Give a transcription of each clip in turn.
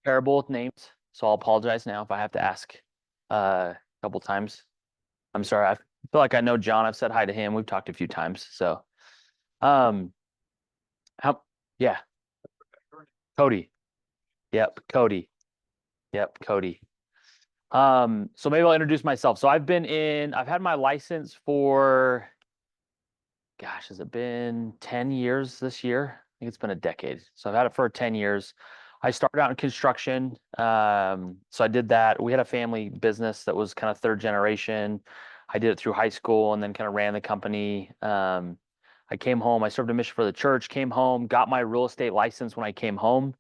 terrible with names, so I'll apologize now if I have to ask a couple times. I'm sorry. I feel like I know John. I've said hi to him. We've talked a few times. So, um, how? Yeah, Cody. Yep, Cody. Yep, Cody. So maybe I'll introduce myself. So I've had my license for, gosh, has it been 10 years this year? I think it's been a decade. So I've had it for 10 years. I started out in construction. So I did that. We had a family business that was kind of third generation. I did it through high school and then kind of ran the company. I came home. I served a mission for the church, came home, got my real estate license when I came home.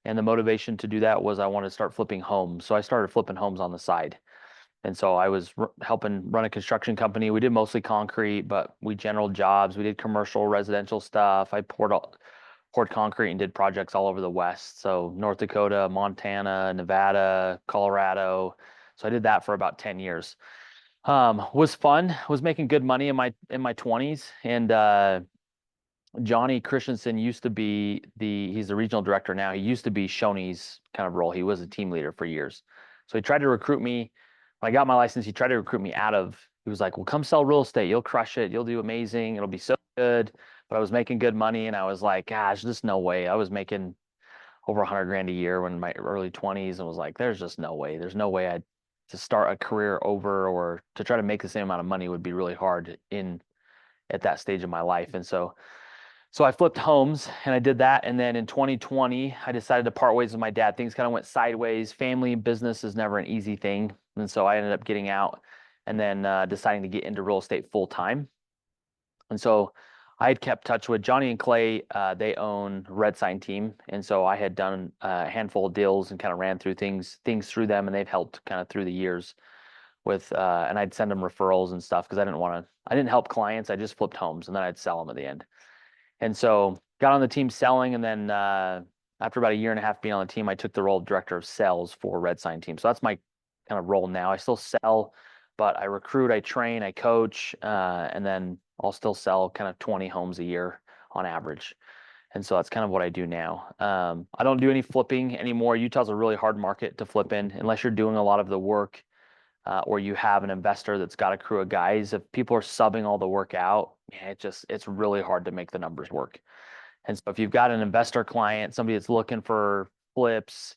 And the motivation to do that was I wanted to start flipping homes. So I started flipping homes on the side. And so I was helping run a construction company. We did mostly concrete, but we general jobs. We did commercial, residential stuff. I poured concrete and did projects all over the West. So North Dakota, Montana, Nevada, Colorado. So I did that for about 10 years. Was fun, was making good money in my 20s. And Johnny Christensen used to be he's the regional director now. He used to be Shoney's kind of role. He was a team leader for years. So he tried to recruit me. When I got my license, he tried to recruit me he was like, well, come sell real estate. You'll crush it. You'll do amazing. It'll be so good. But I was making good money and I was like, gosh, there's no way. I was making over 100 grand a year when in my early 20s and was like, there's just no way. There's no way to start a career over or to try to make the same amount of money would be really hard at that stage of my life. And so I flipped homes and I did that. And then in 2020, I decided to part ways with my dad. Things kind of went sideways. Family and business is never an easy thing. And so I ended up getting out and then deciding to get into real estate full time. And so I had kept touch with Johnny and Clay. They own Red Sign Team. And so I had done a handful of deals and kind of ran through things through them. And they've helped kind of through the years with, and I'd send them referrals and stuff because I didn't help clients. I just flipped homes and then I'd sell them at the end. And so got on the team selling. And then after about a year and a half being on the team, I took the role of director of sales for Red Sign Team. So that's my kind of role now. I still sell, but I recruit, I train, I coach, and then I'll still sell kind of 20 homes a year on average. And so that's kind of what I do now. I don't do any flipping anymore. Utah's a really hard market to flip in unless you're doing a lot of the work or you have an investor that's got a crew of guys. If people are subbing all the work out, man, it's really hard to make the numbers work. And so if you've got an investor client, somebody that's looking for flips,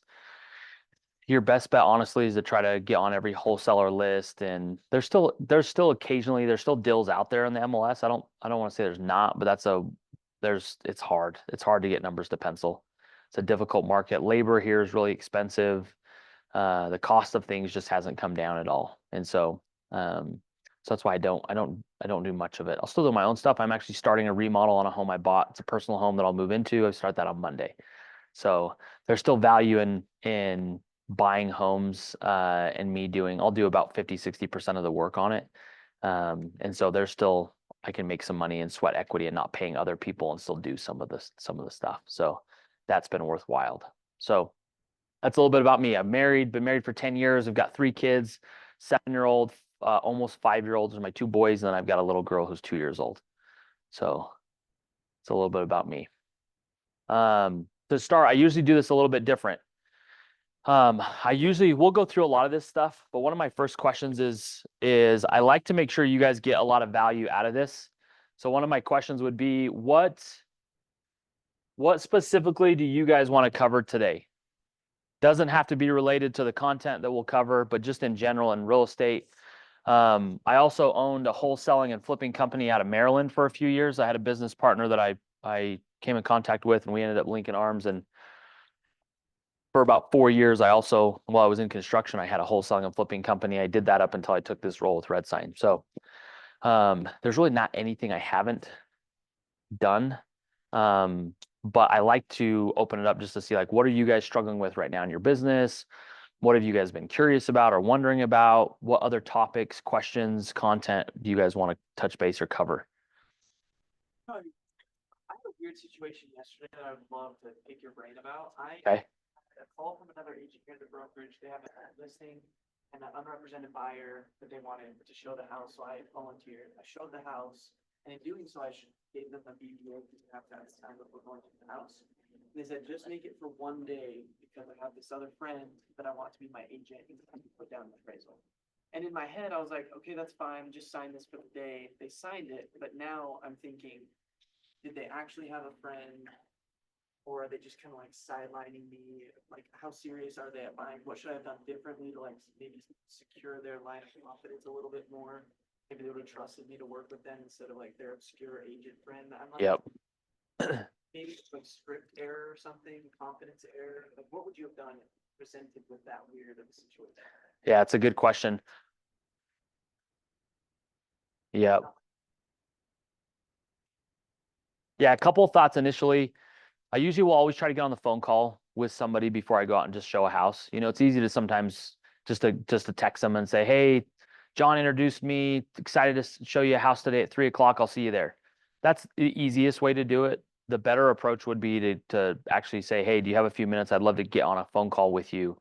your best bet honestly is to try to get on every wholesaler list. And there's still occasionally there's still deals out there in the MLS. I don't want to say there's not, but it's hard. It's hard to get numbers to pencil. It's a difficult market. Labor here is really expensive. The cost of things just hasn't come down at all. And so that's why I don't do much of it. I'll still do my own stuff. I'm actually starting a remodel on a home I bought. It's a personal home that I'll move into. I start that on Monday. So there's still value in buying homes and I'll do about 50-60% of the work on it. And so I can make some money and sweat equity and not paying other people and still do some of the stuff. So that's been worthwhile. So that's a little bit about me. Been married for 10 years. I've got 3 kids, 7-year-old, almost 5-year-olds are my 2 boys, and then I've got a little girl who's 2 years old. So it's a little bit about me. To start, I usually do this a little bit different. We'll go through a lot of this stuff, but one of my first questions is I like to make sure you guys get a lot of value out of this. So one of my questions would be, what specifically do you guys want to cover today? Doesn't have to be related to the content that we'll cover, but just in general in real estate. I also owned a wholesaling and flipping company out of Maryland for a few years. I had a business partner that I came in contact with, and we ended up linking arms. And for about 4 years, while I was in construction, I had a wholesaling and flipping company. I did that up until I took this role with Red Sign. So there's really not anything I haven't done. But I like to open it up just to see, like, what are you guys struggling with right now in your business? What have you guys been curious about or wondering about? What other topics, questions, content do you guys want to touch base or cover? I had a weird situation yesterday that I would love to pick your brain about. I Okay. had a call from another agent here at the brokerage. They have a listing and an unrepresented buyer that they wanted to show the house. So I volunteered. I showed the house, and in doing so, I gave them a BBA because they have to have time before going to the house. They said, just make it for one day because I have this other friend that I want to be my agent and put down an appraisal. And in my head, I was like, okay, that's fine. Just sign this for the day. They signed it, but now I'm thinking, did they actually have a friend? Or are they just kind of like sidelining me? Like, how serious are they at buying? What should I have done differently to like maybe secure their line of confidence a little bit more? Maybe they would have trusted me to work with them instead of like their obscure agent friend. I'm like, Yep. maybe it's like script error or something, confidence error. Like, what would you have done presented with that weird of a situation? Yeah, it's a good question. Yep. Yeah, a couple of thoughts initially. I usually will always try to get on the phone call with somebody before I go out and just show a house. You know, it's easy to sometimes just to text them and say, "Hey, John introduced me. Excited to show you a house today at 3 o'clock. I'll see you there." That's the easiest way to do it. The better approach would be to actually say, "Hey, do you have a few minutes? I'd love to get on a phone call with you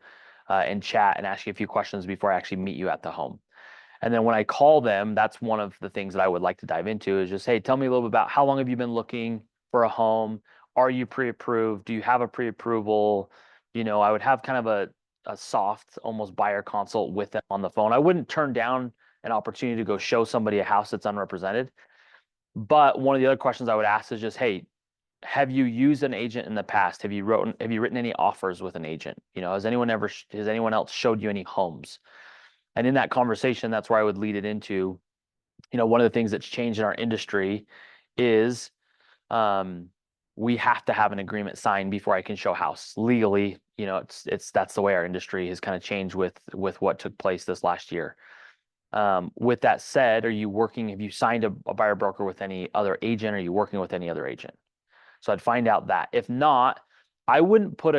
and chat and ask you a few questions before I actually meet you at the home." And then when I call them, that's one of the things that I would like to dive into is just, hey, tell me a little bit about how long have you been looking for a home? Are you pre-approved? Do you have a pre-approval? You know, I would have kind of a soft, almost buyer consult with them on the phone. I wouldn't turn down an opportunity to go show somebody a house that's unrepresented. But one of the other questions I would ask is just, hey, have you used an agent in the past? Have you written any offers with an agent? You know, has anyone else showed you any homes? And in that conversation, that's where I would lead it into, you know, one of the things that's changed in our industry is um, we have to have an agreement signed before I can show house legally. You know, that's the way our industry has kind of changed with what took place this last year. With that said, have you signed a buyer broker with any other agent? Are you working with any other agent? So I'd find out that. If not, I wouldn't put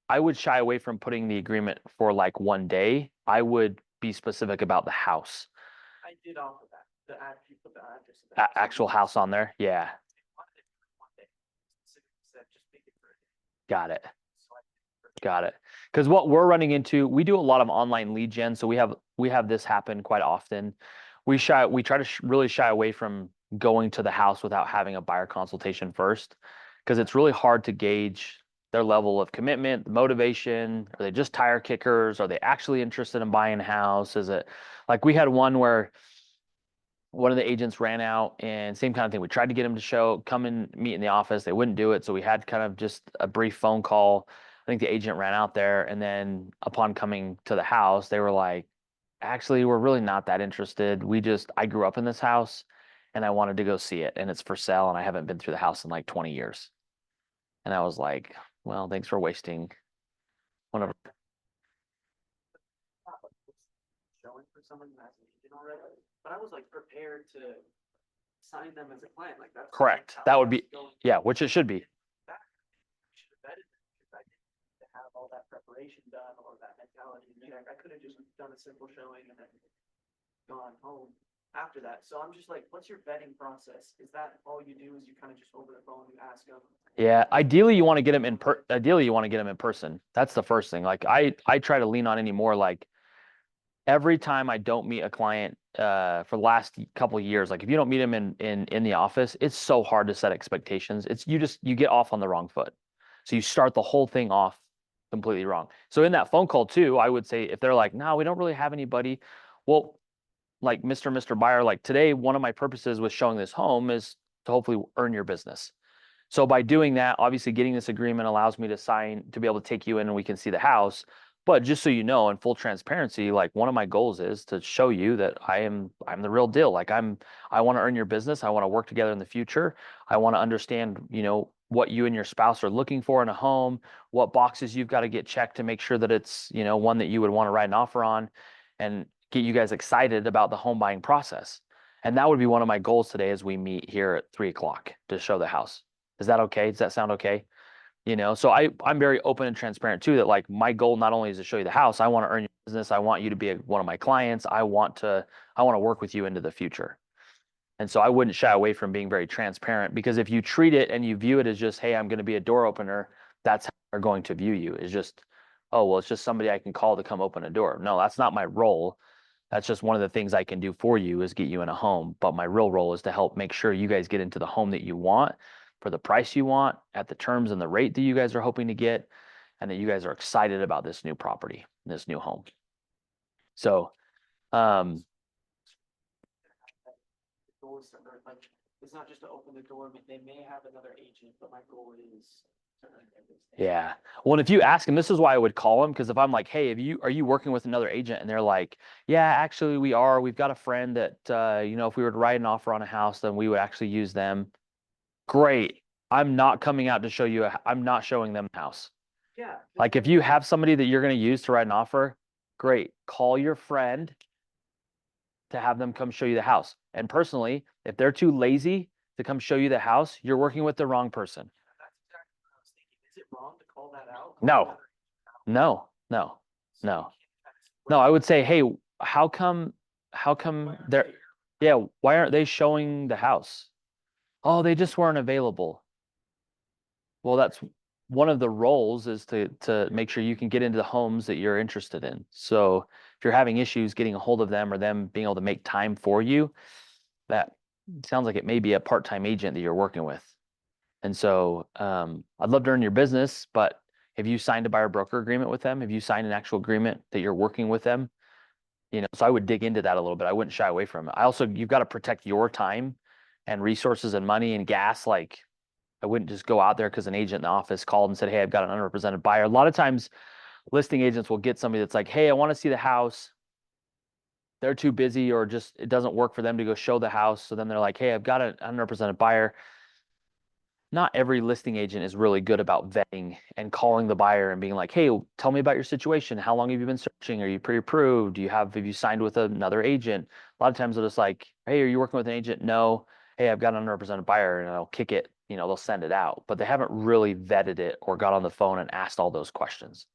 I would shy away from putting the agreement for like one day. I would be specific about the house, I did offer that, the ad, you put the address of the house. actual house on there. Yeah, Wanted it for one day. Specifically said, just make it for a day. got it. So I did it for- Got it. Because what we're running into, we do a lot of online lead gen, so we have this happen quite often. We try to really shy away from going to the house without having a buyer consultation first, because it's really hard to gauge their level of commitment, the motivation. Are they just tire kickers? Are they actually interested in buying a house? Is it like we had one where one of the agents ran out and same kind of thing. We tried to get him to come and meet in the office. They wouldn't do it. So we had kind of just a brief phone call. I think the agent ran out there. And then upon coming to the house, they were like, actually, we're really not that interested. I grew up in this house and I wanted to go see it and it's for sale. And I haven't been through the house in like 20 years. And I was like, well, thanks for wasting one of, Showing for someone who has an agent already, but I was like prepared to sign them as a client, like that's. correct. how That I would was be, going. yeah, which it should be. Back, I should have vetted them because I didn't need to have all that preparation done or that mentality in check. I could have just done a simple showing and then gone home after that. So I'm just like, what's your vetting process? Is that all you do is you kind of just over the phone, you ask them? Yeah, ideally you want to get them in person. That's the first thing. Like I try to lean on any more like every time I don't meet a client for the last couple of years, like if you don't meet them in the office, it's so hard to set expectations. You get off on the wrong foot. So you start the whole thing off completely wrong. So in that phone call too, I would say if they're like, "No, we don't really have anybody." Well, like Mr. Buyer, like today, one of my purposes with showing this home is to hopefully earn your business. So by doing that, obviously getting this agreement allows me to be able to take you in and we can see the house. But just so you know, in full transparency, like one of my goals is to show you that I'm the real deal. Like I want to earn your business. I want to work together in the future. I want to understand, you know, what you and your spouse are looking for in a home, what boxes you've got to get checked to make sure that it's, you know, one that you would want to write an offer on and get you guys excited about the home buying process. And that would be one of my goals today as we meet here at 3 o'clock to show the house. Is that okay? Does that sound okay? You know, so I'm very open and transparent too, that like my goal not only is to show you the house, I want to earn your business. I want you to be one of my clients. I want to work with you into the future. And so I wouldn't shy away from being very transparent because if you treat it and you view it as just, hey, I'm going to be a door opener, that's how they're going to view you is just, oh, well, it's just somebody I can call to come open a door. No, that's not my role. That's just one of the things I can do for you is get you in a home. But my real role is to help make sure you guys get into the home that you want for the price you want, at the terms and the rate that you guys are hoping to get, and that you guys are excited about this new property, this new home. So, The goal is to earn, like, it's not just to open the door, they may have another agent, but my goal is to earn everything. yeah. Well, and if you ask them, this is why I would call them, because if I'm like, hey, are you working with another agent? And they're like, yeah, actually we are. We've got a friend that, you know, if we were to write an offer on a house, then we would actually use them. Great. I'm not coming out to show you, I'm not showing them the house. Yeah. Like if you have somebody that you're going to use to write an offer, great. Call your friend to have them come show you the house. And personally, if they're too lazy to come show you the house, you're working with the wrong person. That's exactly what I was thinking. Is it wrong to call that out? No. No, no, So no. you can't kind of No, I would say, hey, how come they're, yeah, why aren't they showing the house? Oh, they just weren't available. Well, that's one of the roles is to make sure you can get into the homes that you're interested in. So if you're having issues getting a hold of them or them being able to make time for you, that sounds like it may be a part-time agent that you're working with. And so I'd love to earn your business, but have you signed a buyer broker agreement with them? Have you signed an actual agreement that you're working with them? You know, so I would dig into that a little bit. I wouldn't shy away from it. I also, you've got to protect your time and resources and money and gas. Like I wouldn't just go out there because an agent in the office called and said, hey, I've got an unrepresented buyer. A lot of times listing agents will get somebody that's like, hey, I want to see the house. They're too busy or just it doesn't work for them to go show the house. So then they're like, hey, I've got an unrepresented buyer. Not every listing agent is really good about vetting and calling the buyer and being like, hey, tell me about your situation. How long have you been searching? Are you pre-approved? Have you signed with another agent? A lot of times they're just like, hey, are you working with an agent? No. Hey, I've got an unrepresented buyer, and I'll kick it, you know, they'll send it out, but they haven't really vetted it or got on the phone and asked all those questions.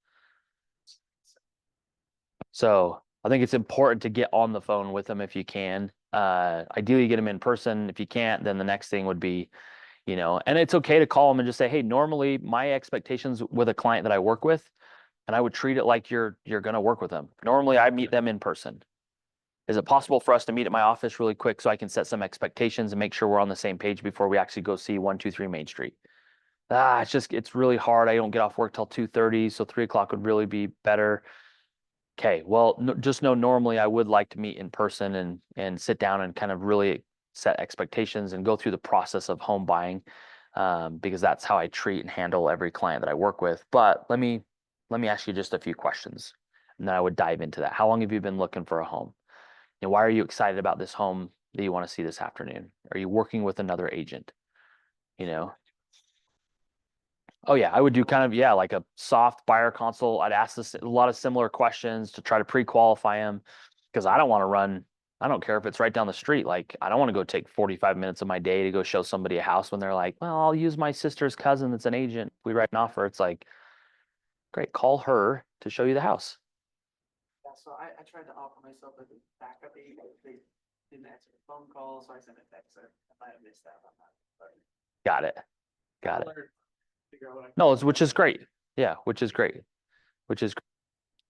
So I think it's important to get on the phone with them if you can. Ideally get them in person. If you can't, then the next thing would be, you know, and it's okay to call them and just say, hey, normally my expectations with a client that I work with, and I would treat it like you're going to work with them. Normally I meet them in person. Is it possible for us to meet at my office really quick so I can set some expectations and make sure we're on the same page before we actually go see 123 Main Street? It's really hard. I don't get off work till 2:30, so 3 o'clock would really be better. Okay, well, just know normally I would like to meet in person and sit down and kind of really set expectations and go through the process of home buying, because that's how I treat and handle every client that I work with. But let me ask you just a few questions, and then I would dive into that. How long have you been looking for a home? And why are you excited about this home that you want to see this afternoon? Are you working with another agent? You know, oh yeah, I would do kind of, yeah, like a soft buyer consult. I'd ask this a lot of similar questions to try to pre-qualify them because I don't want to run. I don't care if it's right down the street. Like I don't want to go take 45 minutes of my day to go show somebody a house when they're like, well, I'll use my sister's cousin that's an agent. We write an offer. It's like, great, call her to show you the house. Yeah, so I tried to offer myself as a backup agent. They didn't answer the phone call, so I sent a text. I might have missed that on that. But Got it. Got it. I'll learn, figure out what I No, can which do. is great. Yeah, which is great. Which is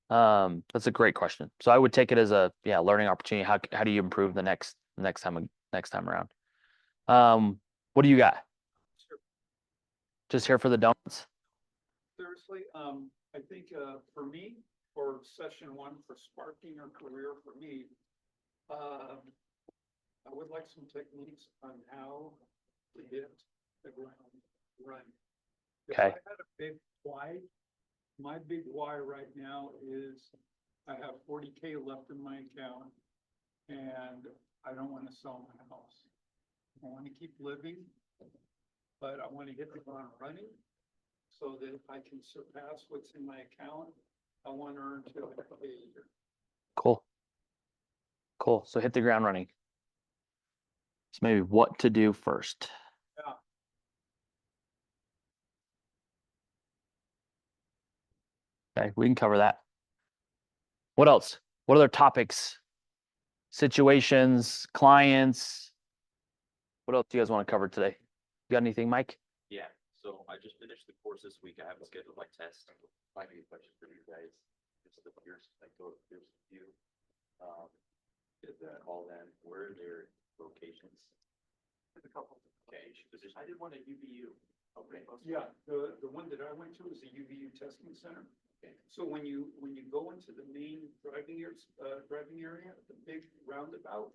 that's a great question. So I would take it as a yeah learning opportunity. How do you improve the next time around? What do you got? Sure. Just here for the donuts? Seriously, I think, for me, for session one, for sparking your career, for me, I would like some techniques on how to hit the ground running. If I Okay. had a big why, my big why right now is I have 40K left in my account and I don't want to sell my house. I want to keep living, but I want to hit the ground running so that if I can surpass what's in my account, I want to earn 200K a year. Cool. Cool. So hit the ground running. So maybe what to do first. Yeah. Okay, we can cover that. What else? What other topics? Situations, clients? What else do you guys want to cover today? You got anything, Mike? Yeah, so I just finished the course this week. I haven't scheduled my test. Might be a question for you guys. Just the peers, there's a few. Did that all then, where are their locations? There's a couple. Okay, you should position. I did one at UVU. Okay. Yeah, the one that I went to is the UVU testing center. Okay. So when you go into the main driving area, the big roundabout,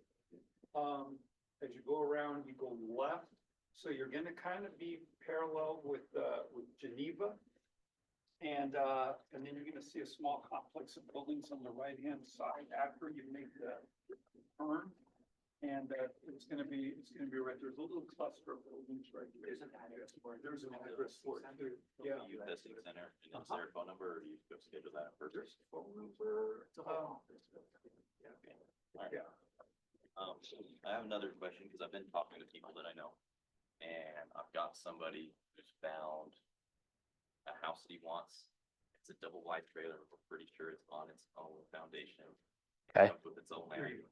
as you go around, you go left. So you're gonna kind of be parallel with Geneva. And then you're gonna see a small complex of buildings on the right-hand side after you make the turn. And it's gonna be right, there's a little cluster of buildings right there. There's an address for it. There's an address for it too. Yeah. You testing center, and is there a phone number, or you go schedule that in person? There's a phone number. It's a whole office. Okay. All right. Yeah. I have another question, because I've been talking to people that I know, and I've got somebody who's found a house that he wants. It's a double wide trailer. We're pretty sure it's on its own foundation. It Okay. comes with its own land.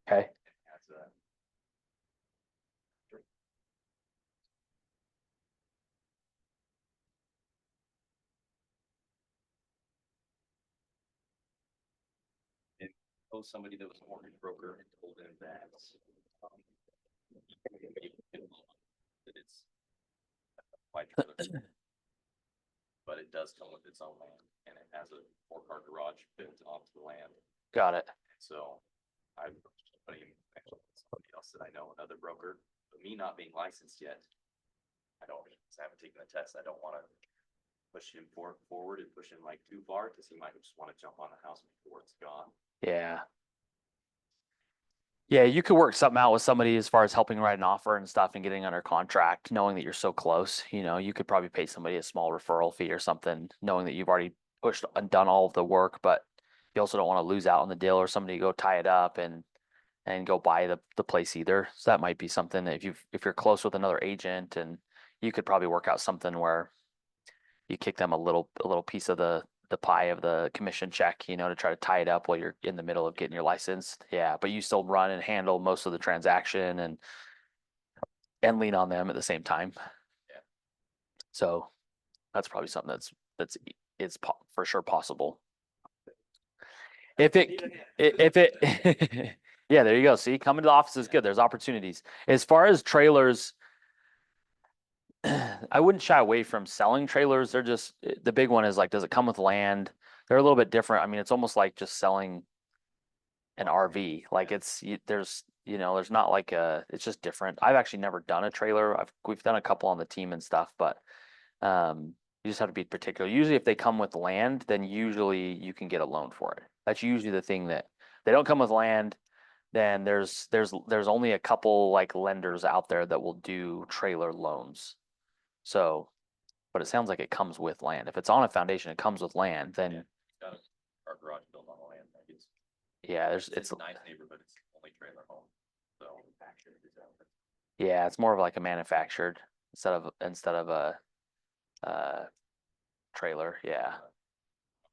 Okay. It has a. It owes somebody that was a mortgage broker and told him that. That it's. Wide trailer. But it does come with its own land, and it has a 4-car garage built onto the land. Got it. So I'm putting actually somebody else that I know, another broker, but me not being licensed yet. I haven't taken the test. I don't want to push him forward and push him like too far, because he might just want to jump on the house before it's gone. Yeah. Yeah, you could work something out with somebody as far as helping write an offer and stuff and getting under contract, knowing that you're so close. You know, you could probably pay somebody a small referral fee or something, knowing that you've already pushed and done all of the work, but you also don't want to lose out on the deal or somebody go tie it up and go buy the place either. So that might be something that if you're close with another agent, and you could probably work out something where you kick them a little piece of the pie of the commission check, you know, to try to tie it up while you're in the middle of getting your license. Yeah, but you still run and handle most of the transaction and lean on them at the same time. Yeah. So that's probably something it's for sure possible. If it yeah, there you go. See, coming to the office is good. There's opportunities. As far as trailers, I wouldn't shy away from selling trailers. They're just, the big one is like, does it come with land? They're a little bit different. I mean, it's almost like just selling an RV. Like there's not like it's just different. I've actually never done a trailer. We've done a couple on the team and stuff, but you just have to be particular. Usually if they come with land, then usually you can get a loan for it. That's usually the thing. That they don't come with land, then there's only a couple like lenders out there that will do trailer loans. So, but it sounds like it comes with land. If it's on a foundation, it comes with land, then It's got our garage built on the land. Like yeah, it's a nice neighborhood. It's only trailer home. So. yeah, it's more of like a manufactured instead of a trailer. Yeah.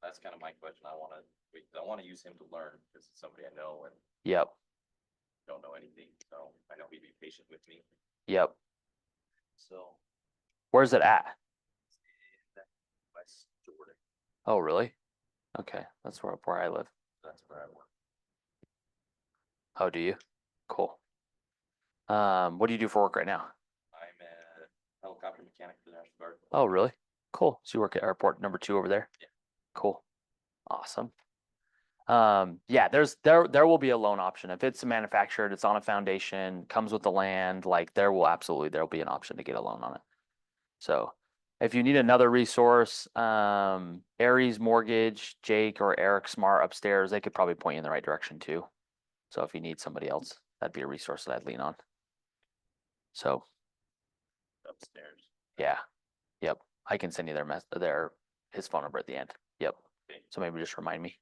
That's kind of my question. I want to use him to learn, because it's somebody I know and Yep. don't know anything. So I know he'd be patient with me. Yep. So. Where's it at? West Jordan, Oh, really? Okay, that's where I live. that's where I work. Oh, do you? Cool. What do you do for work right now? I'm a helicopter mechanic for the National Guard. Oh, really? Cool. So you work at airport number 2 over there? Yeah. Cool. Awesome. Yeah, there will be a loan option. If it's manufactured, it's on a foundation, comes with the land, like there'll be an option to get a loan on it. So if you need another resource, Aries Mortgage, Jake or Eric Smart upstairs, they could probably point you in the right direction too. So if you need somebody else, that'd be a resource that I'd lean on. So Upstairs. yeah, yep. I can send you his phone number at the end. Yep. Okay. So maybe just remind me.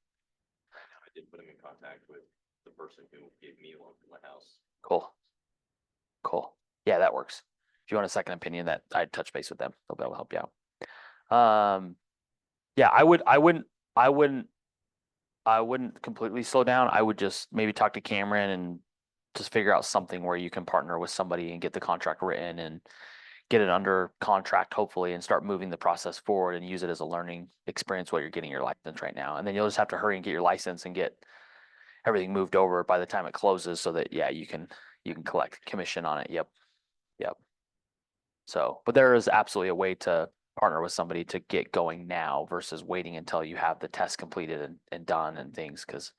I did put him in contact with the person who gave me a loan for my house. Cool. Cool. Yeah, that works. If you want a second opinion, that I'd touch base with them. They'll be able to help you out. Yeah, I wouldn't completely slow down. I would just maybe talk to Cameron and just figure out something where you can partner with somebody and get the contract written and get it under contract, hopefully, and start moving the process forward and use it as a learning experience while you're getting your license right now. And then you'll just have to hurry and get your license and get everything moved over by the time it closes so that, yeah, you can collect commission on it. Yep. Yep. So, but there is absolutely a way to partner with somebody to get going now versus waiting until you have the test completed and done and things, because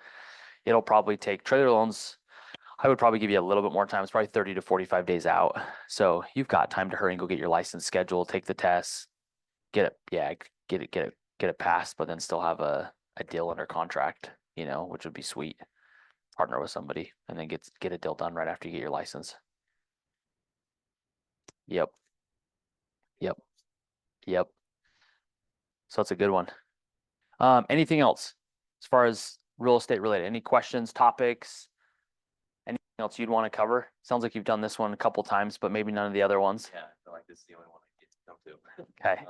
it'll probably take trailer loans. I would probably give you a little bit more time. It's probably 30 to 45 days out. So you've got time to hurry and go get your license scheduled, take the test, get it, yeah, get it passed, but then still have a deal under contract, which would be sweet. Partner with somebody and then get a deal done right after you get your license. Yep. Yep. Yep. So that's a good one. Anything else as far as real estate related? Any questions, topics? Anything else you'd want to cover? Sounds like you've done this one a couple times, but maybe none of the other ones. Yeah, I feel like this is the only one I get to come to. Okay.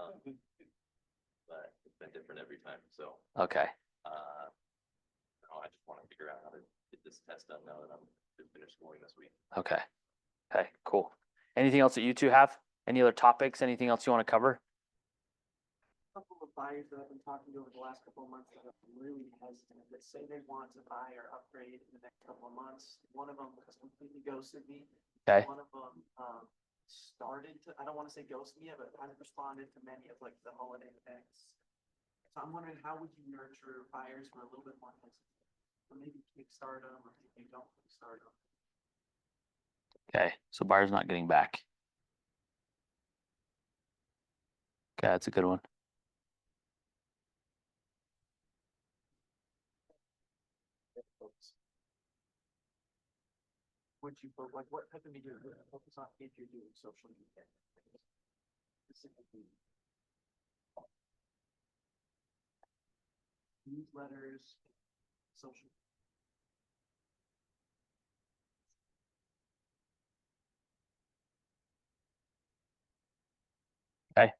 But it's been different every time, so, Okay. no, I just wanna figure out how to get this test done now that I'm finished schooling this week. Okay. Okay, cool. Anything else that you two have? Any other topics? Anything else you want to cover? Couple of buyers that I've been talking to over the last couple of months that are really hesitant, that say they want to buy or upgrade in the next couple of months. One of them has completely ghosted me. Okay. One of them, started to, I don't wanna say ghosted me yet, but hasn't responded to many of like the holiday events. So I'm wondering, how would you nurture buyers who are a little bit more hesitant? Or maybe kickstart them, or maybe don't kickstart them. Okay. So buyer's not getting back. Okay, that's a good one. Would you, like, what type of media would you focus on if you're doing social media? Specifically. Newsletters, social. Okay.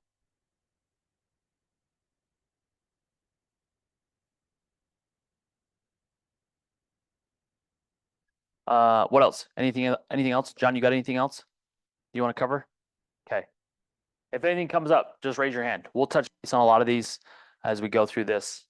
What else? Anything else? John, you got anything else you want to cover? Okay. If anything comes up, just raise your hand. We'll touch base on a lot of these as we go through this.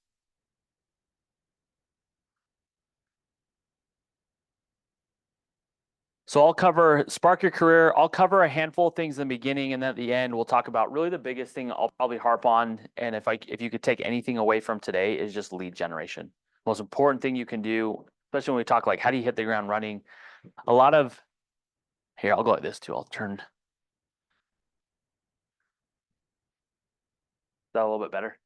So I'll cover spark your career. I'll cover a handful of things in the beginning, and then at the end, we'll talk about really the biggest thing I'll probably harp on. And if you could take anything away from today, is just lead generation. Most important thing you can do, especially when we talk like how do you hit the ground running. A lot of here, I'll go like this too. I'll turn that a little bit better.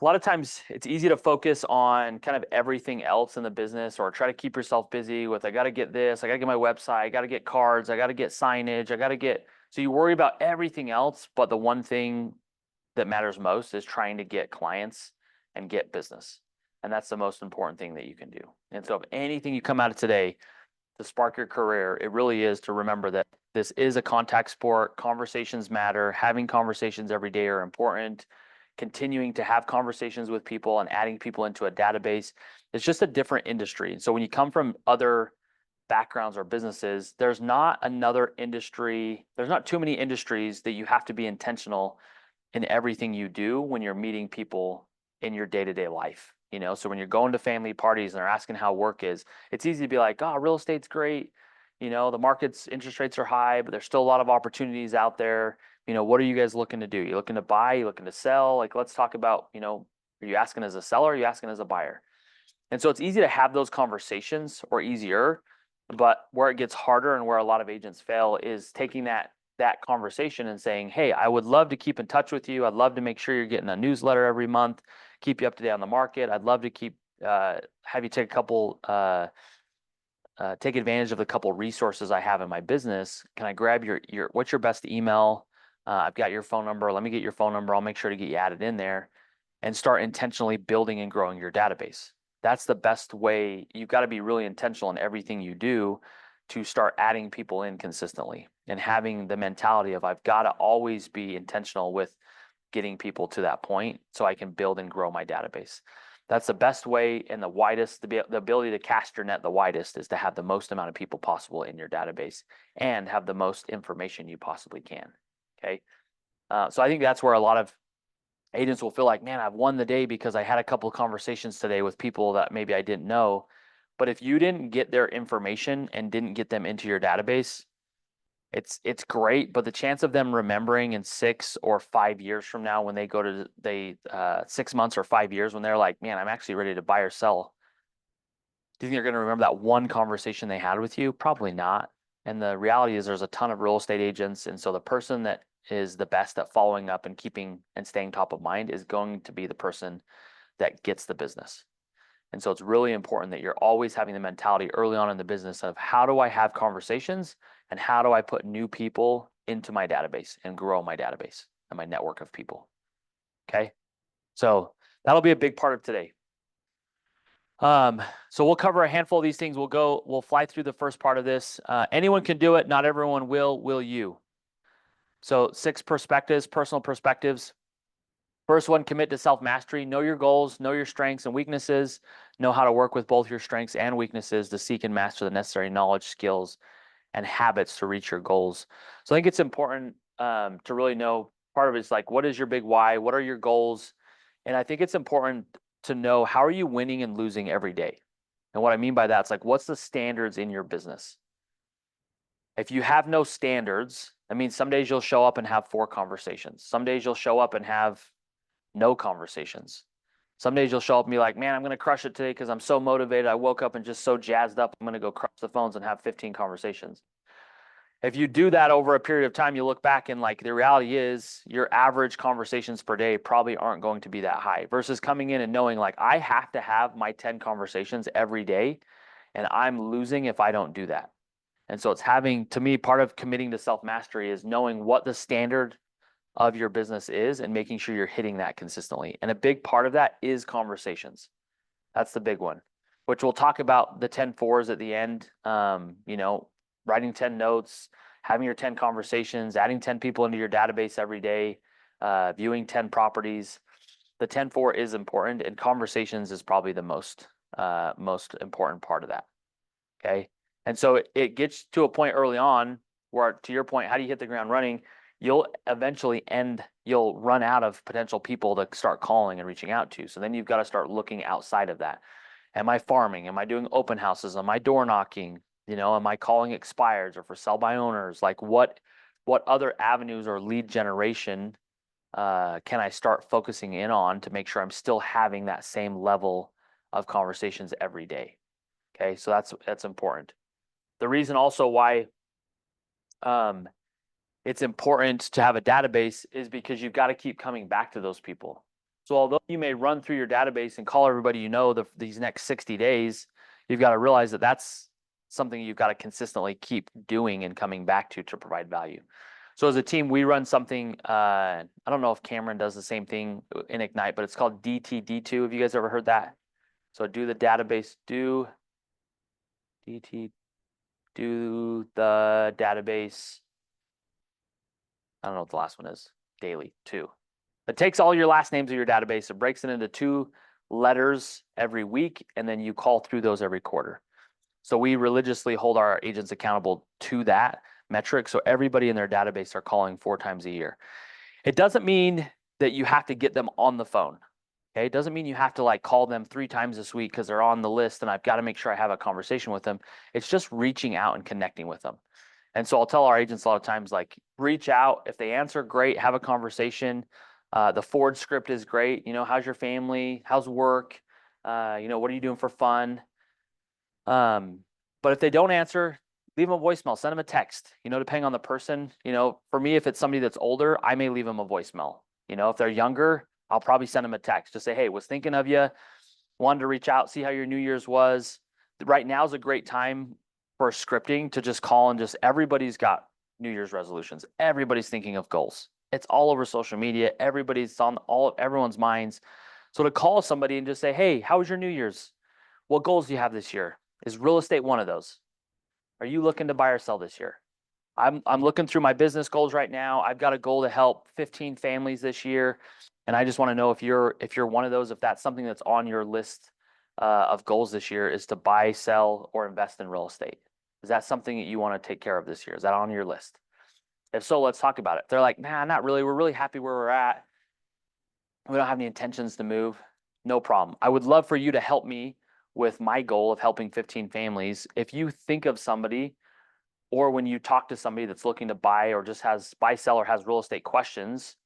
A lot of times it's easy to focus on kind of everything else in the business or try to keep yourself busy with, I got to get this, I got to get my website, I got to get cards, I got to get signage, I got to get, so you worry about everything else, but the one thing that matters most is trying to get clients and get business. And that's the most important thing that you can do. And so if anything you come out of today to spark your career, it really is to remember that this is a contact sport. Conversations matter. Having conversations every day are important. Continuing to have conversations with people and adding people into a database. It's just a different industry. And so when you come from other backgrounds or businesses, there's not another industry, there's not too many industries that you have to be intentional in everything you do when you're meeting people in your day-to-day life. So when you're going to family parties and they're asking how work is, it's easy to be like, oh, real estate's great. The market's interest rates are high, but there's still a lot of opportunities out there. What are you guys looking to do? You looking to buy? You looking to sell? Like, let's talk about, are you asking as a seller? Or are you asking as a buyer? And so it's easy to have those conversations, or easier, but where it gets harder and where a lot of agents fail is taking that conversation and saying, hey, I would love to keep in touch with you. I'd love to make sure you're getting a newsletter every month, keep you up to date on the market. I'd love to have you take a couple, take advantage of the couple resources I have in my business. Can I grab what's your best email? I've got your phone number. Let me get your phone number. I'll make sure to get you added in there and start intentionally building and growing your database. That's the best way. You've got to be really intentional in everything you do to start adding people in consistently and having the mentality of, I've got to always be intentional with getting people to that point so I can build and grow my database. That's the best way and the widest, the ability to cast your net the widest is to have the most amount of people possible in your database and have the most information you possibly can. Okay. So I think that's where a lot of agents will feel like, man, I've won the day because I had a couple of conversations today with people that maybe I didn't know. But if you didn't get their information and didn't get them into your database, it's great, but the chance of them remembering in 6 or 5 years from now when they go to 6 months or 5 years when they're like, man, I'm actually ready to buy or sell. Do you think they're going to remember that one conversation they had with you? Probably not. And the reality is there's a ton of real estate agents. And so the person that is the best at following up and keeping and staying top of mind is going to be the person that gets the business. And so it's really important that you're always having the mentality early on in the business of how do I have conversations and how do I put new people into my database and grow my database and my network of people. Okay. So that'll be a big part of today. So we'll cover a handful of these things. We'll fly through the first part of this. Anyone can do it. Not everyone will you? So 6 perspectives, personal perspectives. First one, commit to self-mastery. Know your goals, know your strengths and weaknesses, know how to work with both your strengths and weaknesses to seek and master the necessary knowledge, skills, and habits to reach your goals. So I think it's important to really know, part of it is like, what is your big why? What are your goals? And I think it's important to know, how are you winning and losing every day? And what I mean by that, it's like, what's the standards in your business? If you have no standards, I mean, some days you'll show up and have 4 conversations. Some days you'll show up and have no conversations. Some days you'll show up and be like, man, I'm going to crush it today because I'm so motivated. I woke up and just so jazzed up. I'm going to go crush the phones and have 15 conversations. If you do that over a period of time, you look back and like the reality is your average conversations per day probably aren't going to be that high versus coming in and knowing like I have to have my 10 conversations every day and I'm losing if I don't do that. And so it's having, to me, part of committing to self-mastery is knowing what the standard of your business is and making sure you're hitting that consistently. And a big part of that is conversations. That's the big one, which we'll talk about the 10 fours at the end. Writing 10 notes, having your 10 conversations, adding 10 people into your database every day, viewing 10 properties. The 10-4 is important, and conversations is probably the most important part of that. Okay. And so it gets to a point early on where, to your point, how do you hit the ground running? You'll run out of potential people to start calling and reaching out to. So then you've got to start looking outside of that. Am I farming? Am I doing open houses? Am I door knocking? Am I calling expireds or for sell by owners? Like what other avenues or lead generation can I start focusing in on to make sure I'm still having that same level of conversations every day? Okay, so that's important. The reason also why it's important to have a database is because you've got to keep coming back to those people. So although you may run through your database and call everybody these next 60 days, you've got to realize that that's something you've got to consistently keep doing and coming back to provide value. So as a team, we run something, I don't know if Cameron does the same thing in Ignite, but it's called DTD2. Have you guys ever heard that? So do the database, do the database. I don't know what the last one is. Daily 2. It takes all your last names of your database. It breaks it into 2 letters every week, and then you call through those every quarter. So we religiously hold our agents accountable to that metric. So everybody in their database are calling 4 times a year. It doesn't mean that you have to get them on the phone. Okay. It doesn't mean you have to like call them 3 times this week because they're on the list and I've got to make sure I have a conversation with them. It's just reaching out and connecting with them. And so I'll tell our agents a lot of times, like, reach out. If they answer, great, have a conversation. The Ford script is great. How's your family? How's work? What are you doing for fun? But if they don't answer, leave them a voicemail, send them a text, depending on the person. For me, if it's somebody that's older, I may leave them a voicemail. If they're younger, I'll probably send them a text. Just say, hey, was thinking of you, wanted to reach out, see how your New Year's was. Right now is a great time for scripting to just call and everybody's got New Year's resolutions. Everybody's thinking of goals. It's all over social media. Everybody's on everyone's minds. So to call somebody and just say, hey, how was your New Year's? What goals do you have this year? Is real estate one of those? Are you looking to buy or sell this year? I'm looking through my business goals right now. I've got a goal to help 15 families this year. And I just want to know if you're one of those, if that's something that's on your list of goals this year, is to buy, sell, or invest in real estate. Is that something that you want to take care of this year? Is that on your list? If so, let's talk about it. If they're like, nah, not really. We're really happy where we're at. We don't have any intentions to move. No problem. I would love for you to help me with my goal of helping 15 families, if you think of somebody, or when you talk to somebody that's looking to buy or just has buy, sell, or has real estate questions,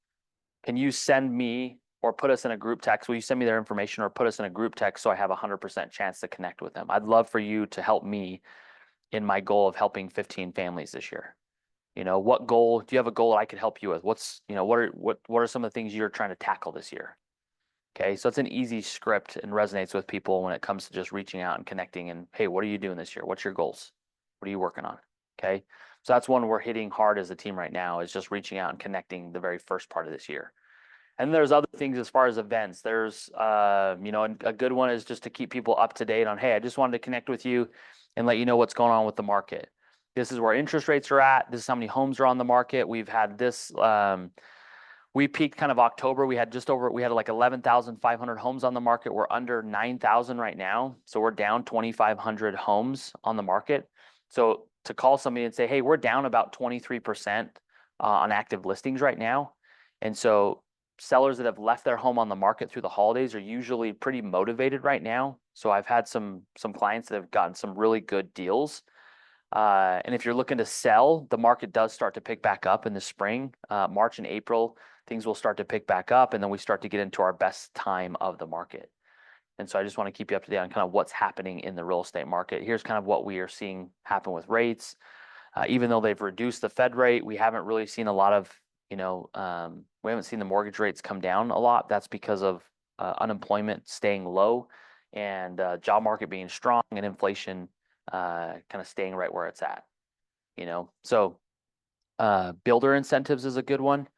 can you send me or put us in a group text? Will you send me their information or put us in a group text so I have a 100% chance to connect with them? I'd love for you to help me in my goal of helping 15 families this year. You know, what goal, do you have a goal that I could help you with? What's, you know, what are some of the things you're trying to tackle this year? Okay, so it's an easy script and resonates with people when it comes to just reaching out and connecting and, hey, what are you doing this year? What's your goals? What are you working on? Okay, so that's one we're hitting hard as a team right now, is just reaching out and connecting the very first part of this year. And there's other things as far as events. There's, you know, a good one is just to keep people up to date on, hey, I just wanted to connect with you and let you know what's going on with the market. This is where interest rates are at. This is how many homes are on the market. We've had this, we peaked kind of October. We had like 11,500 homes on the market. We're under 9,000 right now. So we're down 2,500 homes on the market. So to call somebody and say, hey, we're down about 23% on active listings right now. And so sellers that have left their home on the market through the holidays are usually pretty motivated right now. So I've had some clients that have gotten some really good deals. And if you're looking to sell, the market does start to pick back up in the spring. March and April, things will start to pick back up, and then we start to get into our best time of the market. And so I just want to keep you up to date on kind of what's happening in the real estate market. Here's kind of what we are seeing happen with rates. Even though they've reduced the Fed rate, we haven't really seen a lot of, you know, we haven't seen the mortgage rates come down a lot. That's because of unemployment staying low and job market being strong and inflation kind of staying right where it's at, you know. So builder incentives is a good one,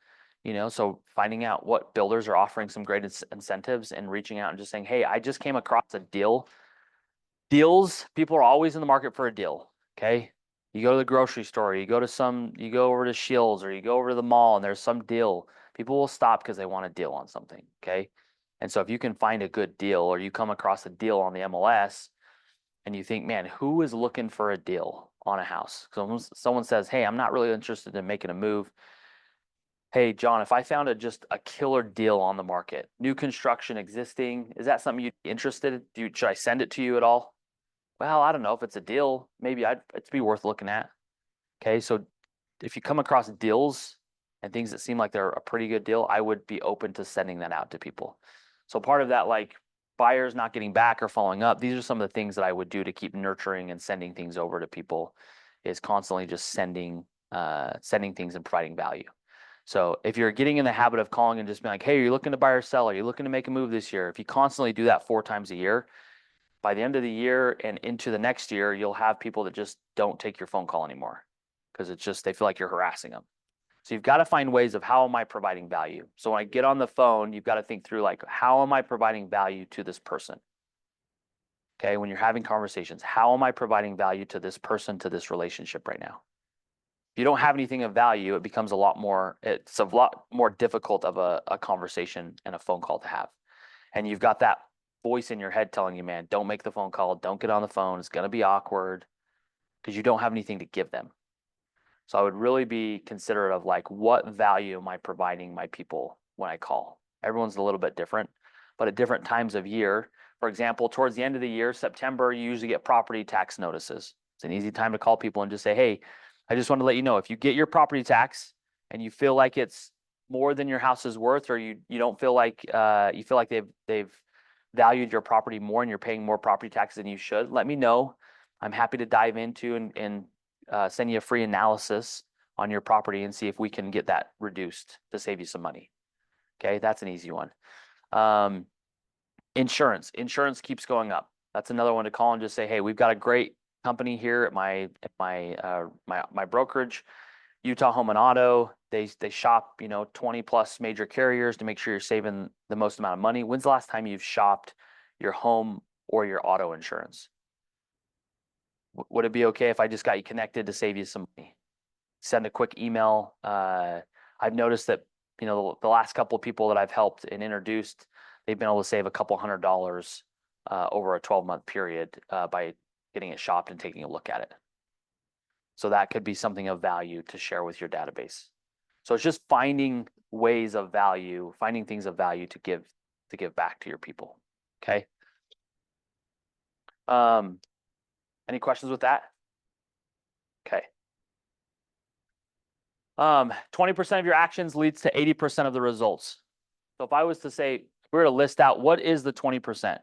you know, so finding out what builders are offering some great incentives and reaching out and just saying, hey, I just came across a deal. Deals, people are always in the market for a deal. Okay, you go to the grocery store, you go over to Shields, or you go over to the mall and there's some deal. People will stop because they want a deal on something. Okay, and so if you can find a good deal, or you come across a deal on the MLS and you think, man, who is looking for a deal on a house? Someone says, hey, I'm not really interested in making a move. Hey, John, if I found just a killer deal on the market, new construction, existing, is that something you'd be interested in? Should I send it to you at all? Well, I don't know if it's a deal, maybe it'd be worth looking at. Okay, so if you come across deals and things that seem like they're a pretty good deal, I would be open to sending that out to people. So part of that, like buyers not getting back or following up, these are some of the things that I would do to keep nurturing and sending things over to people, is constantly just sending things and providing value. So if you're getting in the habit of calling and just being like, hey, are you looking to buy or sell? Are you looking to make a move this year? If you constantly do that 4 times a year, by the end of the year and into the next year, you'll have people that just don't take your phone call anymore because it's just, they feel like you're harassing them. So you've got to find ways of, how am I providing value? So when I get on the phone, you've got to think through, like, how am I providing value to this person? Okay, when you're having conversations, how am I providing value to this person, to this relationship right now? If you don't have anything of value, it's a lot more difficult of a conversation and a phone call to have. And you've got that voice in your head telling you, man, don't make the phone call, don't get on the phone, it's going to be awkward, because you don't have anything to give them. So I would really be considerate of, like, what value am I providing my people when I call? Everyone's a little bit different, but at different times of year. For example, towards the end of the year, September, you usually get property tax notices. It's an easy time to call people and just say, hey, I just want to let you know, if you get your property tax and you feel like it's more than your house is worth, or you don't feel like they've valued your property more and you're paying more property taxes than you should, let me know. I'm happy to dive into and send you a free analysis on your property and see if we can get that reduced to save you some money. Okay, that's an easy one. Insurance keeps going up. That's another one to call and just say, hey, we've got a great company here at my brokerage, Utah Home and Auto. They shop, 20 plus major carriers to make sure you're saving the most amount of money. When's the last time you've shopped your home or your auto insurance? Would it be okay if I just got you connected to save you some money? Send a quick email. I've noticed that, the last couple of people that I've helped and introduced, they've been able to save a couple $100 over a 12-month period by getting it shopped and taking a look at it. So that could be something of value to share with your database. So it's just finding ways of value, finding things of value to give back to your people. Okay. Any questions with that? Okay. 20% of your actions leads to 80% of the results. So if I was to say, if we were to list out, what is the 20%?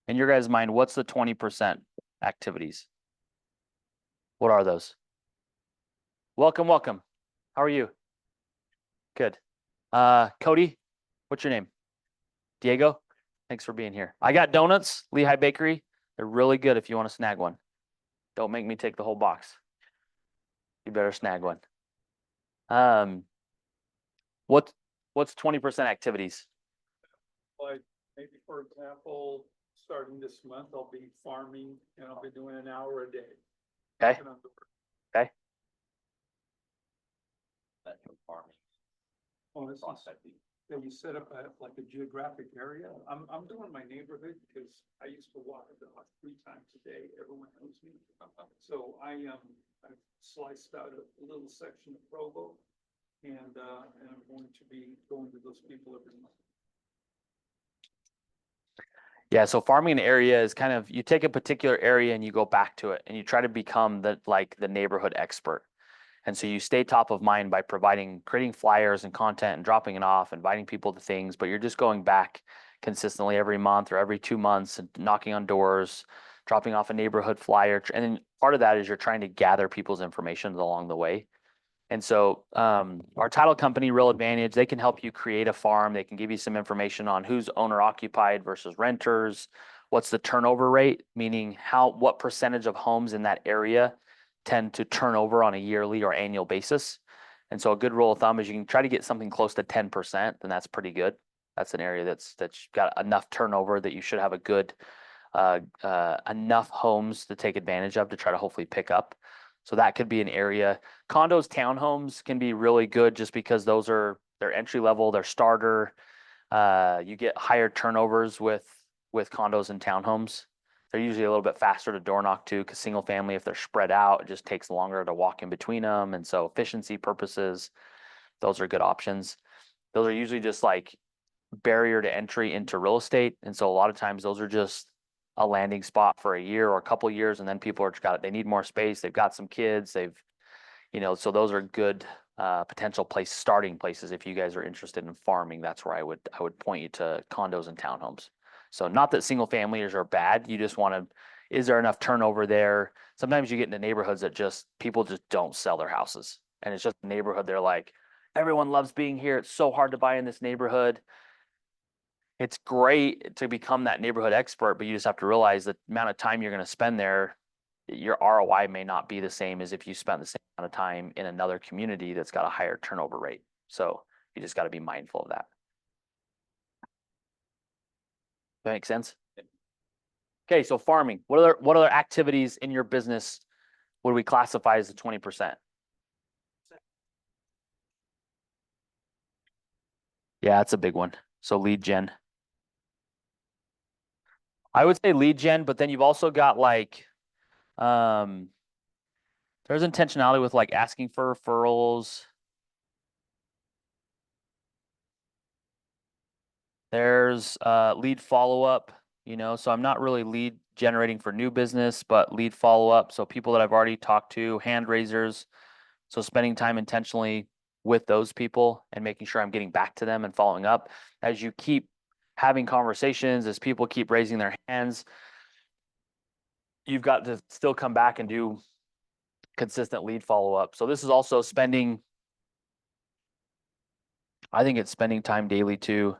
In your guys' mind, what's the 20% activities? What are those? Welcome, welcome. How are you? Good. Cody, what's your name? Diego? Thanks for being here. I got donuts, Lehigh Bakery. They're really good if you want to snag one. Don't make me take the whole box. You better snag one. What's 20% activities? Like, maybe for example, starting this month, I'll be farming and I'll be doing an hour a day. Okay. Knocking on doors. That from farming. Oh, this is, Prospecting. that you set up like a geographic area. I'm doing my neighborhood because I used to walk the dog 3 times a day. Everyone knows me. So I've sliced out a little section of Provo and I'm going to be going to those people every month. Yeah, so farming an area is kind of, you take a particular area and you go back to it and you try to become the neighborhood expert. And so you stay top of mind by creating flyers and content and dropping it off, inviting people to things, but you're just going back consistently every month or every 2 months and knocking on doors, dropping off a neighborhood flyer. And then part of that is you're trying to gather people's information along the way. And so our title company, Real Advantage, they can help you create a farm. They can give you some information on who's owner occupied versus renters. What's the turnover rate, meaning what percentage of homes in that area tend to turn over on a yearly or annual basis. And so a good rule of thumb is you can try to get something close to 10%, then that's pretty good. That's an area that's got enough turnover that you should have a good enough homes to take advantage of to try to hopefully pick up. So that could be an area. Condos, townhomes can be really good just because they're entry level, they're starter. You get higher turnovers with condos and townhomes. They're usually a little bit faster to door knock too, because single family, if they're spread out, it just takes longer to walk in between them. And so efficiency purposes, those are good options. Those are usually just like barrier to entry into real estate. And so a lot of times those are just a landing spot for a year or a couple of years. And then people they need more space. They've got some kids. So those are good potential starting places. If you guys are interested in farming, that's where I would point you to condos and townhomes. So not that single families are bad. You just is there enough turnover there? Sometimes you get into neighborhoods that people just don't sell their houses. And it's just a neighborhood. They're like, everyone loves being here. It's so hard to buy in this neighborhood. It's great to become that neighborhood expert, but you just have to realize the amount of time you're going to spend there, your ROI may not be the same as if you spent the same amount of time in another community that's got a higher turnover rate. So you just got to be mindful of that. That make sense? Okay, so farming. What other activities in your business would we classify as the 20%? Yeah, that's a big one. So lead gen. I would say lead gen, but then you've also got there's intentionality with like asking for referrals. There's lead follow-up, so I'm not really lead generating for new business, but lead follow-up. So people that I've already talked to, hand raisers. So spending time intentionally with those people and making sure I'm getting back to them and following up. As you keep having conversations, as people keep raising their hands, you've got to still come back and do consistent lead follow-up. So this is also I think it's spending time daily too.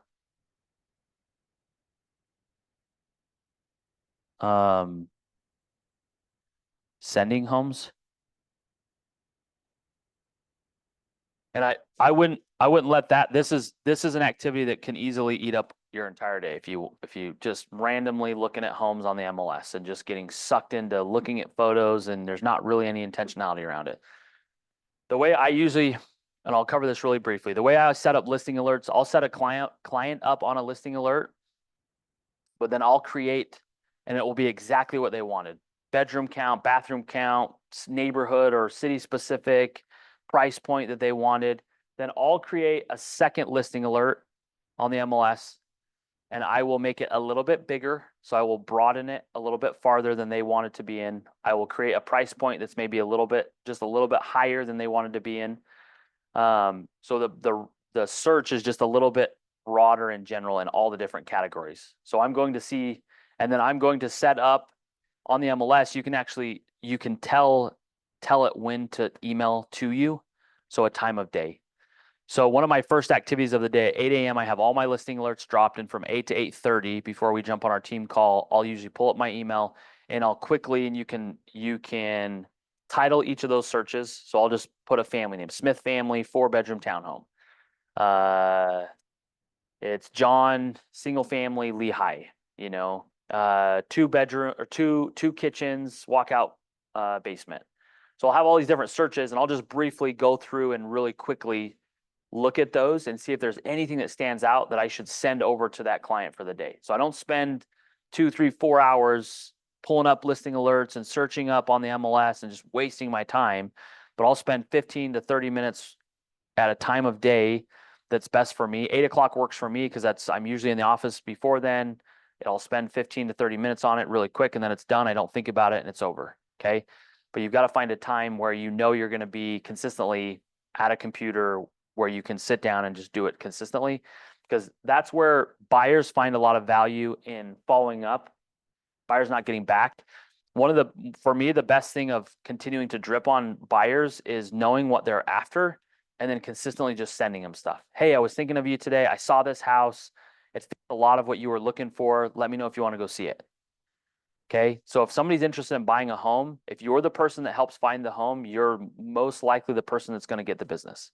Sending homes. And I wouldn't let that, this is an activity that can easily eat up your entire day. If you just randomly looking at homes on the MLS and just getting sucked into looking at photos and there's not really any intentionality around it. The way I usually, and I'll cover this really briefly, the way I set up listing alerts, I'll set a client up on a listing alert, but then I'll create, and it will be exactly what they wanted. Bedroom count, bathroom count, neighborhood or city specific, price point that they wanted. Then I'll create a second listing alert on the MLS and I will make it a little bit bigger. So I will broaden it a little bit farther than they want it to be in. I will create a price point that's maybe just a little bit higher than they wanted to be in. So the search is just a little bit broader in general in all the different categories. So I'm going to see, and then I'm going to set up on the MLS, you can tell it when to email to you. So a time of day. So one of my first activities of the day, at 8 a.m., I have all my listing alerts dropped, and from 8 to 8:30 before we jump on our team call, I'll usually pull up my email and I'll quickly, and you can title each of those searches. So I'll just put a family name, Smith family, 4-bedroom townhome. It's John, single family, Lehigh, 2-bedroom or two kitchens, walkout basement. So I'll have all these different searches, and I'll just briefly go through and really quickly look at those and see if there's anything that stands out that I should send over to that client for the day. So I don't spend 2, 3, 4 hours pulling up listing alerts and searching up on the MLS and just wasting my time, but I'll spend 15 to 30 minutes at a time of day that's best for me. 8 o'clock works for me because I'm usually in the office before then. I'll spend 15 to 30 minutes on it really quick, and then it's done. I don't think about it and it's over. Okay. But you've got to find a time where you're going to be consistently at a computer where you can sit down and just do it consistently, because that's where buyers find a lot of value in following up. Buyers not getting back. For me, the best thing of continuing to drip on buyers is knowing what they're after and then consistently just sending them stuff. Hey, I was thinking of you today. I saw this house. It's a lot of what you were looking for. Let me know if you want to go see it. Okay. So if somebody's interested in buying a home, if you're the person that helps find the home, you're most likely the person that's going to get the business.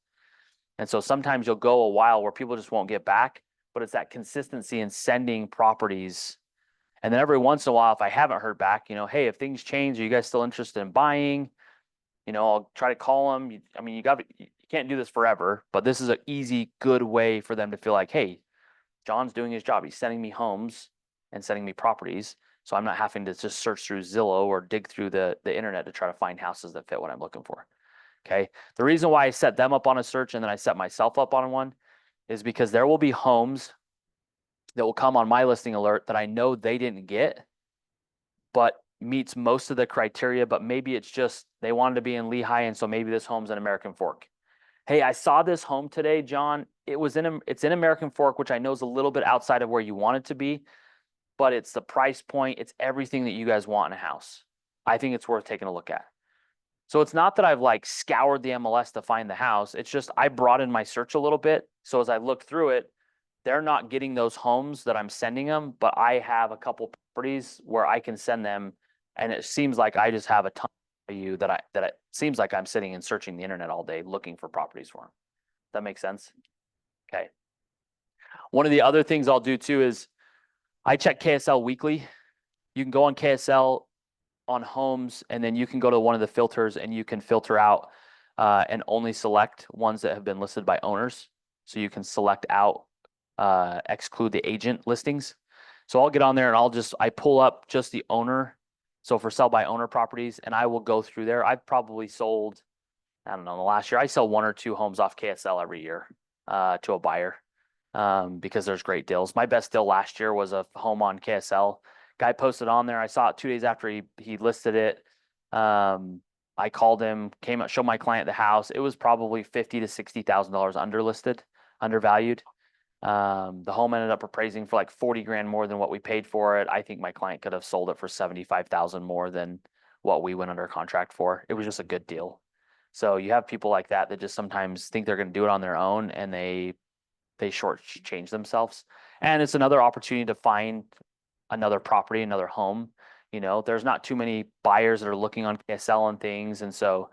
And so sometimes you'll go a while where people just won't get back, but it's that consistency in sending properties. And then every once in a while, if I haven't heard back, hey, if things change, are you guys still interested in buying? I'll try to call them. You can't do this forever, but this is an easy, good way for them to feel like, hey, John's doing his job. He's sending me homes and sending me properties. So I'm not having to just search through Zillow or dig through the internet to try to find houses that fit what I'm looking for. Okay. The reason why I set them up on a search and then I set myself up on one is because there will be homes that will come on my listing alert that I know they didn't get, but meets most of the criteria, but maybe it's just they wanted to be in Lehigh, and so maybe this home's in American Fork. Hey, I saw this home today, John. It's in American Fork, which I know is a little bit outside of where you want it to be, but it's the price point. It's everything that you guys want in a house. I think it's worth taking a look at. So it's not that I've like scoured the MLS to find the house. It's just I broadened my search a little bit. So as I look through it, they're not getting those homes that I'm sending them, but I have a couple properties where I can send them, and it seems like I just have a ton of value that it seems like I'm sitting and searching the internet all day looking for properties for them. That makes sense? Okay. One of the other things I'll do too is I check KSL weekly. You can go on KSL on homes, and then you can go to one of the filters and you can filter out and only select ones that have been listed by owners. So you can select out, exclude the agent listings. So I'll get on there and I pull up just the owner. So for sell by owner properties, and I will go through there. I've probably sold, I don't know, in the last year, I sell 1 or 2 homes off KSL every year to a buyer because there's great deals. My best deal last year was a home on KSL. Guy posted on there. I saw it 2 days after he listed it. I called him, came out, showed my client the house. It was probably $50,000 to $60,000 undervalued. The home ended up appraising for like 40 grand more than what we paid for it. I think my client could have sold it for 75,000 more than what we went under contract for. It was just a good deal. So you have people like that just sometimes think they're going to do it on their own, and they shortchange themselves. And it's another opportunity to find another property, another home. There's not too many buyers that are looking on KSL and things. And so,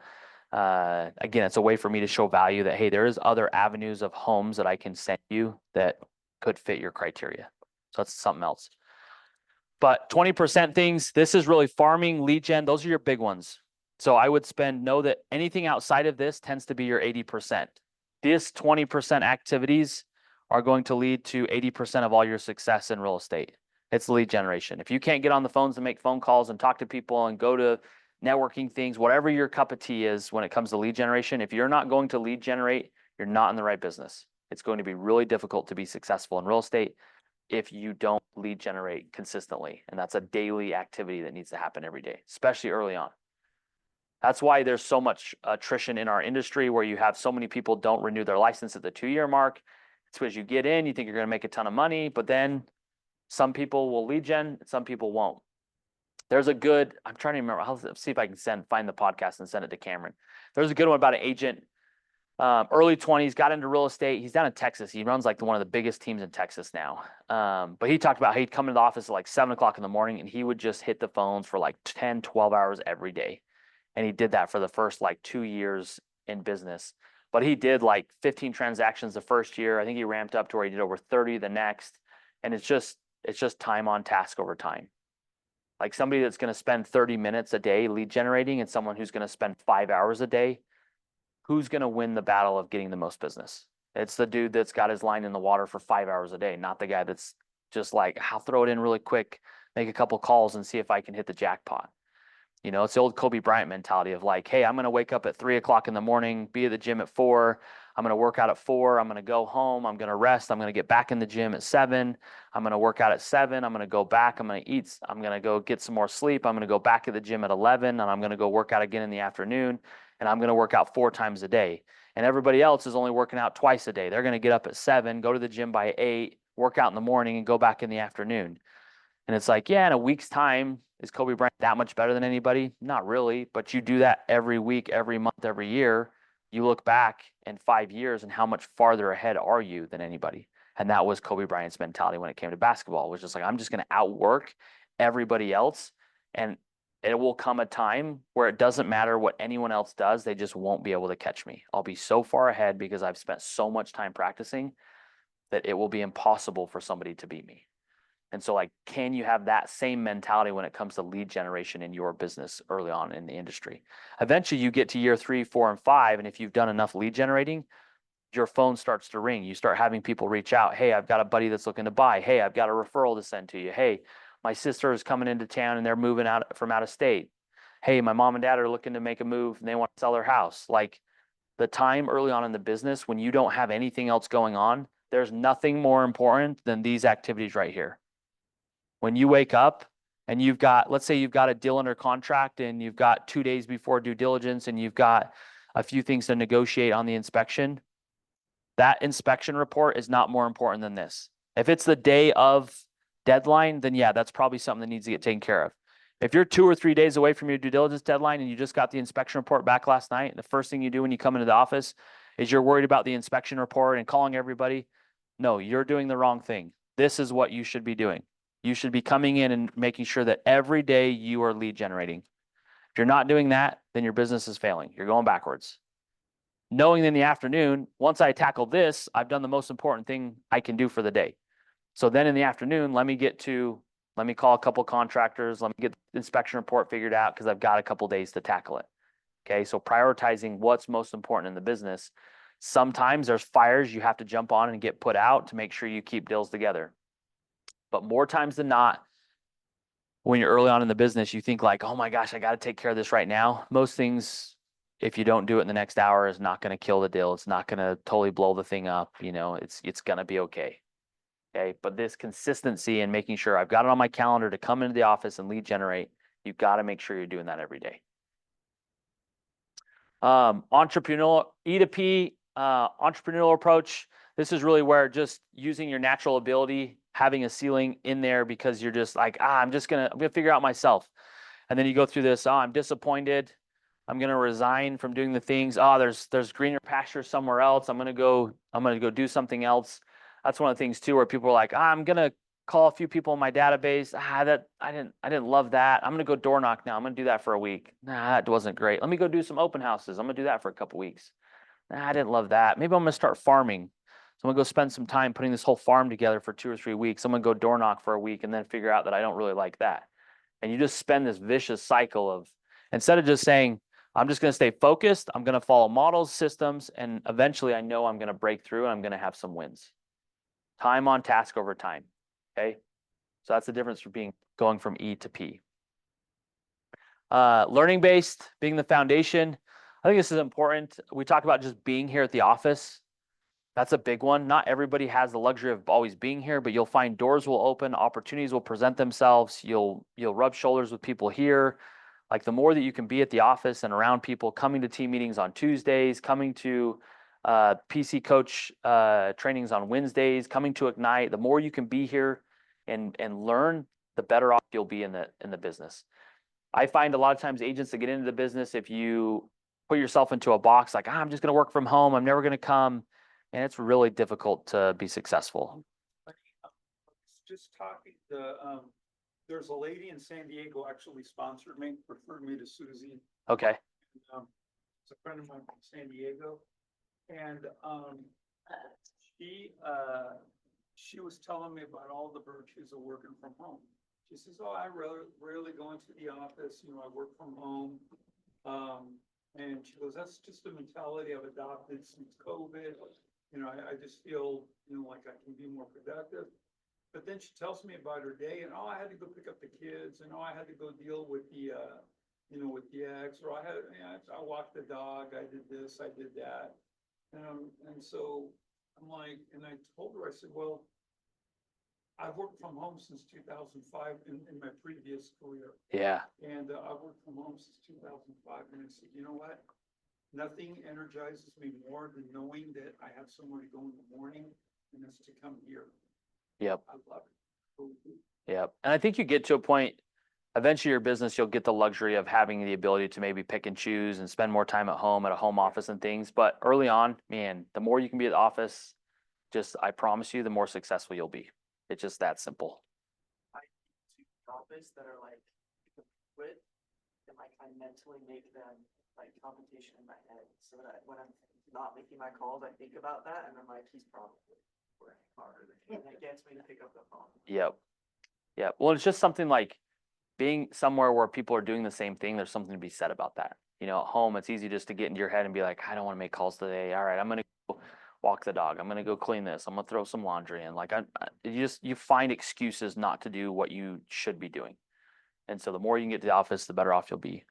again, it's a way for me to show value that, hey, there is other avenues of homes that I can send you that could fit your criteria. So that's something else. But 20% things, this is really farming, lead gen. Those are your big ones. So I would know that anything outside of this tends to be your 80%. This 20% activities are going to lead to 80% of all your success in real estate. It's lead generation. If you can't get on the phones and make phone calls and talk to people and go to networking things, whatever your cup of tea is when it comes to lead generation, if you're not going to lead generate, you're not in the right business. It's going to be really difficult to be successful in real estate. if you don't lead generate consistently. And that's a daily activity that needs to happen every day, especially early on. That's why there's so much attrition in our industry where you have so many people don't renew their license at the 2-year mark. It's because you get in, you think you're going to make a ton of money, but then some people will lead gen, some people won't. There's a good, I'm trying to remember, I'll see if I can find the podcast and send it to Cameron. There's a good one about an agent, early 20s, got into real estate. He's down in Texas. He runs like one of the biggest teams in Texas now. But he talked about how he'd come into the office at like 7 o'clock in the morning and he would just hit the phones for like 10, 12 hours every day. And he did that for the first like 2 years in business. But he did like 15 transactions the first year. I think he ramped up to where he did over 30 the next. And it's just time on task over time. Like somebody that's going to spend 30 minutes a day lead generating and someone who's going to spend 5 hours a day, who's going to win the battle of getting the most business? It's the dude that's got his line in the water for 5 hours a day, not the guy that's just like, I'll throw it in really quick, make a couple calls and see if I can hit the jackpot. You know, it's the old Kobe Bryant mentality of like, hey, I'm going to wake up at 3 o'clock in the morning, be at the gym at 4. I'm going to work out at 4. I'm going to go home. I'm going to rest. I'm going to get back in the gym at 7. I'm going to work out at 7. I'm going to go back. I'm going to eat. I'm going to go get some more sleep. I'm going to go back to the gym at 11 and I'm going to go work out again in the afternoon. And I'm going to work out 4 times a day. And everybody else is only working out twice a day. They're going to get up at 7, go to the gym by 8, work out in the morning and go back in the afternoon. And it's like, yeah, in a week's time, is Kobe Bryant that much better than anybody? Not really, but you do that every week, every month, every year. You look back in 5 years and how much farther ahead are you than anybody? And that was Kobe Bryant's mentality when it came to basketball. It was just like, I'm just going to outwork everybody else. And it will come a time where it doesn't matter what anyone else does. They just won't be able to catch me. I'll be so far ahead because I've spent so much time practicing that it will be impossible for somebody to beat me. And so like, can you have that same mentality when it comes to lead generation in your business early on in the industry? Eventually you get to year 3, 4, and 5. And if you've done enough lead generating, your phone starts to ring. You start having people reach out. Hey, I've got a buddy that's looking to buy. Hey, I've got a referral to send to you. Hey, my sister is coming into town and they're moving out from out of state. Hey, my mom and dad are looking to make a move and they want to sell their house. Like the time early on in the business, when you don't have anything else going on, there's nothing more important than these activities right here. When you wake up and you've got, let's say you've got a deal under contract and you've got 2 days before due diligence and you've got a few things to negotiate on the inspection, that inspection report is not more important than this. If it's the day of deadline, then yeah, that's probably something that needs to get taken care of. If you're 2 or 3 days away from your due diligence deadline and you just got the inspection report back last night, the first thing you do when you come into the office is you're worried about the inspection report and calling everybody. No, you're doing the wrong thing. This is what you should be doing. You should be coming in and making sure that every day you are lead generating. If you're not doing that, then your business is failing. You're going backwards. Knowing in the afternoon, once I tackle this, I've done the most important thing I can do for the day. So then in the afternoon, let me call a couple contractors, let me get the inspection report figured out because I've got a couple days to tackle it. Okay, so prioritizing what's most important in the business. Sometimes there's fires you have to jump on and get put out to make sure you keep deals together. But more times than not, when you're early on in the business, you think like, oh my gosh, I got to take care of this right now. Most things, if you don't do it in the next hour, is not going to kill the deal. It's not going to totally blow the thing up. You know, it's going to be okay. Okay. But this consistency and making sure I've got it on my calendar to come into the office and lead generate, you've got to make sure you're doing that every day. Entrepreneurial, E2P, entrepreneurial approach. This is really where just using your natural ability, having a ceiling in there because you're just like, I'm gonna figure out myself. And then you go through this, I'm disappointed. I'm gonna resign from doing the things. There's greener pasture somewhere else. I'm gonna go do something else. That's one of the things too, where people are like, I'm gonna call a few people in my database. I didn't love that. I'm gonna go door knock now. I'm gonna do that for a week. That wasn't great. Let me go do some open houses. I'm gonna do that for a couple weeks. I didn't love that. Maybe I'm gonna start farming. So I'm gonna go spend some time putting this whole farm together for 2 or 3 weeks. I'm gonna go door knock for a week and then figure out that I don't really like that. And you just spend this vicious cycle of, instead of just saying, I'm just gonna stay focused, I'm gonna follow models, systems, and eventually I know I'm gonna break through and I'm gonna have some wins. Time on task over time, okay? So that's the difference for going from E to P. Learning based, being the foundation. I think this is important. We talk about just being here at the office. That's a big one. Not everybody has the luxury of always being here, but you'll find doors will open, opportunities will present themselves. You'll rub shoulders with people here. Like the more that you can be at the office and around people, coming to team meetings on Tuesdays, coming to PC coach trainings on Wednesdays, coming to Ignite, the more you can be here and learn, the better off you'll be in the business. I find a lot of times agents that get into the business, if you put yourself into a box like, I'm just going to work from home, I'm never going to come, and it's really difficult to be successful. Just talking, there's a lady in San Diego actually sponsored me, referred me to Susie. Okay. It's a friend of mine from San Diego. And, she was telling me about all the virtues of working from home. She says, I rarely go into the office, I work from home. And she goes, that's just a mentality I've adopted since COVID. I just feel, like I can be more productive. But then she tells me about her day and, I had to go pick up the kids and, I had to go deal with the, with the ex, or I walked the dog, I did this, I did that. And so I'm like, and I told her, I said, well, I've worked from home since 2005 in my previous career. Yeah. And I've worked from home since 2005. And I said, you know what? Nothing energizes me more than knowing that I have somewhere to go in the morning and it's to come here. Yep. I love it. Yep. And I think you get to a point, eventually your business, you'll get the luxury of having the ability to maybe pick and choose and spend more time at home at a home office and things. But early on, man, the more you can be at the office, I promise you, the more successful you'll be. It's just that simple. I do topics that are like quit and like I mentally make them like competition in my head so that when I'm not making my calls, I think about that and I'm like, he's probably working harder than me. And it gets me to pick up the phone. Yep. Yep. Well, it's just something like being somewhere where people are doing the same thing. There's something to be said about that. At home, it's easy just to get into your head and be like, I don't want to make calls today. All right, I'm going to go walk the dog. I'm going to go clean this. I'm going to throw some laundry in. Like you find excuses not to do what you should be doing. And so the more you can get to the office, the better off you'll be.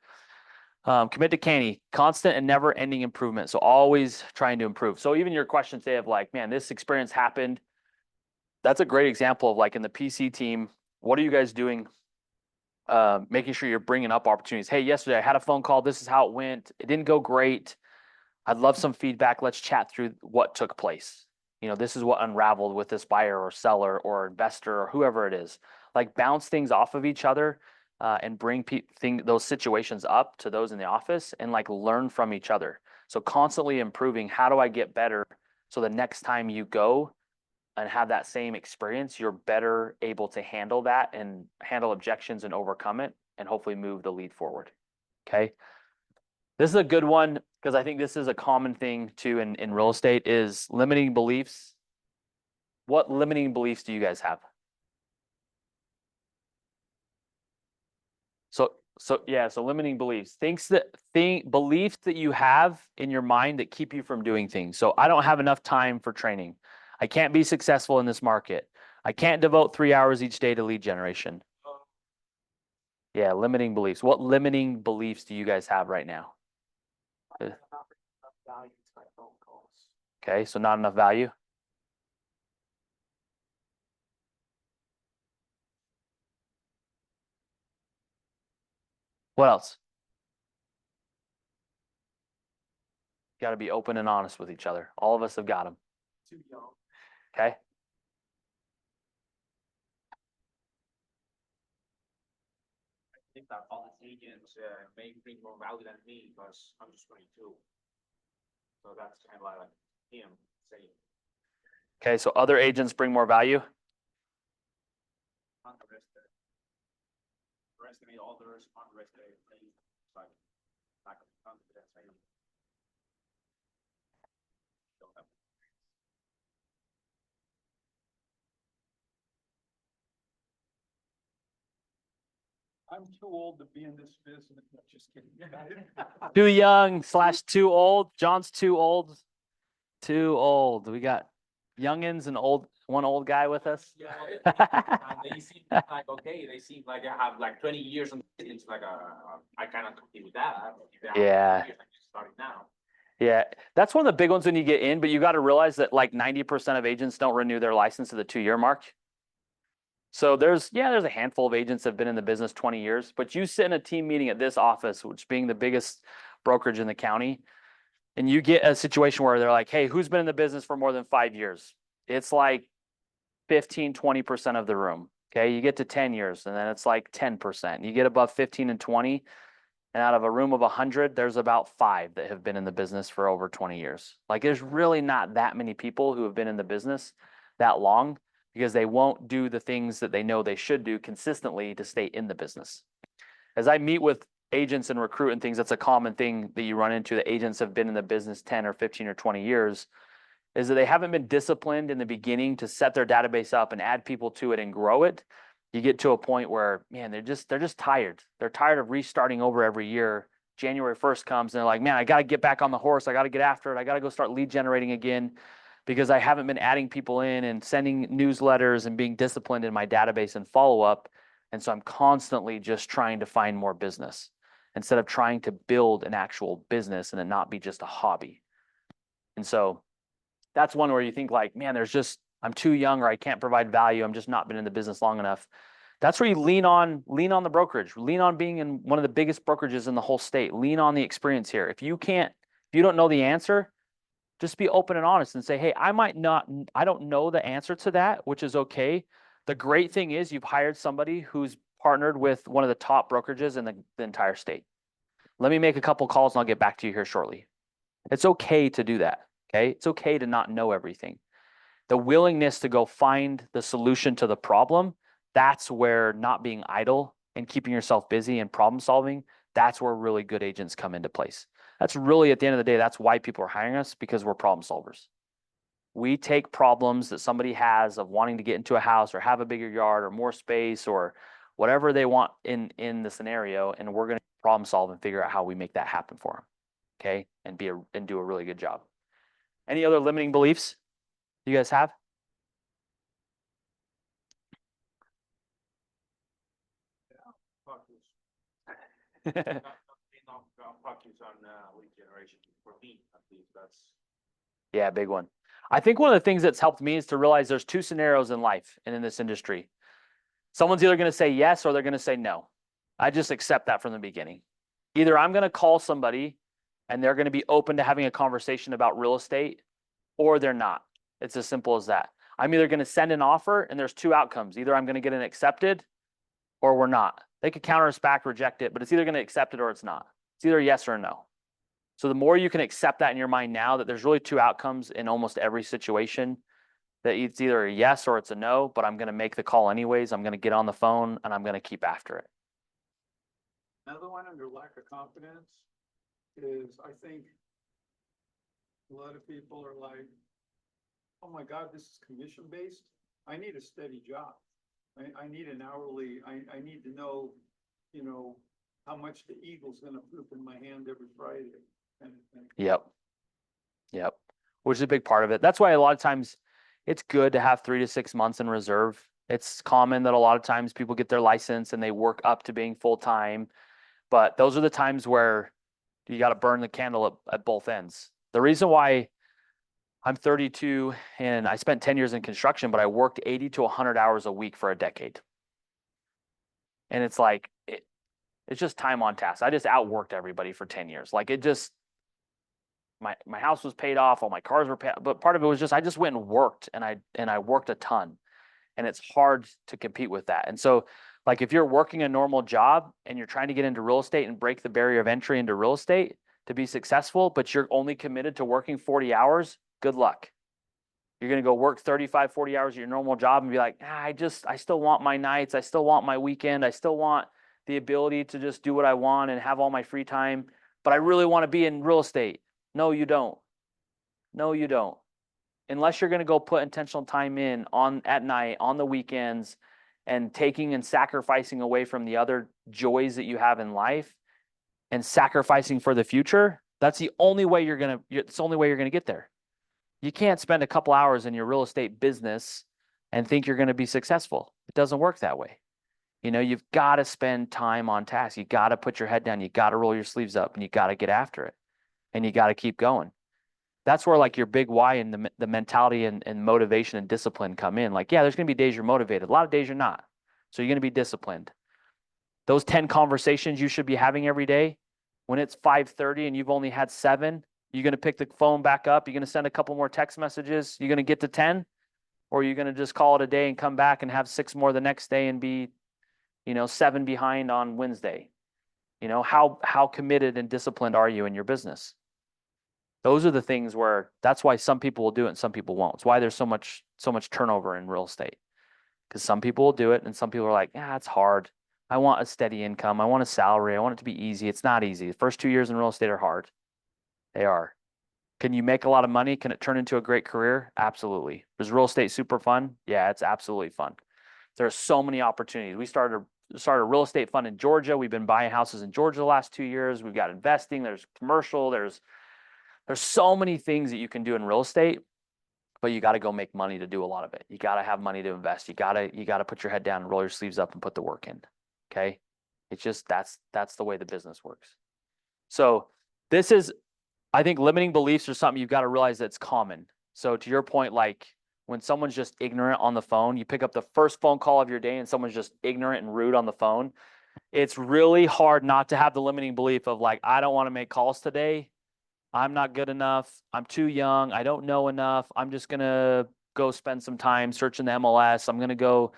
Commit to Canny, constant and never ending improvement. So always trying to improve. So even your question today of like, man, this experience happened. That's a great example of like in the PC team, what are you guys doing? Making sure you're bringing up opportunities. Hey, yesterday I had a phone call. This is how it went. It didn't go great. I'd love some feedback. Let's chat through what took place. This is what unraveled with this buyer or seller or investor or whoever it is. Like bounce things off of each other and bring those situations up to those in the office and like learn from each other. So constantly improving. How do I get better? So the next time you go and have that same experience, you're better able to handle that and handle objections and overcome it and hopefully move the lead forward. Okay. This is a good one because I think this is a common thing too in real estate is limiting beliefs. What limiting beliefs do you guys have? So limiting beliefs, beliefs that you have in your mind that keep you from doing things. So I don't have enough time for training. I can't be successful in this market. I can't devote 3 hours each day to lead generation. Yeah, limiting beliefs. What limiting beliefs do you guys have right now? I'm not bringing enough value to my phone calls. Okay, so not enough value. What else? Got to be open and honest with each other. All of us have got them. Too young. Okay. I think that all the agents may bring more value than me because I'm just 22. So that's kind of like him saying, Okay, so other agents bring more value. underestimate others, underestimate me. It's like lack of confidence. I don't have. I'm too old to be in this business. No, just kidding. Too young / too old. John's too old. Too old. We got youngins and one old guy with us. Yeah, and they seem like okay. They seem like they have like 20 years on. It's like I cannot compete with that. If they have 20 Yeah. years, I'm just starting now. Yeah, that's one of the big ones when you get in, but you got to realize that like 90% of agents don't renew their license to the 2-year mark. So there's a handful of agents that have been in the business 20 years, but you sit in a team meeting at this office, which being the biggest brokerage in the county, and you get a situation where they're like, hey, who's been in the business for more than 5 years? It's like 15, 20% of the room. Okay. You get to 10 years and then it's like 10%. You get above 15 and 20. And out of a room of 100, there's about 5 that have been in the business for over 20 years. Like there's really not that many people who have been in the business that long because they won't do the things that they know they should do consistently to stay in the business. As I meet with agents and recruit and things, that's a common thing that you run into, that agents have been in the business 10 or 15 or 20 years, is that they haven't been disciplined in the beginning to set their database up and add people to it and grow it. You get to a point where, man, they're just tired. They're tired of restarting over every year. January 1st comes and they're like, man, I got to get back on the horse. I got to get after it. I got to go start lead generating again because I haven't been adding people in and sending newsletters and being disciplined in my database and follow up. And so I'm constantly just trying to find more business instead of trying to build an actual business and it not be just a hobby. And so that's one where you think like, man, I'm too young or I can't provide value. I'm just not been in the business long enough. That's where you lean on the brokerage, lean on being in one of the biggest brokerages in the whole state, lean on the experience here. If you don't know the answer, just be open and honest and say, hey, I don't know the answer to that, which is okay. The great thing is you've hired somebody who's partnered with one of the top brokerages in the entire state. Let me make a couple calls and I'll get back to you here shortly. It's okay to do that. Okay. It's okay to not know everything. The willingness to go find the solution to the problem, that's where not being idle and keeping yourself busy and problem solving, that's where really good agents come into place. That's really, at the end of the day, that's why people are hiring us, because we're problem solvers. We take problems that somebody has of wanting to get into a house or have a bigger yard or more space or whatever they want in the scenario, and we're going to problem solve and figure out how we make that happen for them. Okay, and do a really good job. Any other limiting beliefs you guys have? Focus on lead generation for me, at least. That's Yeah, big one. I think one of the things that's helped me is to realize there's 2 scenarios in life and in this industry. Someone's either going to say yes or they're going to say no. I just accept that from the beginning. Either I'm going to call somebody and they're going to be open to having a conversation about real estate, or they're not. It's as simple as that. I'm either going to send an offer and there's 2 outcomes. Either I'm going to get an accepted or we're not. They could counter us back, reject it, but it's either going to accept it or it's not. It's either a yes or a no. So the more you can accept that in your mind now, that there's really 2 outcomes in almost every situation, that it's either a yes or it's a no, but I'm going to make the call anyways. I'm going to get on the phone and I'm going to keep after it. Another one under lack of confidence is, I think a lot of people are like, oh my God, this is commission based. I need a steady job. I need an hourly, I need to know, how much the Eagle's gonna poop in my hand every Friday. And Yep. Which is a big part of it. That's why a lot of times it's good to have 3 to 6 months in reserve. It's common that a lot of times people get their license and they work up to being full time, but those are the times where you got to burn the candle at both ends. The reason why I'm 32 and I spent 10 years in construction, but I worked 80 to 100 hours a week for a decade. And it's like, it's just time on task. I just outworked everybody for 10 years. Like it just, my house was paid off, all my cars were paid, but part of it was just, I just went and worked and I worked a ton, and it's hard to compete with that. And so like, if you're working a normal job and you're trying to get into real estate and break the barrier of entry into real estate to be successful, but you're only committed to working 40 hours, good luck. You're going to go work 35, 40 hours at your normal job and be like, I still want my nights. I still want my weekend. I still want the ability to just do what I want and have all my free time, but I really want to be in real estate. No, you don't. No, you don't. Unless you're going to go put intentional time in at night, on the weekends, and taking and sacrificing away from the other joys that you have in life and sacrificing for the future, that's the only way it's the only way you're going to get there. You can't spend a couple hours in your real estate business and think you're going to be successful. It doesn't work that way. You've got to spend time on task. You got to put your head down. You got to roll your sleeves up and you got to get after it. and you got to keep going. That's where like your big why and the mentality and motivation and discipline come in. Like, yeah, there's going to be days you're motivated. A lot of days you're not. So you're going to be disciplined. Those 10 conversations you should be having every day, when it's 5:30 and you've only had 7, you're going to pick the phone back up. You're going to send a couple more text messages. You're going to get to 10, or you're going to just call it a day and come back and have 6 more the next day and be, 7 behind on Wednesday. How committed and disciplined are you in your business? Those are the things where that's why some people will do it and some people won't. It's why there's so much turnover in real estate. Because some people will do it and some people are like, it's hard. I want a steady income. I want a salary. I want it to be easy. It's not easy. The first 2 years in real estate are hard. They are. Can you make a lot of money? Can it turn into a great career? Absolutely. Is real estate super fun? Yeah, it's absolutely fun. There are so many opportunities. We started a real estate fund in Georgia. We've been buying houses in Georgia the last 2 years. We've got investing. There's commercial. There's so many things that you can do in real estate, but you got to go make money to do a lot of it. You got to have money to invest. You got to put your head down and roll your sleeves up and put the work in. Okay. It's just, that's the way the business works. So this is, I think limiting beliefs are something you've got to realize that's common. So to your point, like when someone's just ignorant on the phone, you pick up the first phone call of your day and someone's just ignorant and rude on the phone. It's really hard not to have the limiting belief of like, I don't want to make calls today. I'm not good enough. I'm too young. I don't know enough. I'm just going to go spend some time searching the MLS. I'm going to go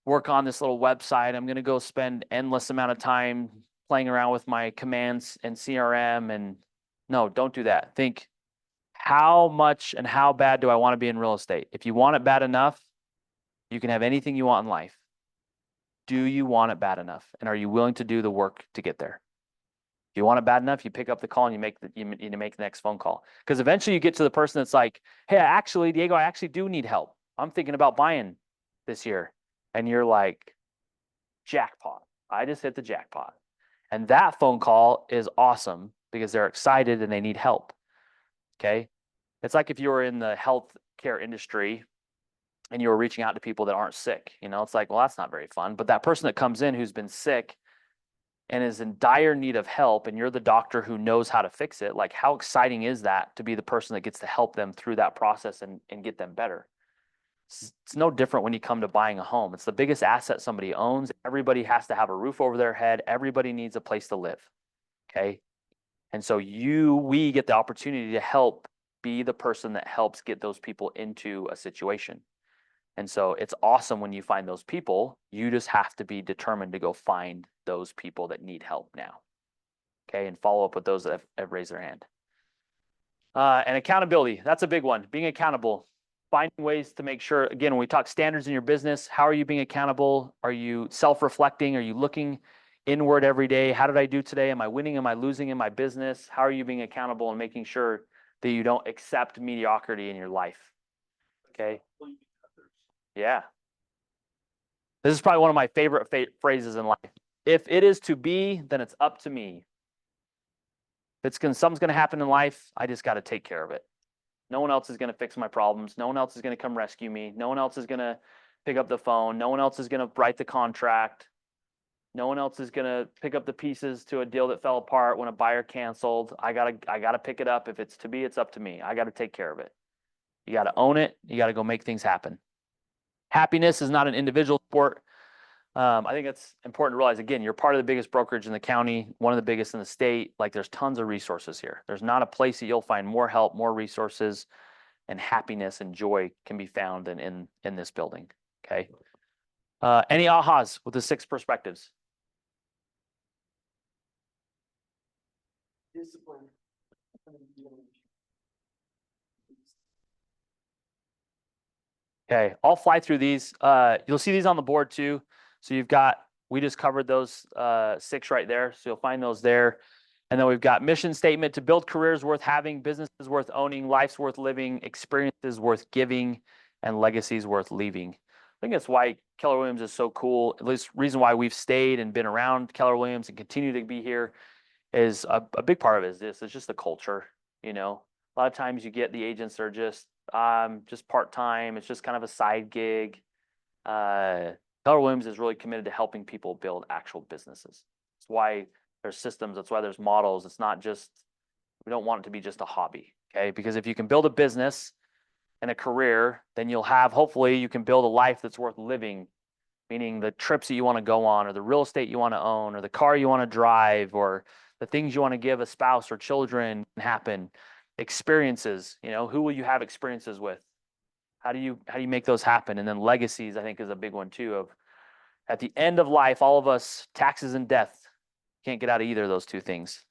work on this little website. I'm going to go spend endless amount of time playing around with my commands and CRM. And no, don't do that. Think, how much and how bad do I want to be in real estate? If you want it bad enough, you can have anything you want in life. Do you want it bad enough? And are you willing to do the work to get there? If you want it bad enough, you pick up the call and you make the next phone call. Because eventually you get to the person that's like, hey, Diego, I actually do need help. I'm thinking about buying this year. And you're like, jackpot. I just hit the jackpot. And that phone call is awesome because they're excited and they need help. Okay. It's like if you were in the healthcare industry and you were reaching out to people that aren't sick, it's like, well, that's not very fun. But that person that comes in who's been sick and is in dire need of help, and you're the doctor who knows how to fix it, like how exciting is that to be the person that gets to help them through that process and get them better? It's no different when you come to buying a home. It's the biggest asset somebody owns. Everybody has to have a roof over their head. Everybody needs a place to live. Okay. And so we get the opportunity to help be the person that helps get those people into a situation. And so it's awesome when you find those people. You just have to be determined to go find those people that need help now. Okay. And follow up with those that have raised their hand. And accountability. That's a big one. Being accountable. Finding ways to make sure, again, when we talk standards in your business, how are you being accountable? Are you self-reflecting? Are you looking inward every day? How did I do today? Am I winning? Am I losing in my business? How are you being accountable and making sure that you don't accept mediocrity in your life? Okay. Yeah. This is probably one of my favorite phrases in life. If it is to be, then it's up to me. If something's going to happen in life, I just got to take care of it. No one else is going to fix my problems. No one else is going to come rescue me. No one else is going to pick up the phone. No one else is going to write the contract. No one else is going to pick up the pieces to a deal that fell apart when a buyer canceled. I gotta pick it up. If it's to be, it's up to me. I got to take care of it. You got to own it. You got to go make things happen. Happiness is not an individual sport. I think it's important to realize, again, you're part of the biggest brokerage in the county, one of the biggest in the state. Like there's tons of resources here. There's not a place that you'll find more help, more resources, and happiness and joy can be found in this building. Okay. Any ahas with the 6 perspectives? Discipline. Okay, I'll fly through these. You'll see these on the board too. So we just covered those 6 right there. So you'll find those there. And then we've got mission statement: to build careers worth having, businesses worth owning, life's worth living, experiences worth giving, and legacies worth leaving. I think that's why Keller Williams is so cool. At least reason why we've stayed and been around Keller Williams and continue to be here is a big part of it is this. It's just the culture. A lot of times you get the agents that are just part-time. It's just kind of a side gig. Keller Williams is really committed to helping people build actual businesses. That's why there's systems. That's why there's models. It's not just We don't want it to be just a hobby, okay? Because if you can build a business and a career, then you'll have, hopefully you can build a life that's worth living, meaning the trips that you want to go on, or the real estate you want to own, or the car you want to drive, or the things you want to give a spouse or children happen. Experiences, who will you have experiences with? How do you make those happen? And then legacies, I think, is a big one too. Of at the end of life, all of us, taxes and death, can't get out of either of those two things.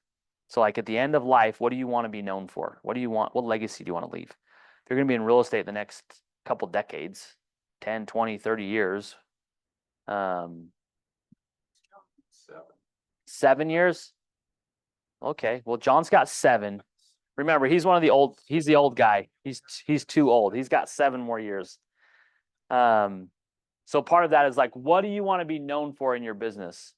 So like at the end of life, what do you want to be known for? What legacy do you want to leave? If you're going to be in real estate the next couple decades, 10, 20, 30 years, 7 years? Okay, well, John's got 7. Remember, he's the old guy. He's too old. He's got 7 more years. So part of that is like, what do you want to be known for in your business?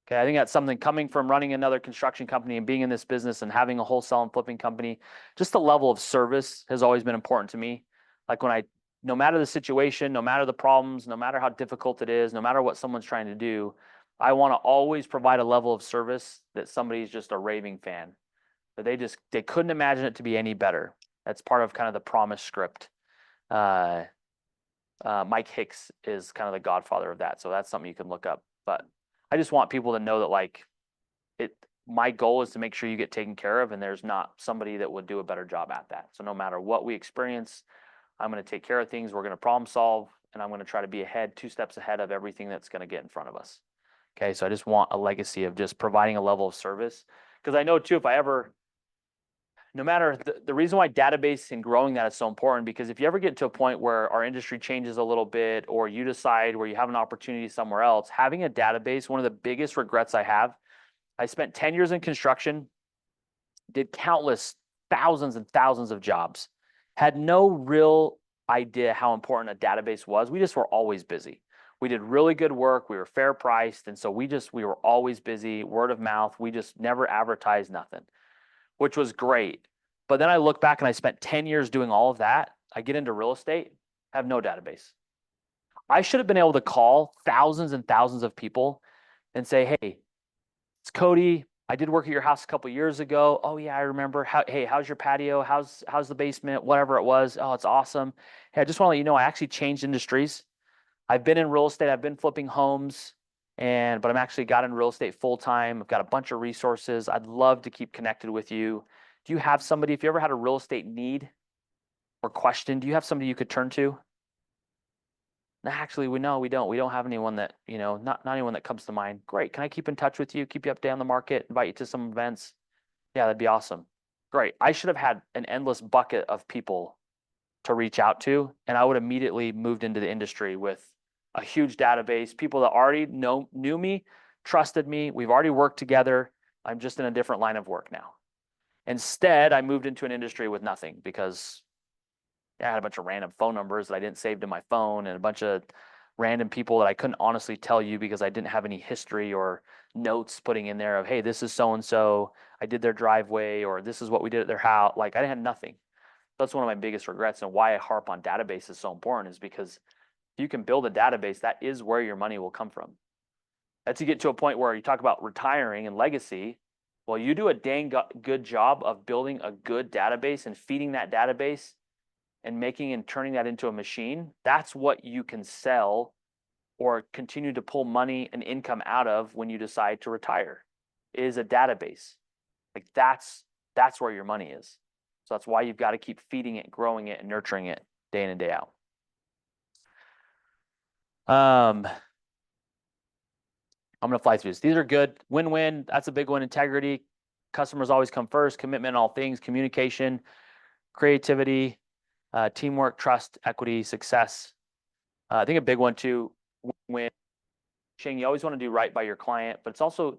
Okay, I think that's something coming from running another construction company and being in this business and having a wholesale and flipping company. Just the level of service has always been important to me. Like no matter the situation, no matter the problems, no matter how difficult it is, no matter what someone's trying to do, I want to always provide a level of service that somebody's just a raving fan. That they couldn't imagine it to be any better. That's part of kind of the promise script. Mike Hicks is kind of the godfather of that. So that's something you can look up. But I just want people to know that my goal is to make sure you get taken care of, and there's not somebody that would do a better job at that. So no matter what we experience, I'm going to take care of things. We're going to problem solve, and I'm going to try to be 2 steps ahead of everything that's going to get in front of us. Okay. So I just want a legacy of just providing a level of service. Because I know too, no matter the reason why database and growing that is so important, because if you ever get to a point where our industry changes a little bit, or you decide where you have an opportunity somewhere else, having a database, one of the biggest regrets I have, I spent 10 years in construction, did countless thousands and thousands of jobs, had no real idea how important a database was. We just were always busy. We did really good work. We were fair priced. And so we were always busy, word of mouth. We just never advertised nothing, which was great. But then I look back and I spent 10 years doing all of that. I get into real estate, have no database. I should have been able to call thousands and thousands of people and say, hey, it's Cody. I did work at your house a couple years ago. Oh yeah, I remember. Hey, how's your patio? How's the basement? Whatever it was. Oh, it's awesome. Hey, I just want to let you know I actually changed industries. I've been in real estate. I've been flipping homes, but I'm actually got in real estate full time. I've got a bunch of resources. I'd love to keep connected with you. Do you have somebody, if you ever had a real estate need or question, do you have somebody you could turn to? No, actually, we don't. We don't have anyone that, not anyone that comes to mind. Great. Can I keep in touch with you? Keep you updated on the market, invite you to some events? Yeah, that'd be awesome. Great. I should have had an endless bucket of people to reach out to, and I would immediately moved into the industry with a huge database, people that already knew me, trusted me. We've already worked together. I'm just in a different line of work now. Instead, I moved into an industry with nothing because I had a bunch of random phone numbers that I didn't save to my phone, and a bunch of random people that I couldn't honestly tell you because I didn't have any history or notes putting in there of, hey, this is so-and-so, I did their driveway, or this is what we did at their house. Like, I had nothing. That's one of my biggest regrets, and why I harp on database is so important is because if you can build a database, that is where your money will come from. That's to get to a point where you talk about retiring and legacy. Well, you do a dang good job of building a good database and feeding that database and making and turning that into a machine. That's what you can sell or continue to pull money and income out of when you decide to retire, is a database. Like that's where your money is. So that's why you've got to keep feeding it, growing it, and nurturing it day in and day out. I'm going to fly through this. These are good. Win-win. That's a big one. Integrity. Customers always come first. Commitment in all things. Communication. Creativity. Teamwork. Trust. Equity. Success. I think a big one too. When you always want to do right by your client, but it's also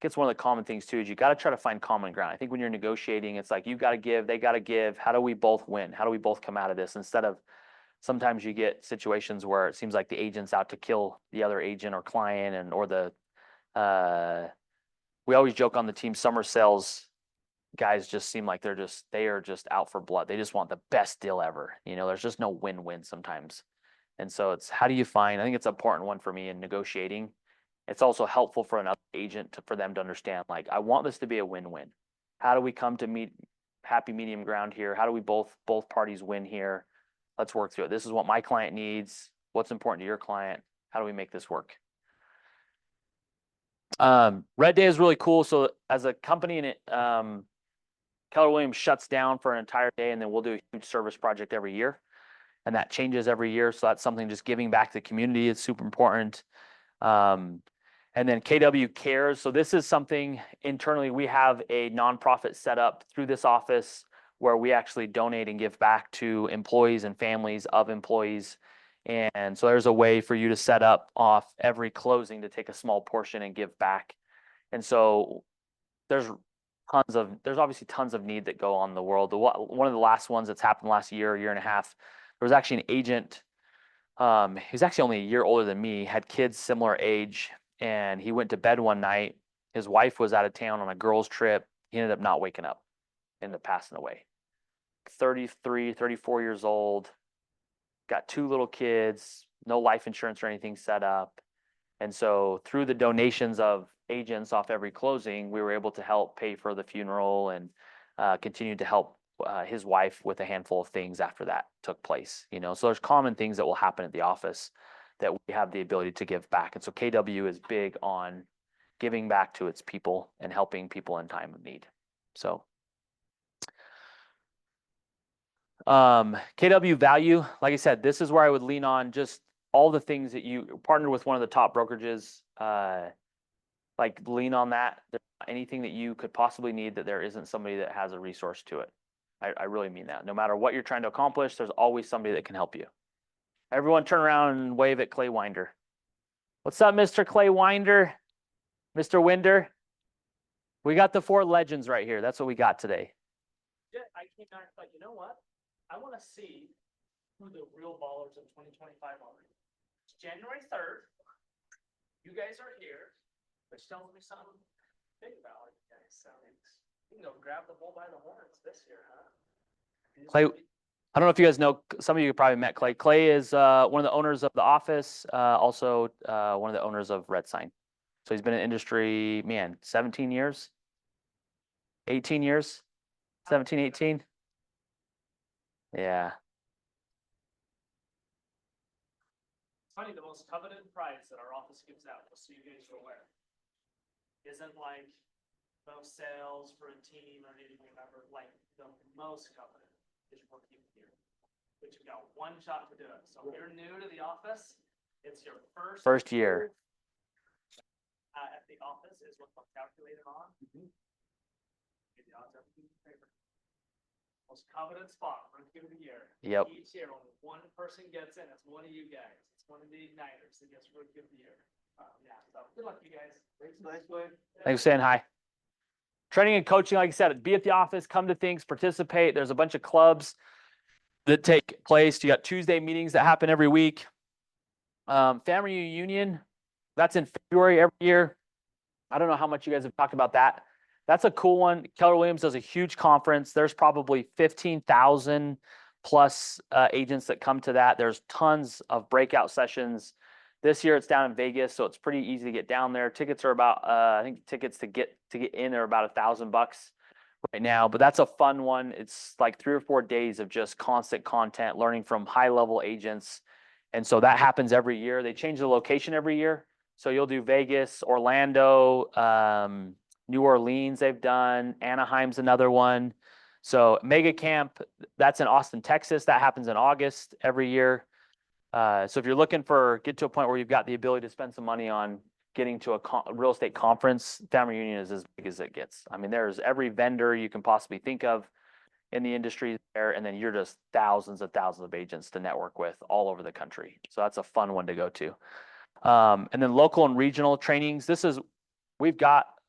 gets one of the common things too is you got to try to find common ground. I think when you're negotiating, it's like you got to give, they got to give. How do we both win? How do we both come out of this? Instead of sometimes you get situations where it seems like the agent's out to kill the other agent or client, we always joke on the team, summer sales guys just seem like they are just out for blood. They just want the best deal ever. There's just no win-win sometimes. And so it's how do you find, I think it's an important one for me in negotiating. It's also helpful for another agent for them to understand, like, I want this to be a win-win. How do we come to meet happy medium ground here? How do we both parties win here? Let's work through it. This is what my client needs. What's important to your client? How do we make this work? Red Day is really cool. So as a company, and Keller Williams shuts down for an entire day, and then we'll do a huge service project every year, and that changes every year. So that's something just giving back to the community is super important. And then KW Cares. So this is something internally, we have a nonprofit set up through this office where we actually donate and give back to employees and families of employees. And so there's a way for you to set up off every closing to take a small portion and give back. And so there's obviously tons of need that go on in the world. One of the last ones that's happened last year and a half, there was actually an agent. He's actually only a year older than me, had kids similar age, and he went to bed one night. His wife was out of town on a girls' trip. He ended up not waking up, ended up passing away. 33, 34 years old, got 2 little kids, no life insurance or anything set up. And so through the donations of agents off every closing, we were able to help pay for the funeral and continue to help his wife with a handful of things after that took place. So there's common things that will happen at the office that we have the ability to give back. And so KW is big on giving back to its people and helping people in time of need. So KW value, like I said, this is where I would lean on just all the things that you partner with one of the top brokerages, like lean on that. Anything that you could possibly need that there isn't somebody that has a resource to it. I really mean that. No matter what you're trying to accomplish, there's always somebody that can help you. Everyone turn around and wave at Clay Winder. What's up, Mr. Clay Winder? Mr. Winder? We got the 4 legends right here. That's what we got today. Yeah, I came back like, you know what? I want to see who the real ballers of 2025 are. It's January 3rd. You guys are here, which tells me something big about it, you guys. So you can go grab the bull by the horns this year, huh? Clay, I don't know if you guys know, some of you probably met Clay. Clay is one of the owners of The Office, also one of the owners of Red Sign. So he's been in industry, 17 years, 18 years, 17, 18. Yeah. It's funny, the most coveted prize that our office gives out, just so you guys are aware, isn't like most sales for a team or anything, whatever. Like the most coveted is rookie of the year, which you got 1 shot to do it. So if you're new to the office, it's your First year. At the office is what they'll calculate it on. Get the odds up in your favor. Most coveted spot, rookie of the year. Yep. Each year, only 1 person gets in. It's one of you guys. It's one of the igniters that gets rookie of the year. Yeah. So good luck, you guys. Thanks, nice way. Thanks for saying hi. Training and coaching, like I said, be at the office, come to things, participate. There's a bunch of clubs that take place. You got Tuesday meetings that happen every week. Family reunion, that's in February every year. I don't know how much you guys have talked about that. That's a cool one. Keller Williams does a huge conference. There's probably 15,000 plus agents that come to that. There's tons of breakout sessions. This year it's down in Vegas, so it's pretty easy to get down there. Tickets are about, I think tickets to get in are about $1,000 right now, but that's a fun one. It's like 3 or 4 days of just constant content, learning from high level agents. And so that happens every year. They change the location every year. So you'll do Vegas, Orlando, New Orleans they've done, Anaheim's another one. So Mega Camp, that's in Austin, Texas. That happens in August every year. So if you're looking get to a point where you've got the ability to spend some money on getting to a real estate conference, family reunion is as big as it gets. I mean, there's every vendor you can possibly think of in the industry there, and then you're just thousands of agents to network with all over the country. So that's a fun one to go to. And then local and regional trainings.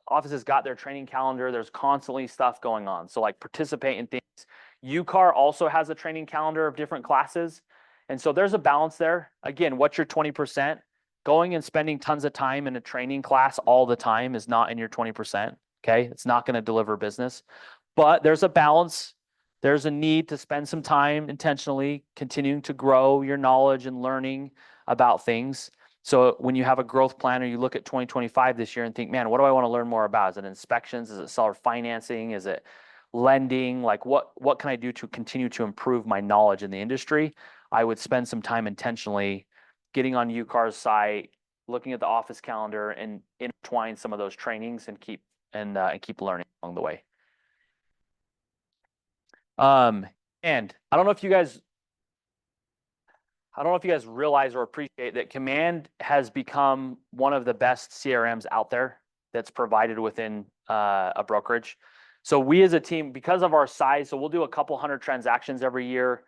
Offices got their training calendar. There's constantly stuff going on. So like participate in things. UCAR also has a training calendar of different classes. And so there's a balance there. Again, what's your 20%? Going and spending tons of time in a training class all the time is not in your 20%. Okay. It's not going to deliver business, but there's a balance. There's a need to spend some time intentionally continuing to grow your knowledge and learning about things. So when you have a growth plan or you look at 2025 this year and think, man, what do I want to learn more about? Is it inspections? Is it seller financing? Is it lending? Like what can I do to continue to improve my knowledge in the industry? I would spend some time intentionally getting on UCAR's site, looking at the office calendar and intertwine some of those trainings and keep learning along the way. And I don't know if you guys realize or appreciate that Command has become one of the best CRMs out there that's provided within a brokerage. So we as a team, because of our size, so we'll do a couple hundred transactions every year.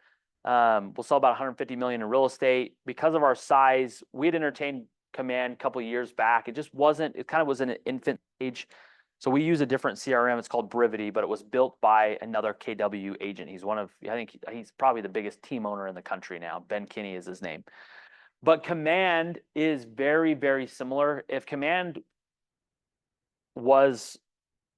We'll sell about 150 million in real estate. Because of our size, we had entertained Command a couple of years back. It kind of was in an infant stage. So we use a different CRM. It's called Brivity, but it was built by another KW agent. I think he's probably the biggest team owner in the country now. Ben Kinney is his name. But Command is very, very similar. If Command was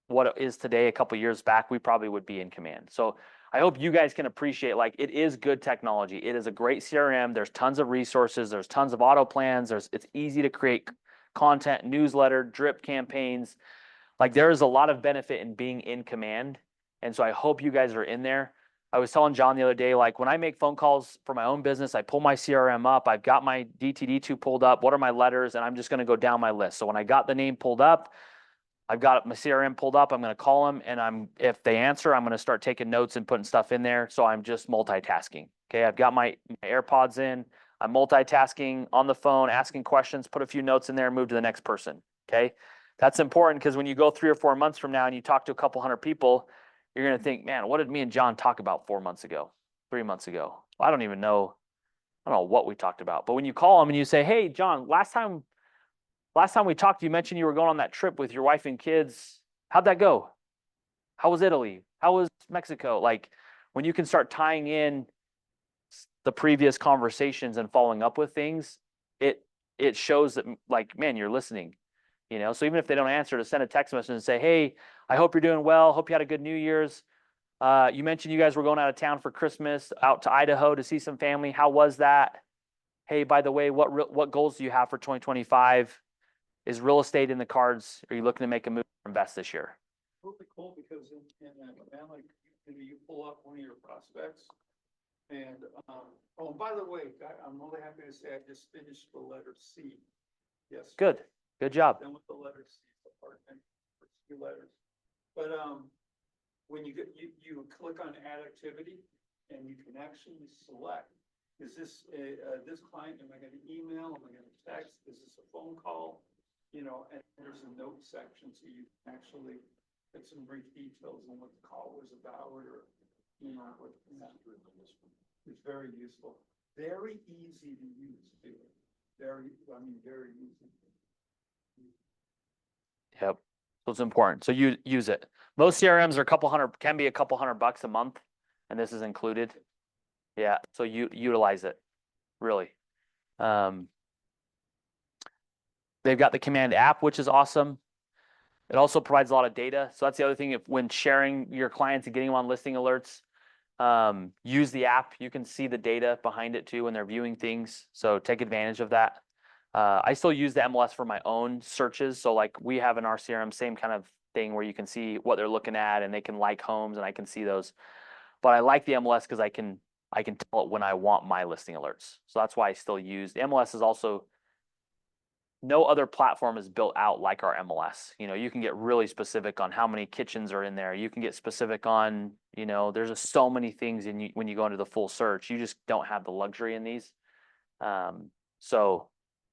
what it is today a couple of years back, we probably would be in Command. So I hope you guys can appreciate, like, it is good technology. It is a great CRM. There's tons of resources. There's tons of auto plans. It's easy to create content, newsletter, drip campaigns. Like, there is a lot of benefit in being in Command. And so I hope you guys are in there. I was telling John the other day, like, when I make phone calls for my own business, I pull my CRM up. I've got my DTD2 pulled up. What are my letters? And I'm just going to go down my list. So when I got the name pulled up, I've got my CRM pulled up. I'm going to call them. And if they answer, I'm going to start taking notes and putting stuff in there. So I'm just multitasking. Okay. I've got my AirPods in. I'm multitasking on the phone, asking questions, put a few notes in there, move to the next person. Okay. That's important because when you go 3 or 4 months from now and you talk to a couple hundred people, you're going to think, man, what did me and John talk about 4 months ago, 3 months ago? Well, I don't know what we talked about. But when you call them and you say, hey, John, last time we talked, you mentioned you were going on that trip with your wife and kids. How'd that go? How was Italy? How was Mexico? Like, when you can start tying in the previous conversations and following up with things, it shows that, like, man, you're listening. So even if they don't answer, to send a text message and say, hey, I hope you're doing well. Hope you had a good New Year's. You mentioned you guys were going out of town for Christmas, out to Idaho to see some family. How was that? Hey, by the way, what goals do you have for 2025? Is real estate in the cards? Are you looking to make a move or invest this year? Really cool, because in a man, like, you pull up one of your prospects and, oh, and by the way, I'm really happy to say I just finished the letter C. Yes. Good job. Then with the letter C, the part and first few letters. But when you click on add activity, and you can actually select, is this this client, am I going to email, am I going to text, is this a phone call? And there's a note section, so you can actually get some brief details on what the call was about, or what it's very useful, very easy to use too. Very easy. Yep. So it's important. So you use it. Most CRMs are can be a couple hundred bucks a month, and this is included. Yeah. So you utilize it. Really. They've got the Command app, which is awesome. It also provides a lot of data. So that's the other thing. When sharing your clients and getting them on listing alerts, use the app. You can see the data behind it too when they're viewing things. So take advantage of that. I still use the MLS for my own searches. So, like, we have in our CRM, same kind of thing where you can see what they're looking at and they can like homes and I can see those. But I like the MLS because I can tell it when I want my listing alerts. So that's why I still use the MLS. Is also, no other platform is built out like our MLS. You can get really specific on how many kitchens are in there. You can get specific on, there's just so many things when you go into the full search. You just don't have the luxury in these.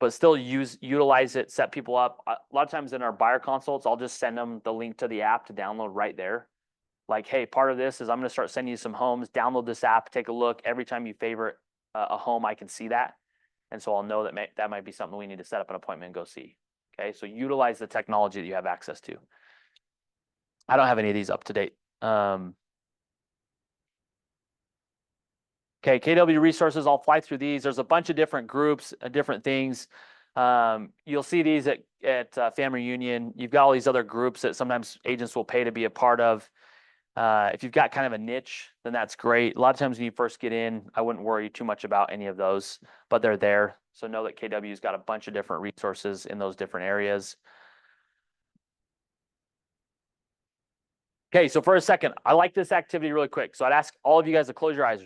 But still utilize it, set people up. A lot of times in our buyer consults, I'll just send them the link to the app to download right there. Like, hey, part of this is I'm going to start sending you some homes. Download this app, take a look. Every time you favorite a home, I can see that. And so I'll know that might be something we need to set up an appointment and go see. Okay, so utilize the technology that you have access to. I don't have any of these up to date. Okay, KW resources, I'll fly through these. There's a bunch of different groups, different things. You'll see these at Family Union. You've got all these other groups that sometimes agents will pay to be a part of. If you've got kind of a niche, then that's great. A lot of times when you first get in, I wouldn't worry too much about any of those, but they're there. So know that KW's got a bunch of different resources in those different areas. Okay, so for a second, I like this activity really quick. So I'd ask all of you guys to close your eyes.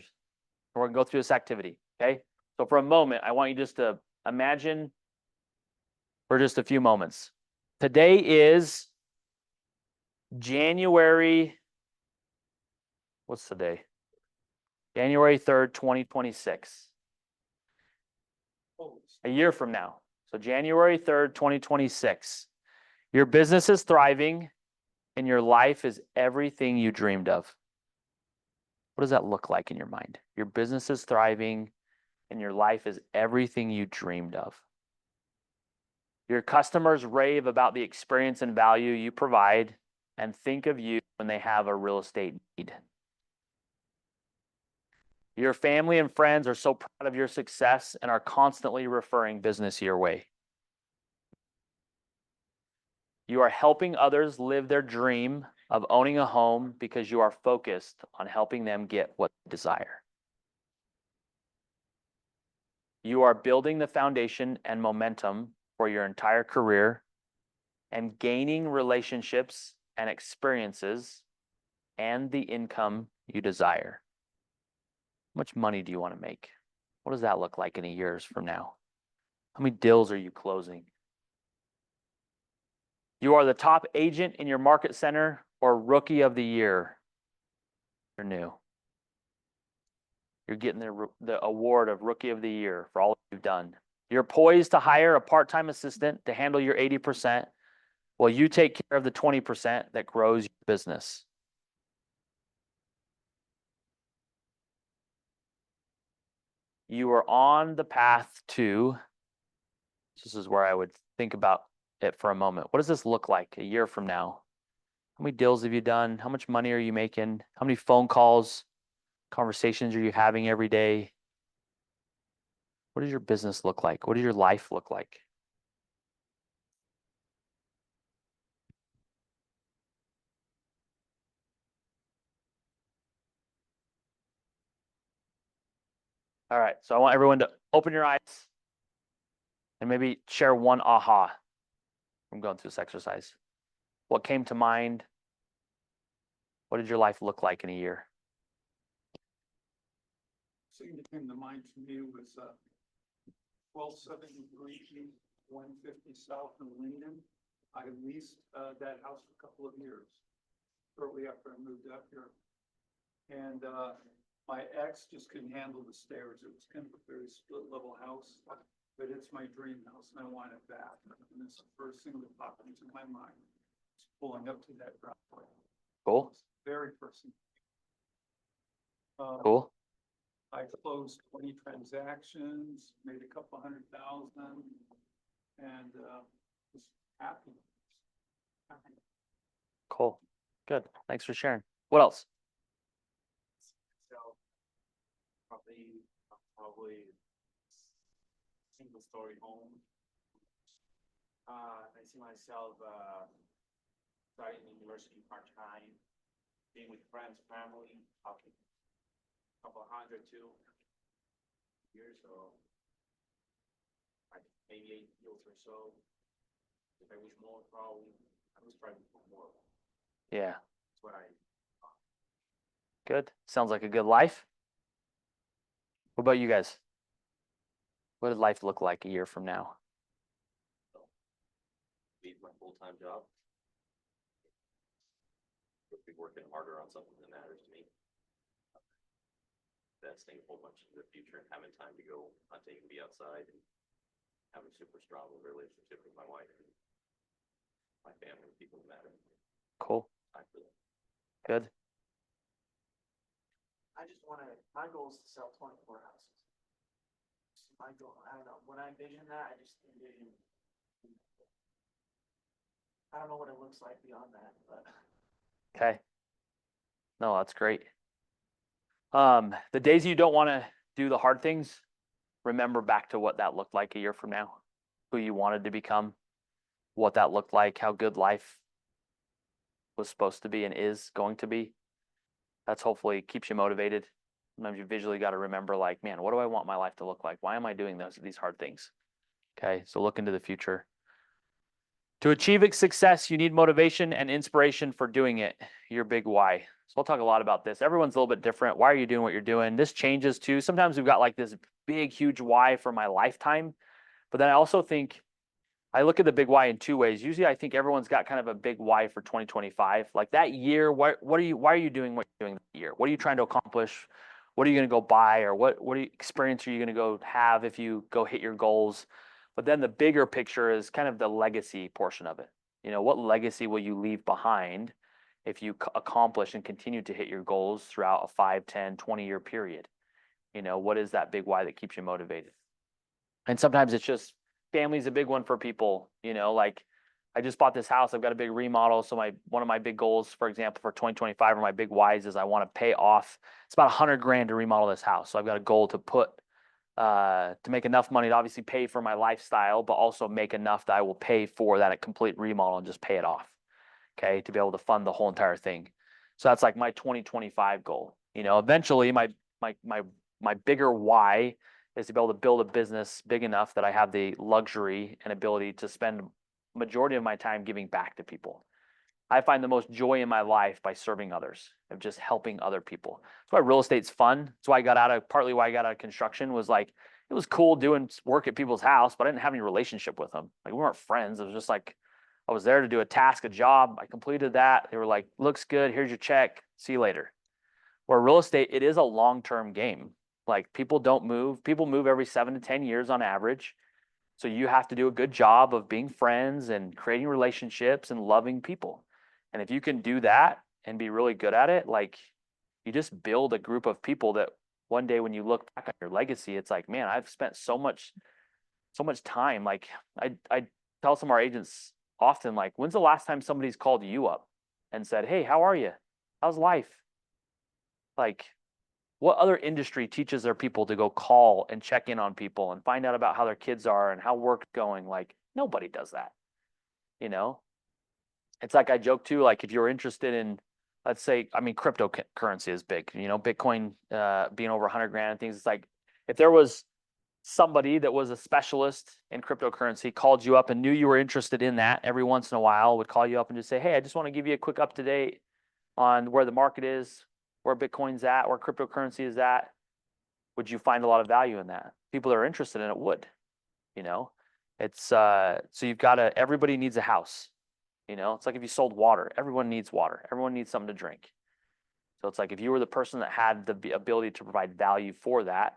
We're gonna go through this activity, okay? So for a moment, I want you just to imagine for just a few moments. Today is January, what's the day? January 3rd, 2026. A year from now. So January 3rd, 2026. Your business is thriving and your life is everything you dreamed of. What does that look like in your mind? Your business is thriving and your life is everything you dreamed of. Your customers rave about the experience and value you provide and think of you when they have a real estate need. Your family and friends are so proud of your success and are constantly referring business your way. You are helping others live their dream of owning a home because you are focused on helping them get what they desire. You are building the foundation and momentum for your entire career and gaining relationships and experiences and the income you desire. How much money do you want to make? What does that look like in a years from now? How many deals are you closing? You are the top agent in your market center or rookie of the year. You're new. You're getting the award of rookie of the year for all you've done. You're poised to hire a part-time assistant to handle your 80% while you take care of the 20% that grows your business. You are on the path to, this is where I would think about it for a moment. What does this look like a year from now? How many deals have you done? How much money are you making? How many phone calls, conversations are you having every day? What does your business look like? What does your life look like? All right, so I want everyone to open your eyes and maybe share one aha from going through this exercise. What came to mind? What did your life look like in a year? Thing that came to mind to me was 1273 East 150 South in Linden. I leased that house for a couple of years, shortly after I moved up here. And my ex just couldn't handle the stairs. It was kind of a very split level house, but it's my dream house and I want it back. And it's the first thing that popped into my mind. It's pulling up to that driveway. Cool. Very first thing. Cool. I closed 20 transactions, made a couple $100,000, and was happy. Cool. Good. Thanks for sharing. What else? So probably single story home. I see myself studying university part-time, being with friends, family, talking couple hundred too years, so like maybe 8 deals or so. If I wish more, probably I was trying for more. Yeah. That's what I. Good. Sounds like a good life. What about you guys? What does life look like a year from now? Leave my full-time job. Be working harder on something that matters to me. Investing a whole bunch in the future and having time to go hunting and be outside and have a super strong relationship with my wife and my family, people that matter. Cool. Time for them. Good. I just my goal is to sell 24 houses. My goal, I don't know, when I envision that, I just envision, I don't know what it looks like beyond that, but. Okay. No, that's great. The days you don't want to do the hard things, remember back to what that looked like a year from now, who you wanted to become, what that looked like, how good life was supposed to be and is going to be. That's hopefully keeps you motivated Sometimes you visually got to remember like, man, what do I want my life to look like? Why am I doing these hard things? Okay, so look into the future. To achieve success, you need motivation and inspiration for doing it. Your big why. So I'll talk a lot about this. Everyone's a little bit different. Why are you doing what you're doing? This changes too. Sometimes we've got like this big, huge why for my lifetime. But then I also think I look at the big why in two ways. Usually I think everyone's got kind of a big why for 2025. Like that year, why are you doing what you're doing that year? What are you trying to accomplish? What are you going to go buy, or what experience are you going to go have if you go hit your goals? But then the bigger picture is kind of the legacy portion of it. You know, what legacy will you leave behind if you accomplish and continue to hit your goals throughout a 5, 10, 20-year period? You know, what is that big why that keeps you motivated? And sometimes it's just family's a big one for people, you know, like I just bought this house. I've got a big remodel. So one of my big goals, for example, for 2025 or my big whys is I want to pay off. It's about $100,000 to remodel this house. So I've got a goal to make enough money to obviously pay for my lifestyle, but also make enough that I will pay for that complete remodel and just pay it off. Okay. To be able to fund the whole entire thing. So that's like my 2025 goal. You know, eventually my bigger why is to be able to build a business big enough that I have the luxury and ability to spend majority of my time giving back to people. I find the most joy in my life by serving others, of just helping other people. That's why real estate's fun. That's why partly why I got out of construction was like, it was cool doing work at people's house, but I didn't have any relationship with them. Like we weren't friends. It was just like, I was there to do a task, a job. I completed that. They were like, looks good. Here's your check. See you later. Where real estate, it is a long-term game. Like people don't move. People move every 7 to 10 years on average. So you have to do a good job of being friends and creating relationships and loving people. And if you can do that and be really good at it, like you just build a group of people that one day when you look back on your legacy, it's like, man, I've spent so much time. Like I tell some of our agents often, like, when's the last time somebody's called you up and said, hey, how are you? How's life? Like, what other industry teaches their people to go call and check in on people and find out about how their kids are and how work's going? Like, nobody does that, you know? It's like I joke too, like if you're interested in, let's say, I mean, cryptocurrency is big, you know, Bitcoin being over 100,000 and things. It's like if there was somebody that was a specialist in cryptocurrency called you up and knew you were interested in that, every once in a while would call you up and just say, hey, I just want to give you a quick up to date on where the market is, where Bitcoin's at, where cryptocurrency is at. Would you find a lot of value in that? People that are interested in it would, you know. It's so you've got to, everybody needs a house. You know, it's like if you sold water, everyone needs water. Everyone needs something to drink. So it's like if you were the person that had the ability to provide value for that,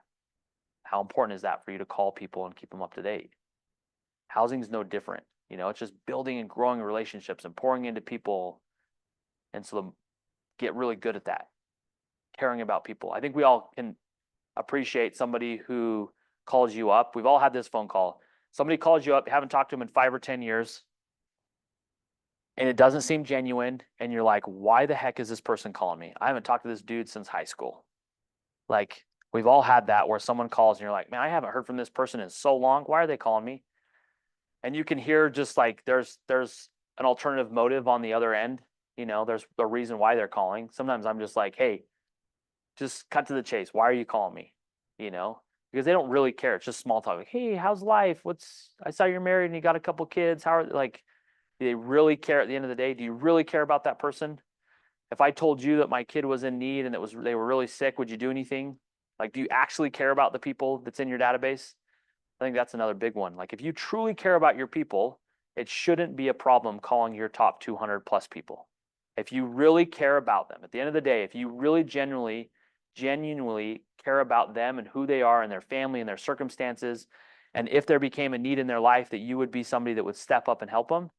how important is that for you to call people and keep them up to date? Housing is no different. You know, it's just building and growing relationships and pouring into people. And so get really good at that, caring about people. I think we all can appreciate somebody who calls you up. We've all had this phone call. Somebody calls you up, you haven't talked to them in 5 or 10 years. And it doesn't seem genuine. And you're like, why the heck is this person calling me? I haven't talked to this dude since high school. Like, we've all had that where someone calls and you're like, man, I haven't heard from this person in so long. Why are they calling me? And you can hear just like there's an alternative motive on the other end. You know, there's a reason why they're calling. Sometimes I'm just like, hey, just cut to the chase. Why are you calling me? You know, because they don't really care. It's just small talk. Like, hey, how's life? I saw you're married and you got a couple kids. How are like, do they really care at the end of the day? Do you really care about that person? If I told you that my kid was in need and they were really sick, would you do anything? Like, do you actually care about the people that's in your database? I think that's another big one. Like, if you truly care about your people, it shouldn't be a problem calling your top 200 plus people. If you really care about them, at the end of the day, if you really genuinely care about them and who they are and their family and their circumstances, and if there became a need in their life that you would be somebody that would step up and help them,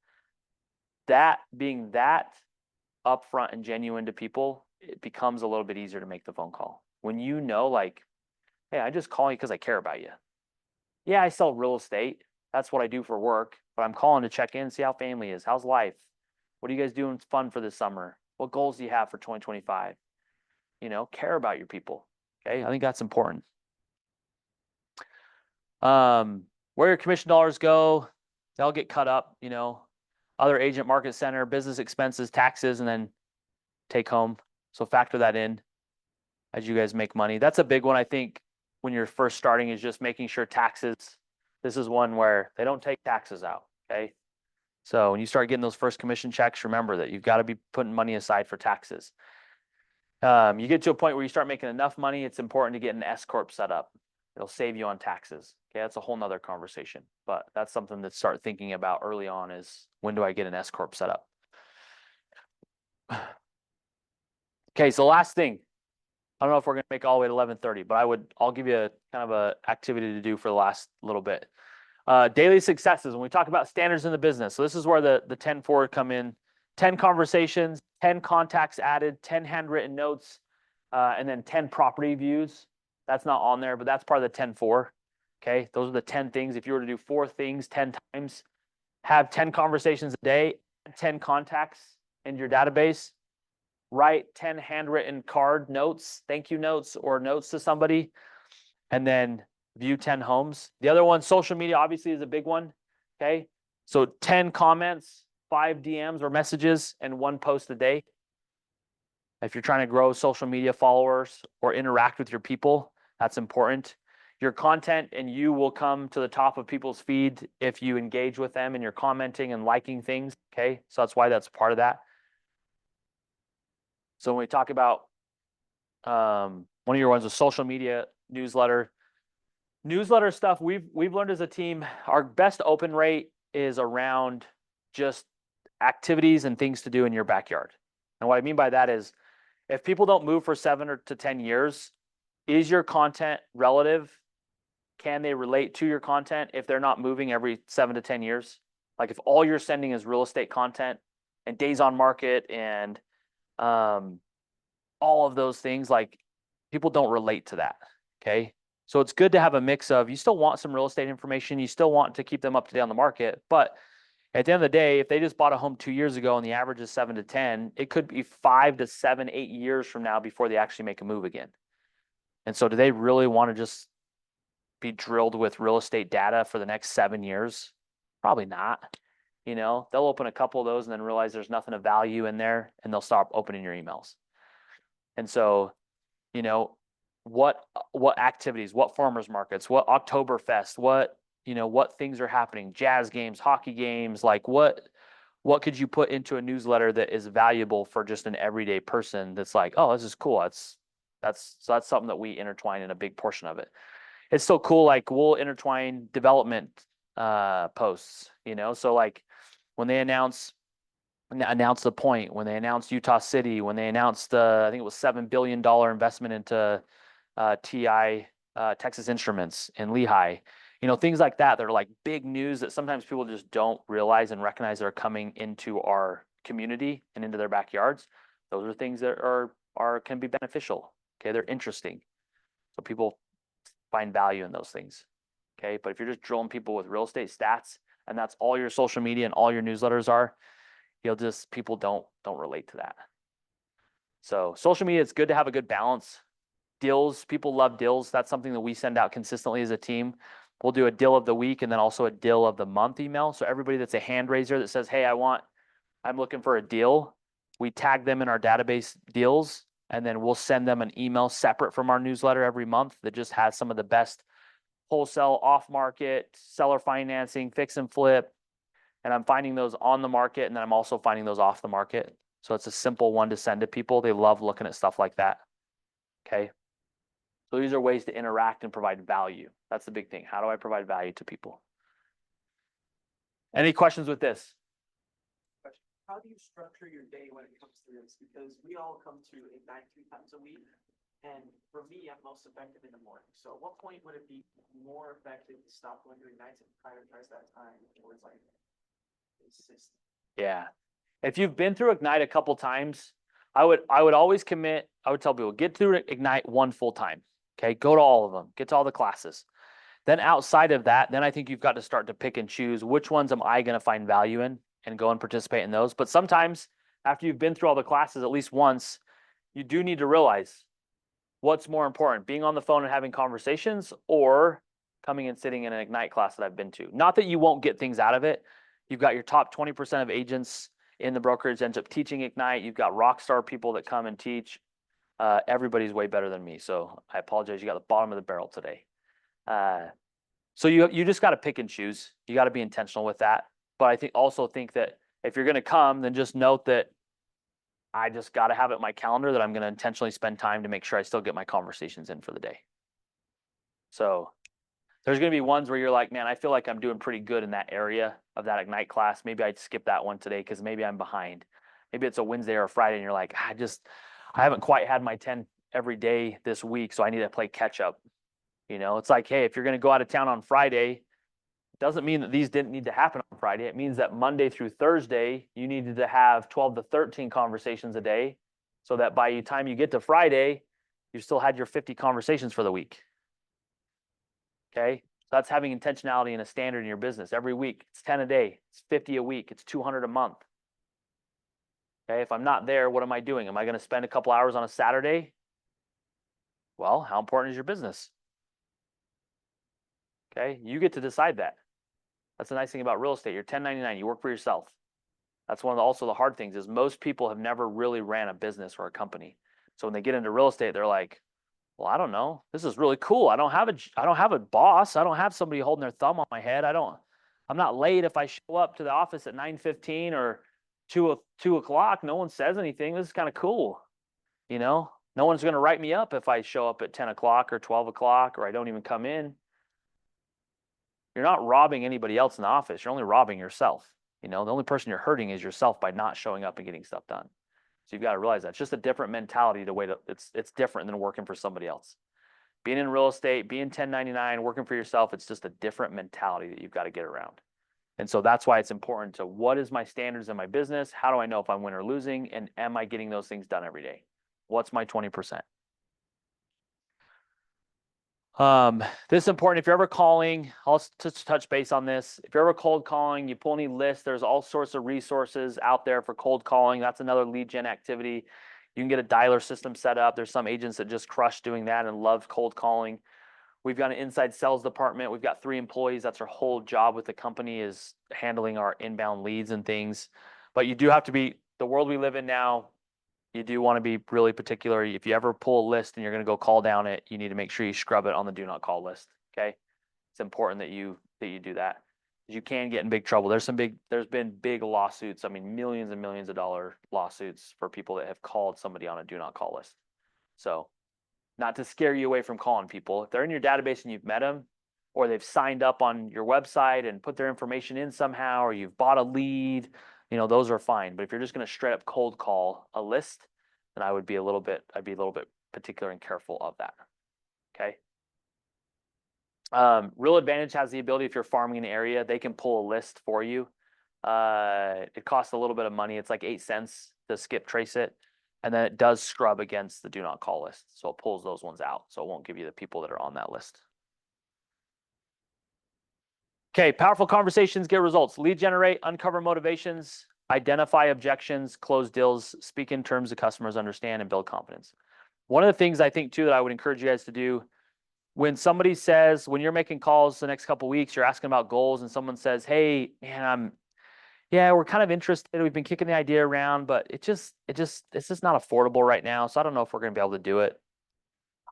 that being that upfront and genuine to people, it becomes a little bit easier to make the phone call. When you know, like, hey, I just call you because I care about you. Yeah, I sell real estate. That's what I do for work, but I'm calling to check in, see how family is. How's life? What are you guys doing fun for this summer? What goals do you have for 2025? You know, care about your people. Okay, I think that's important. Where your commission dollars go, they'll get cut up, you know, other agent market center, business expenses, taxes, and then take home. So factor that in. as you guys make money. That's a big one, I think, when you're first starting, is just making sure taxes. This is one where they don't take taxes out, okay? So when you start getting those first commission checks, remember that you've got to be putting money aside for taxes. You get to a point where you start making enough money, it's important to get an S corp set up. It'll save you on taxes. Okay, that's a whole nother conversation, but that's something to start thinking about early on, is when do I get an S corp set up? Okay, so last thing, I don't know if we're gonna make all the way to 11:30, but I'll give you a kind of a activity to do for the last little bit. Daily successes, when we talk about standards in the business. So this is where the 10-4 come in. 10 conversations, 10 contacts added, 10 handwritten notes, and then 10 property views. That's not on there, but that's part of the 10-4. Okay, those are the 10 things. If you were to do 4 things 10 times, have 10 conversations a day, 10 contacts in your database, write 10 handwritten card notes, thank you notes, or notes to somebody, and then view 10 homes. The other one, social media, obviously, is a big one. Okay, so 10 comments, 5 DMs or messages, and 1 post a day. If you're trying to grow social media followers or interact with your people, that's important. Your content and you will come to the top of people's feed if you engage with them and you're commenting and liking things. Okay, so that's why that's part of that. So when we talk about one of your ones, was social media, newsletter stuff, we've learned as a team, our best open rate is around just activities and things to do in your backyard. And what I mean by that is, if people don't move for 7 to 10 years, is your content relative? Can they relate to your content if they're not moving every 7 to 10 years? Like if all you're sending is real estate content and days on market and all of those things, like people don't relate to that. Okay. So it's good to have a mix of, you still want some real estate information, you still want to keep them up to date on the market, but at the end of the day, if they just bought a home 2 years ago and the average is 7 to 10, it could be 5 to 7, 8 years from now before they actually make a move again. And so do they really want to just be drilled with real estate data for the next 7 years? Probably not. You know, they'll open a couple of those and then realize there's nothing of value in there, and they'll stop opening your emails. And so, you know, what activities, what farmers markets, what Oktoberfest, what things are happening, jazz games, hockey games, like what could you put into a newsletter that is valuable for just an everyday person that's like, oh, this is cool. That's something that we intertwine in a big portion of it. It's so cool. Like we'll intertwine development posts, so like when they announce the point, when they announced Utah City, when they announced I think it was $7 billion investment into TI Texas Instruments in Lehigh, things like that. They're like big news that sometimes people just don't realize and recognize they're coming into our community and into their backyards. Those are things that can be beneficial. Okay, they're interesting, so people find value in those things. Okay, but if you're just drilling people with real estate stats and that's all your social media and all your newsletters are, people don't relate to that. So social media, it's good to have a good balance. Deals, people love deals. That's something that we send out consistently as a team. We'll do a deal of the week and then also a deal of the month email. So everybody that's a hand raiser that says, hey, I'm looking for a deal, we tag them in our database deals, and then we'll send them an email separate from our newsletter every month that just has some of the best wholesale, off market, seller financing, fix and flip. And I'm finding those on the market, and then I'm also finding those off the market. So it's a simple one to send to people. They love looking at stuff like that. Okay. So these are ways to interact and provide value. That's the big thing. How do I provide value to people? Any questions with this? How do you structure your day when it comes to this? Because we all come to Ignite 3 times a week. And for me, I'm most effective in the morning. So at what point would it be more effective to stop going to Ignites and prioritize that time towards like consistent? Yeah. If you've been through Ignite a couple times, I would always commit. I would tell people, get through Ignite one full time. Okay, go to all of them, get to all the classes. Then outside of that, then I think you've got to start to pick and choose which ones am I going to find value in and go and participate in those. But sometimes after you've been through all the classes at least once, you do need to realize what's more important, being on the phone and having conversations or coming and sitting in an Ignite class that I've been to. Not that you won't get things out of it. You've got your top 20% of agents in the brokerage ends up teaching Ignite. You've got rock star people that come and teach. Everybody's way better than me, so I apologize. You got the bottom of the barrel today. So you just got to pick and choose. You got to be intentional with that. But I think that if you're going to come, then just note that I just got to have it in my calendar that I'm going to intentionally spend time to make sure I still get my conversations in for the day. So there's going to be ones where you're like, man, I feel like I'm doing pretty good in that area of that Ignite class. Maybe I'd skip that one today because maybe I'm behind. Maybe it's a Wednesday or a Friday and you're like, I haven't quite had my 10 every day this week, so I need to play catch up. You know, it's like, hey, if you're going to go out of town on Friday, it doesn't mean that these didn't need to happen on Friday. It means that Monday through Thursday, you needed to have 12 to 13 conversations a day so that by the time you get to Friday, you still had your 50 conversations for the week. Okay. So that's having intentionality and a standard in your business. Every week, it's 10 a day, it's 50 a week, it's 200 a month. Okay. If I'm not there, what am I doing? Am I going to spend a couple hours on a Saturday? Well, how important is your business? Okay. You get to decide that. That's the nice thing about real estate. You're 1099, you work for yourself. That's one of also the hard things is most people have never really ran a business or a company. So when they get into real estate, they're like, well, I don't know. This is really cool. I don't have a boss. I don't have somebody holding their thumb on my head. I'm not late if I show up to the office at 9:15 or 2 o'clock. No one says anything. This is kind of cool. You know, no one's going to write me up if I show up at 10 o'clock or 12 o'clock or I don't even come in. You're not robbing anybody else in the office. You're only robbing yourself. You know, the only person you're hurting is yourself by not showing up and getting stuff done. So you've got to realize that it's just a different mentality. It's different than working for somebody else. Being in real estate, being 1099, working for yourself, it's just a different mentality that you've got to get around. And so that's why it's important to what is my standards in my business? How do I know if I'm winning or losing? And am I getting those things done every day? What's my 20%? This is important. If you're ever calling, I'll just touch base on this. If you're ever cold calling, you pull any list, there's all sorts of resources out there for cold calling. That's another lead gen activity. You can get a dialer system set up. There's some agents that just crush doing that and love cold calling. We've got an inside sales department. We've got 3 employees. That's our whole job with the company is handling our inbound leads and things. But you do have to be, the world we live in now, you do want to be really particular. If you ever pull a list and you're going to go call down it, you need to make sure you scrub it on the do not call list. Okay. It's important that you do that. You can get in big trouble. There's been big lawsuits. I mean, millions and millions of dollar lawsuits for people that have called somebody on a do not call list. So not to scare you away from calling people. If they're in your database and you've met them, or they've signed up on your website and put their information in somehow, or you've bought a lead, you know, those are fine. But if you're just going to straight up cold call a list, then I'd be a little bit particular and careful of that. Okay. Real Advantage has the ability, if you're farming an area, they can pull a list for you. It costs a little bit of money. It's like 8 cents to skip trace it. And then it does scrub against the do not call list. So it pulls those ones out. So it won't give you the people that are on that list. Okay, powerful conversations get results. Lead generate, uncover motivations, identify objections, close deals, speak in terms that customers understand, and build confidence. One of the things I think too that I would encourage you guys to do when somebody says, when you're making calls the next couple of weeks, you're asking about goals and someone says, hey, man, we're kind of interested. We've been kicking the idea around, but it's just not affordable right now. So I don't know if we're going to be able to do it.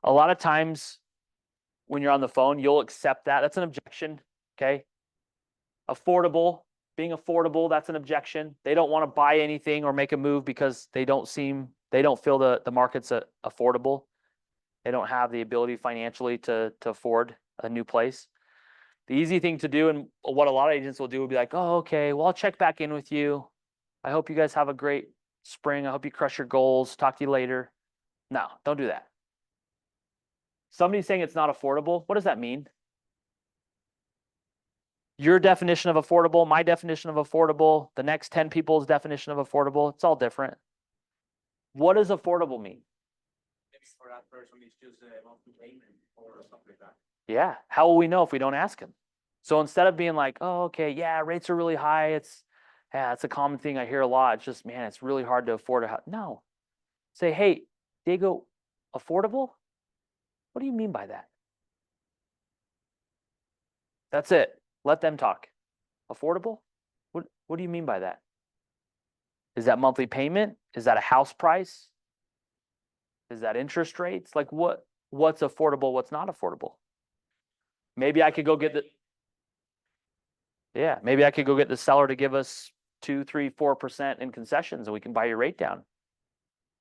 A lot of times when you're on the phone, you'll accept that. That's an objection. Okay. Being affordable, that's an objection. They don't want to buy anything or make a move because they don't feel the market's affordable. They don't have the ability financially to afford a new place. The easy thing to do, and what a lot of agents will do, will be like, oh, okay, well, I'll check back in with you. I hope you guys have a great spring. I hope you crush your goals. Talk to you later. No, don't do that. Somebody's saying it's not affordable. What does that mean? Your definition of affordable, my definition of affordable, the next 10 people's definition of affordable, it's all different. What does affordable mean? Maybe for that person, it's just a monthly payment or something like that. Yeah. How will we know if we don't ask him? So instead of being like, oh, okay, yeah, rates are really high. It's a common thing I hear a lot. It's just, man, it's really hard to afford a house. No. Say, hey, Diego, affordable? What do you mean by that? That's it. Let them talk. Affordable? What do you mean by that? Is that monthly payment? Is that a house price? Is that interest rates? Like what's affordable, what's not affordable? Maybe I could go get maybe I could go get the seller to give us 2, 3, 4% in concessions and we can buy your rate down.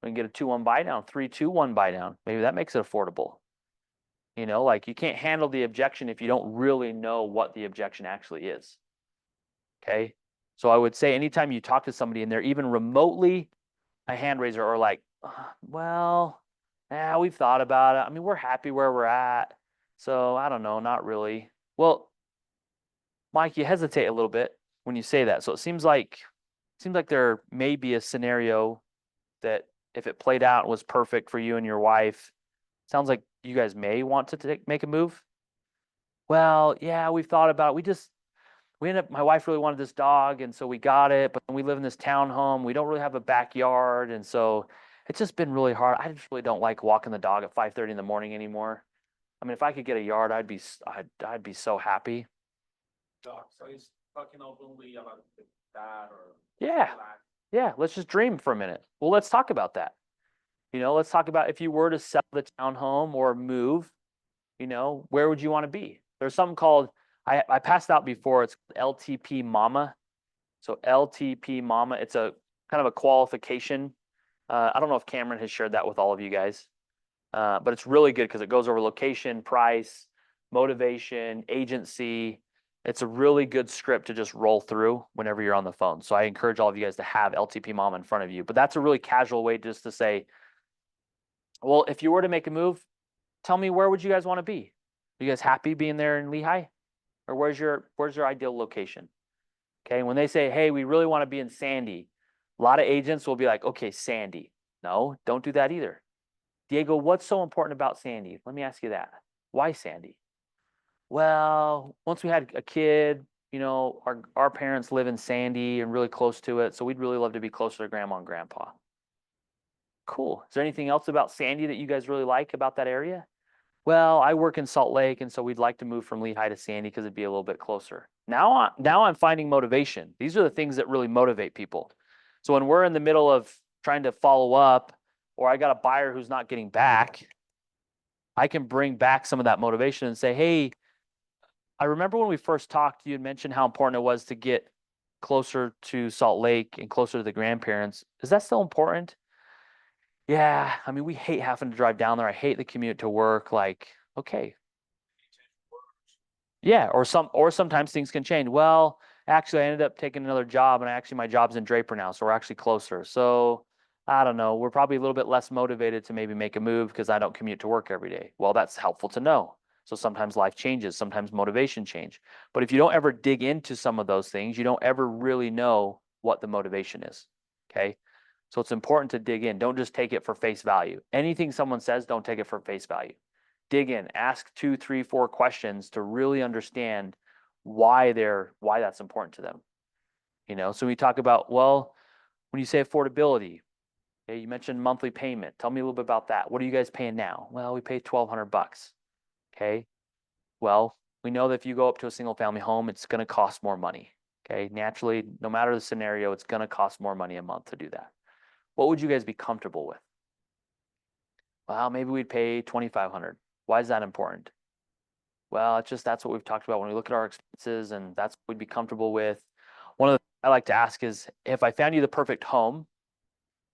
We can get a 2-1 buy down, 3-2-1 buy down. Maybe that makes it affordable. You know, like you can't handle the objection if you don't really know what the objection actually is. Okay. So I would say anytime you talk to somebody and they're even remotely a hand raiser or like, well, yeah, we've thought about it. I mean, we're happy where we're at. So I don't know, not really. Well, Mike, you hesitate a little bit when you say that. So it seems like there may be a scenario that if it played out and was perfect for you and your wife, sounds like you guys may want to make a move. Well, yeah, we've thought about it. My wife really wanted this dog, and so we got it, but we live in this townhome. We don't really have a backyard, and so it's just been really hard. I just really don't like walking the dog at 5:30 in the morning anymore. I mean, if I could get a yard, I'd be so happy. Dog, so he's talking openly about that or. Yeah. Yeah, let's just dream for a minute. Well, let's talk about that. You know, let's talk about if you were to sell the townhome or move, you know, where would you want to be? There's something called, I passed out before, it's LTP Mama. So LTP Mama, it's a kind of a qualification. I don't know if Cameron has shared that with all of you guys, but it's really good because it goes over location, price, motivation, agency. It's a really good script to just roll through whenever you're on the phone. So I encourage all of you guys to have LTP Mama in front of you. But that's a really casual way just to say, well, if you were to make a move, tell me where would you guys want to be? Are you guys happy being there in Lehigh? Or where's your ideal location? Okay, when they say, hey, we really want to be in Sandy, a lot of agents will be like, okay, Sandy. No, don't do that either. Diego, what's so important about Sandy? Let me ask you that. Why Sandy? Well, once we had a kid, you know, our parents live in Sandy and really close to it, so we'd really love to be closer to grandma and grandpa. Cool. Is there anything else about Sandy that you guys really like about that area? Well, I work in Salt Lake, and so we'd like to move from Lehigh to Sandy because it'd be a little bit closer. Now I'm finding motivation. These are the things that really motivate people. So when we're in the middle of trying to follow up, or I got a buyer who's not getting back, I can bring back some of that motivation and say, hey, I remember when we first talked, you had mentioned how important it was to get closer to Salt Lake and closer to the grandparents. Is that still important? Yeah, I mean, we hate having to drive down there. I hate the commute to work. Like, okay. Yeah, or sometimes things can change. Well, actually, I ended up taking another job, and my job's in Draper now, so we're actually closer. So I don't know. We're probably a little bit less motivated to maybe make a move because I don't commute to work every day. Well, that's helpful to know. So sometimes life changes, sometimes motivation change. But if you don't ever dig into some of those things, you don't ever really know what the motivation is. Okay. So it's important to dig in. Don't just take it for face value. Anything someone says, don't take it for face value. Dig in, ask 2, 3, 4 questions to really understand why that's important to them. You know, so we talk about, well, when you say affordability, okay, you mentioned monthly payment. Tell me a little bit about that. What are you guys paying now? Well, we pay $1,200. Okay. Well, we know that if you go up to a single family home, it's going to cost more money. Okay. Naturally, no matter the scenario, it's going to cost more money a month to do that. What would you guys be comfortable with? Well, maybe we'd pay $2,500. Why is that important? Well, that's what we've talked about when we look at our expenses, and that's what we'd be comfortable with. One of the things I like to ask is, if I found you the perfect home,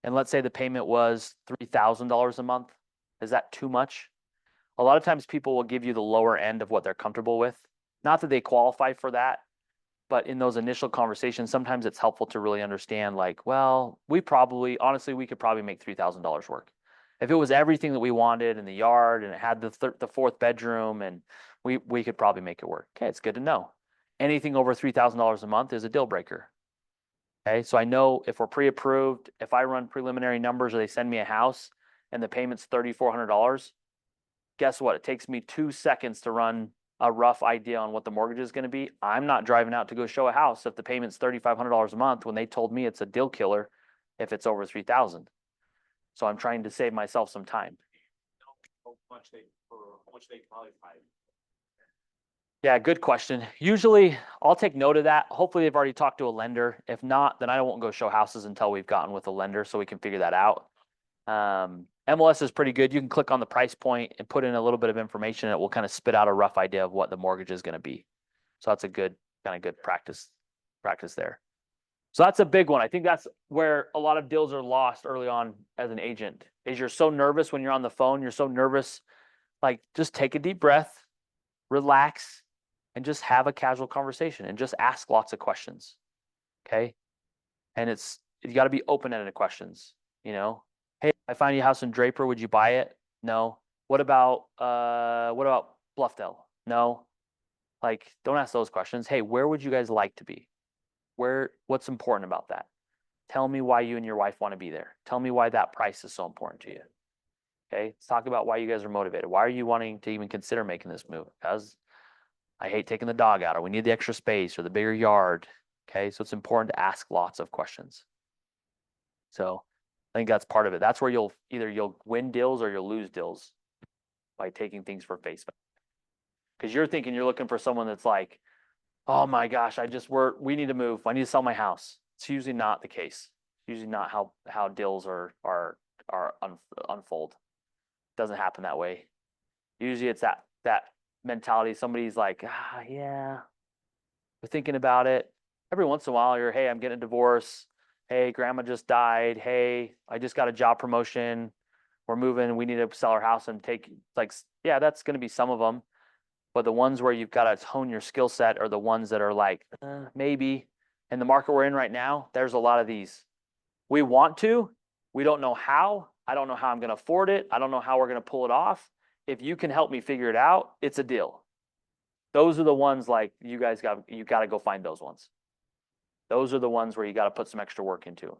and let's say the payment was $3,000 a month, is that too much? A lot of times people will give you the lower end of what they're comfortable with. Not that they qualify for that, but in those initial conversations, sometimes it's helpful to really understand, like, well, honestly, we could probably make $3,000 work. If it was everything that we wanted in the yard and it had the 4th bedroom, and we could probably make it work. Okay, it's good to know. Anything over $3,000 a month is a deal breaker. Okay, so I know if we're pre-approved, if I run preliminary numbers or they send me a house and the payment's $3,400, guess what? It takes me 2 seconds to run a rough idea on what the mortgage is going to be. I'm not driving out to go show a house if the payment's $3,500 a month when they told me it's a deal killer if it's over $3,000. So I'm trying to save myself some time. How much they qualify. Yeah, good question. Usually I'll take note of that. Hopefully they've already talked to a lender. If not, then I won't go show houses until we've gotten with a lender so we can figure that out. MLS is pretty good. You can click on the price point and put in a little bit of information. And it will kind of spit out a rough idea of what the mortgage is going to be. So that's a good practice there. So that's a big one. I think that's where a lot of deals are lost early on as an agent, is you're so nervous when you're on the phone. You're so nervous. Like, just take a deep breath, relax, and just have a casual conversation and just ask lots of questions. Okay. And you got to be open-ended questions, you know. Hey, I find you a house in Draper. Would you buy it? No. What about Bluffdale? No. Like, don't ask those questions. Hey, where would you guys like to be? What's important about that? Tell me why you and your wife want to be there. Tell me why that price is so important to you. Okay. Let's talk about why you guys are motivated. Why are you wanting to even consider making this move? Because I hate taking the dog out, or we need the extra space or the bigger yard. Okay. So it's important to ask lots of questions. So I think that's part of it. That's where you'll win deals or you'll lose deals, by taking things for face value. Because you're thinking you're looking for someone that's like, oh my gosh, we need to move. I need to sell my house. It's usually not the case. It's usually not how deals unfold. It doesn't happen that way. Usually it's that mentality. Somebody's like, yeah, we're thinking about it. Every once in a while, hey, I'm getting a divorce. Hey, grandma just died. Hey, I just got a job promotion. We're moving. We need to sell our house and yeah, that's going to be some of them. But the ones where you've got to hone your skill set are the ones that are like, maybe. In the market we're in right now, there's a lot of these. We want to, we don't know how. I don't know how I'm going to afford it. I don't know how we're going to pull it off. If you can help me figure it out, it's a deal. Those are the ones, like, you got to go find those ones. Those are the ones where you got to put some extra work into.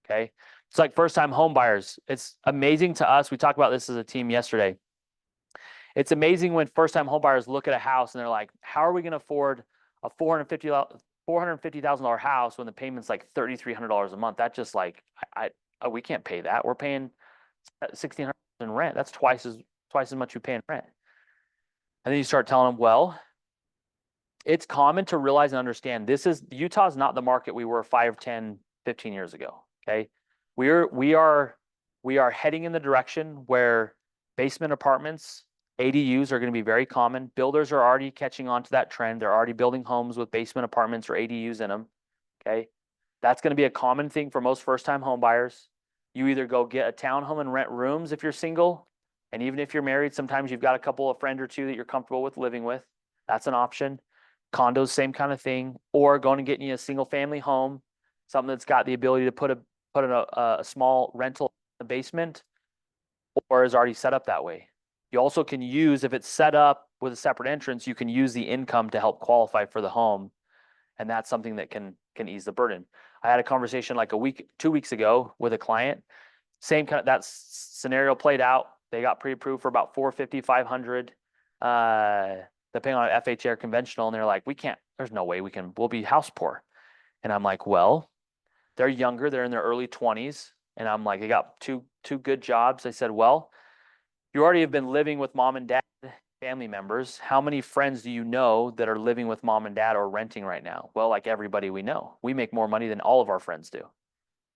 Okay. It's like first-time home buyers. It's amazing to us. We talked about this as a team yesterday. It's amazing when first-time home buyers look at a house and they're like, how are we going to afford a $450,000 house when the payment's like $3,300 a month? That's just like, we can't pay that. We're paying $1,600 in rent. That's twice as much we pay in rent. And then you start telling them, well, it's common to realize and understand Utah's not the market we were 5, 10, 15 years ago. Okay. We are heading in the direction where basement apartments, ADUs are going to be very common. Builders are already catching on to that trend. They're already building homes with basement apartments or ADUs in them. Okay. That's going to be a common thing for most first-time home buyers. You either go get a townhome and rent rooms if you're single. And even if you're married, sometimes you've got a couple of friend or two that you're comfortable with living with. That's an option. Condos, same kind of thing. Or going and getting you a single family home, something that's got the ability to put a small rental in the basement, or is already set up that way. You also can use, if it's set up with a separate entrance, you can use the income to help qualify for the home. And that's something that can ease the burden. I had a conversation like 2 weeks ago with a client. Same kind of, that scenario played out. They got pre-approved for about $450, $500, depending on FHA conventional. And they're like, there's no way we'll be house poor. And I'm like, well, they're younger. They're in their early 20s. And I'm like, they got two good jobs. I said, well, you already have been living with mom and dad, family members. How many friends do you know that are living with mom and dad or renting right now? Well, like everybody we know. We make more money than all of our friends do.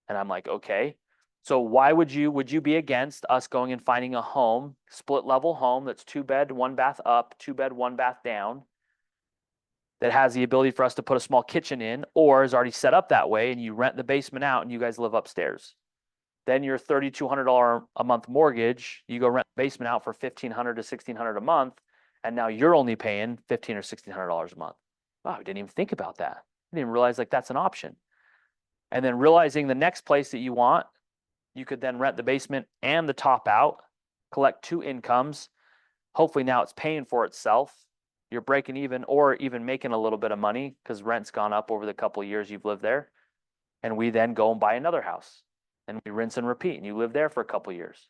And I'm like, okay. So why would you be against us going and finding a home, split level home that's 2-bed, 1-bath up, 2-bed, 1-bath down, that has the ability for us to put a small kitchen in, or is already set up that way, and you rent the basement out and you guys live upstairs? Then your $3,200 a month mortgage, you go rent the basement out for $1,500 to $1,600 a month, and now you're only paying $1,500 or $1,600 a month. Wow, I didn't even think about that. I didn't even realize like that's an option. And then realizing the next place that you want, you could then rent the basement and the top out, collect 2 incomes. Hopefully now it's paying for itself. You're breaking even or even making a little bit of money because rent's gone up over the couple of years you've lived there. And we then go and buy another house and we rinse and repeat, and you live there for a couple of years.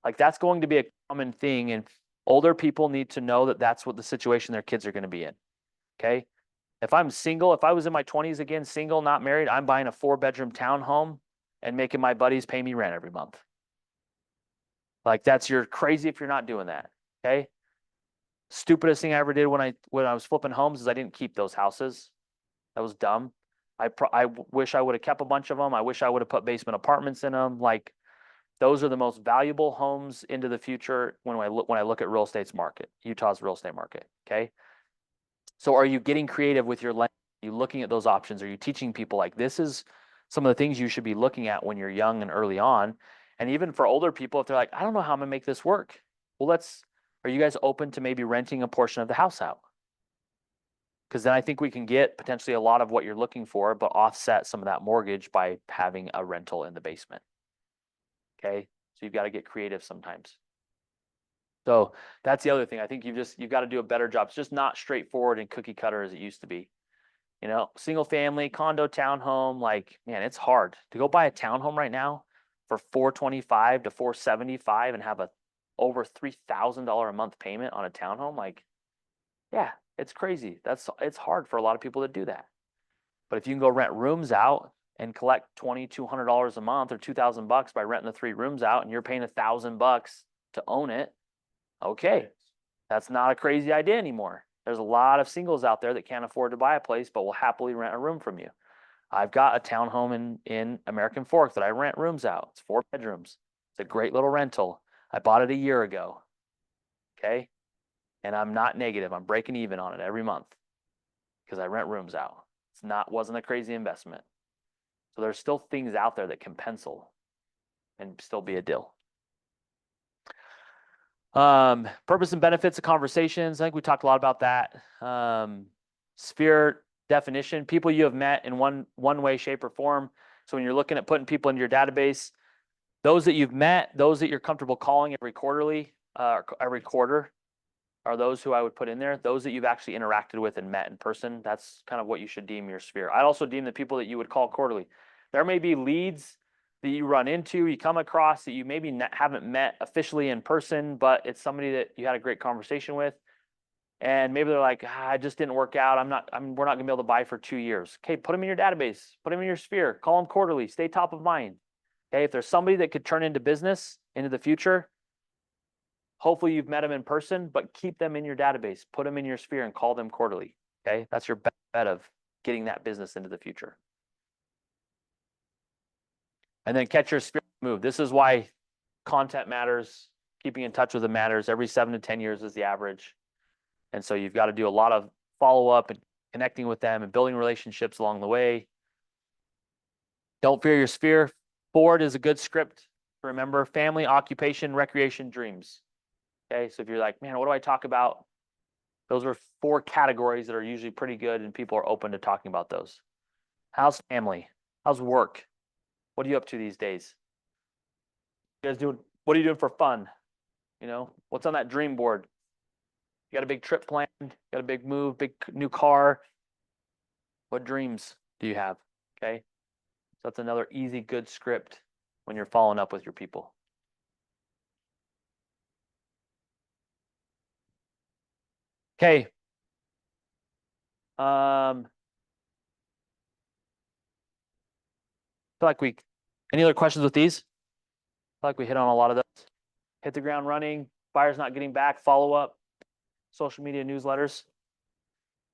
Like, that's going to be a common thing. And older people need to know that that's what the situation their kids are going to be in. Okay. If I'm single, if I was in my 20s again, single, not married, I'm buying a 4-bedroom townhome and making my buddies pay me rent every month. Like, you're crazy if you're not doing that. Okay. Stupidest thing I ever did when I was flipping homes is I didn't keep those houses. That was dumb. I wish I would have kept a bunch of them. I wish I would have put basement apartments in them. Like, Those are the most valuable homes into the future when I look at real estate's market, Utah's real estate market. Okay. So are you getting creative with your lending? Are you looking at those options? Are you teaching people like this is some of the things you should be looking at when you're young and early on? And even for older people, if they're like, I don't know how I'm gonna make this work. Well, are you guys open to maybe renting a portion of the house out? Because then I think we can get potentially a lot of what you're looking for, but offset some of that mortgage by having a rental in the basement. Okay, so you've got to get creative sometimes. So that's the other thing. I think you've got to do a better job. It's just not straightforward and cookie cutter as it used to be. You know, single family, condo, townhome, like, man, it's hard to go buy a townhome right now for $425 to $475 and have a over $3,000 a month payment on a townhome. Like, yeah, it's crazy. It's hard for a lot of people to do that. But if you can go rent rooms out and collect $2,200 a month or $2,000 by renting the 3 rooms out, and you're paying $1,000 to own it, okay, that's not a crazy idea anymore. There's a lot of singles out there that can't afford to buy a place, but will happily rent a room from you. I've got a townhome in American Fork that I rent rooms out. It's 4 bedrooms. It's a great little rental. I bought it a year ago. Okay. And I'm not negative. I'm breaking even on it every month because I rent rooms out. Wasn't a crazy investment. So there's still things out there that can pencil and still be a deal. Purpose and benefits of conversations. I think we talked a lot about that. Sphere definition, people you have met in one way, shape, or form. So when you're looking at putting people into your database, those that you've met, those that you're comfortable calling every quarterly, every quarter, are those who I would put in there. Those that you've actually interacted with and met in person, that's kind of what you should deem your sphere. I'd also deem the people that you would call quarterly. There may be leads that you run into, you come across that you maybe haven't met officially in person, but it's somebody that you had a great conversation with. And maybe they're like, I just didn't work out. We're not gonna be able to buy for 2 years. Okay, put them in your database, put them in your sphere, call them quarterly, stay top of mind. Okay, if there's somebody that could turn into business into the future, hopefully you've met them in person, but keep them in your database, put them in your sphere and call them quarterly. Okay, that's your best bet of getting that business into the future. And then catch your spirit move. This is why content matters. Keeping in touch with them matters. Every 7 to 10 years is the average. And so you've got to do a lot of follow-up and connecting with them and building relationships along the way. Don't fear your sphere. Board is a good script. Remember, family, occupation, recreation, dreams. Okay, so if you're like, man, what do I talk about? Those are 4 categories that are usually pretty good and people are open to talking about those. How's family? How's work? What are you up to these days? You guys doing, what are you doing for fun? You know, what's on that dream board? You got a big trip planned? Got a big move, big new car? What dreams do you have? Okay. So that's another easy, good script when you're following up with your people. Okay. Feel like any other questions with these? Feel like we hit on a lot of those. Hit the ground running, buyers not getting back, follow up, social media newsletters.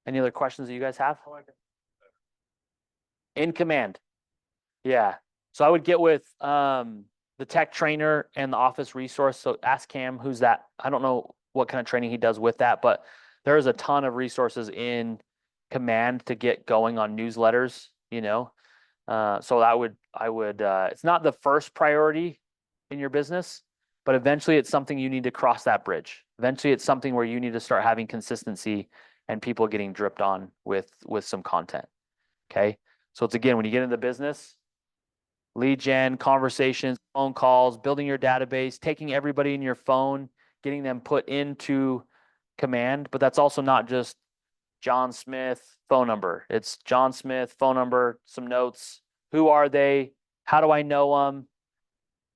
Any other questions that you guys have? In command. Yeah. So I would get with the tech trainer and the office resource. So ask Cam, who's that? I don't know what kind of training he does with that, but there's a ton of resources in command to get going on newsletters, you know. So I would it's not the first priority in your business, but eventually it's something you need to cross that bridge. Eventually it's something where you need to start having consistency and people getting dripped on with some content. Okay. So it's again, when you get into the business, lead gen, conversations, phone calls, building your database, taking everybody in your phone, getting them put into command. But that's also not just John Smith phone number. It's John Smith phone number, some notes. Who are they? How do I know them?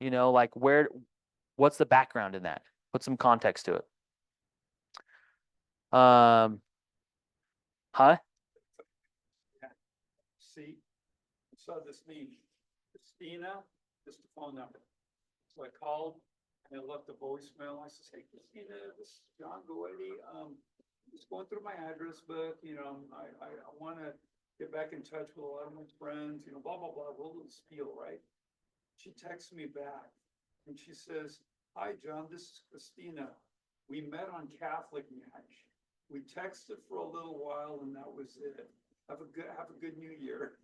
You know, like what's the background in that? Put some context to it. Huh? See, I saw this name, Christina, just the phone number. So I called and I left a voicemail. I says, hey, Christina, this is John Goetti. Just going through my address book, you know, I want to get back in touch with a lot of my friends, you know, blah, blah, blah, a little spiel, right? She texts me back. And she says, "Hi, John, this is Christina. We met on Catholic Match. We texted for a little while and that was it. Have a good new year."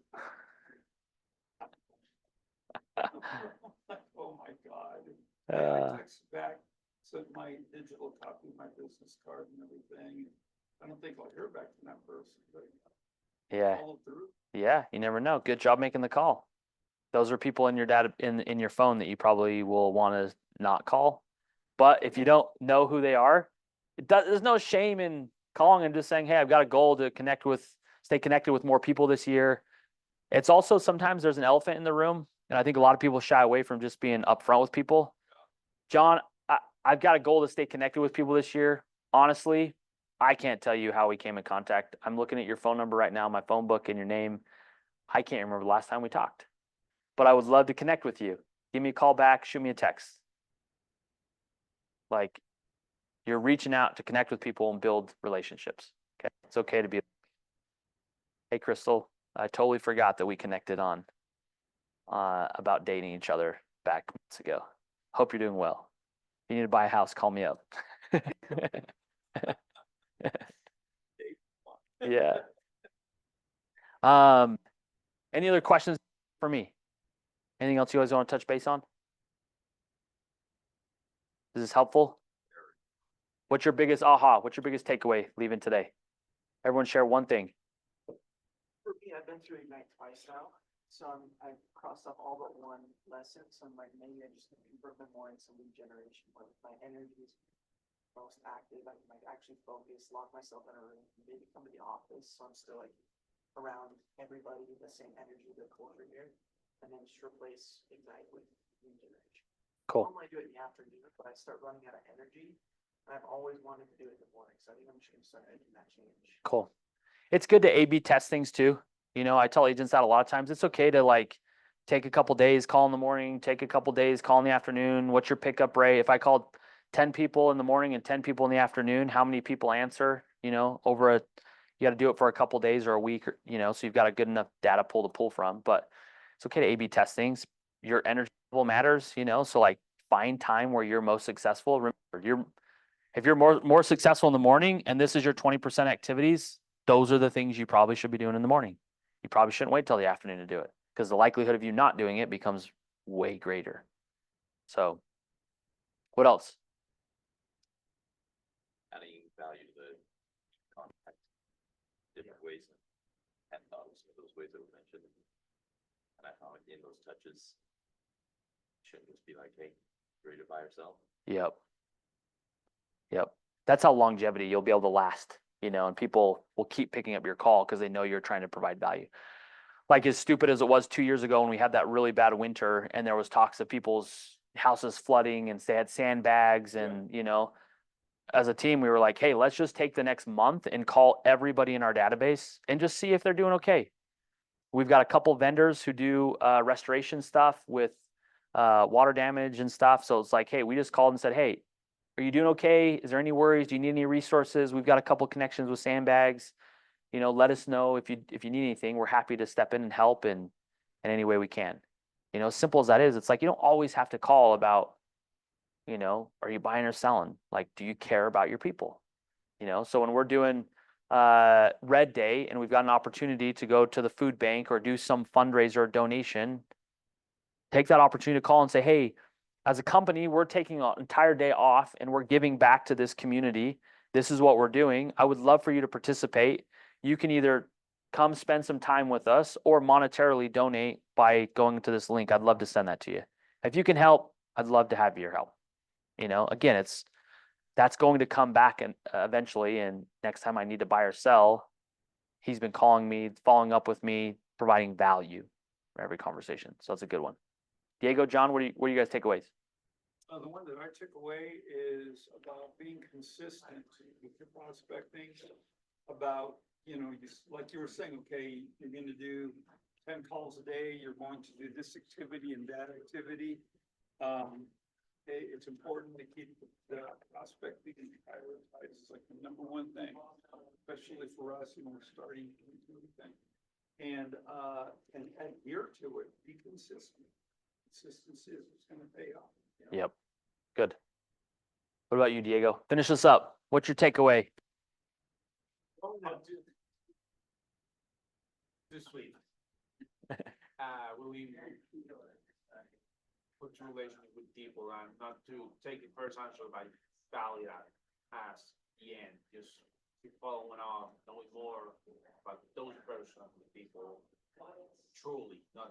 Oh, my God. I Uh, texted back, sent my digital copy of my business card and everything. I don't think I'll hear back from that person, but yeah, follow through. yeah, you never know. Good job making the call. Those are people in your data in your phone that you probably will want to not call. But if you don't know who they are, there's no shame in calling and just saying, "Hey, I've got a goal to stay connected with more people this year." It's also sometimes there's an elephant in the room, and I think a lot of people shy away from just being upfront with people. John, I've got a goal to stay connected with people this year. Honestly, I can't tell you how we came in contact. I'm looking at your phone number right now, my phone book, and your name. I can't remember the last time we talked, but I would love to connect with you. Give me a call back, shoot me a text. Like, you're reaching out to connect with people and build relationships. Okay. It's okay to be, "Hey, Crystal, I totally forgot that we connected on about dating each other back months ago. Hope you're doing well. If you need to buy a house, call me up." Yeah. Any other questions for me? Anything else you guys want to touch base on? Is this helpful? What's your biggest aha? What's your biggest takeaway leaving today? Everyone share one thing. For me, I've been through Ignite twice now, so I've crossed off all but one lesson, so I'm like, maybe I just need to convert them more into lead generation, where my energy is most active, I can like actually focus, lock myself in a room, maybe come to the office, so I'm still like around everybody, the same energy, the culture here, and then just replace Ignite with lead generation. Cool. Normally I do it in the afternoon, but I start running out of energy, and I've always wanted to do it in the morning, so I think I'm just gonna start making that change. Cool. It's good to A/B test things too. You know, I tell agents that a lot of times. It's okay to like take a couple days, call in the morning, take a couple days, call in the afternoon. What's your pickup rate? If I called 10 people in the morning and 10 people in the afternoon, how many people answer? You know, you got to do it for a couple days or a week, or, you know, so you've got a good enough data pool to pull from. But it's okay to A/B test things. Your energy level matters, you know, so like find time where you're most successful. Remember, if you're more successful in the morning and this is your 20% activities, those are the things you probably should be doing in the morning. You probably shouldn't wait till the afternoon to do it because the likelihood of you not doing it becomes way greater. So, what else? Adding value to the contact, different ways, and thought of some of those ways that were mentioned. And I found in those touches, shouldn't just be like, "Hey, ready to buy or sell?" Yep. Yep. That's how longevity you'll be able to last, you know, and people will keep picking up your call because they know you're trying to provide value. Like as stupid as it was 2 years ago when we had that really bad winter and there was talks of people's houses flooding and they had sandbags and, you know, as a team, we were like, "Hey, let's just take the next month and call everybody in our database and just see if they're doing okay." We've got a couple vendors who do restoration stuff with water damage and stuff. So it's like, hey, we just called and said, "Hey, are you doing okay? Is there any worries? Do you need any resources? We've got a couple connections with sandbags. You know, let us know if you need anything. We're happy to step in and help in any way we can." You know, as simple as that is, it's like you don't always have to call about, you know, are you buying or selling? Like, do you care about your people? You know, so when we're doing Red Day and we've got an opportunity to go to the food bank or do some fundraiser or donation, take that opportunity to call and say, "Hey, as a company, we're taking an entire day off and we're giving back to this community. This is what we're doing. I would love for you to participate. You can either come spend some time with us or monetarily donate by going to this link. I'd love to send that to you. If you can help, I'd love to have your help." You know, again, that's going to come back and eventually. And next time I need to buy or sell, he's been calling me, following up with me, providing value for every conversation. So that's a good one. Diego, John, what do you guys takeaways? The one that I took away is about being consistent with your prospecting, about, you know, like you were saying, okay, you're gonna do 10 calls a day, you're going to do this activity and that activity. It's important to keep the prospecting prioritized. It's like the number one thing, especially for us, you know, we're starting everything. And adhere to it, be consistent. Consistency is what's gonna pay off. Yep. Good. What about you, Diego? Finish this up. What's your takeaway? Too sweet. We put relationship with people and not to take it personal, but value that as the end. Just keep following on, knowing more about those personal people. Truly, not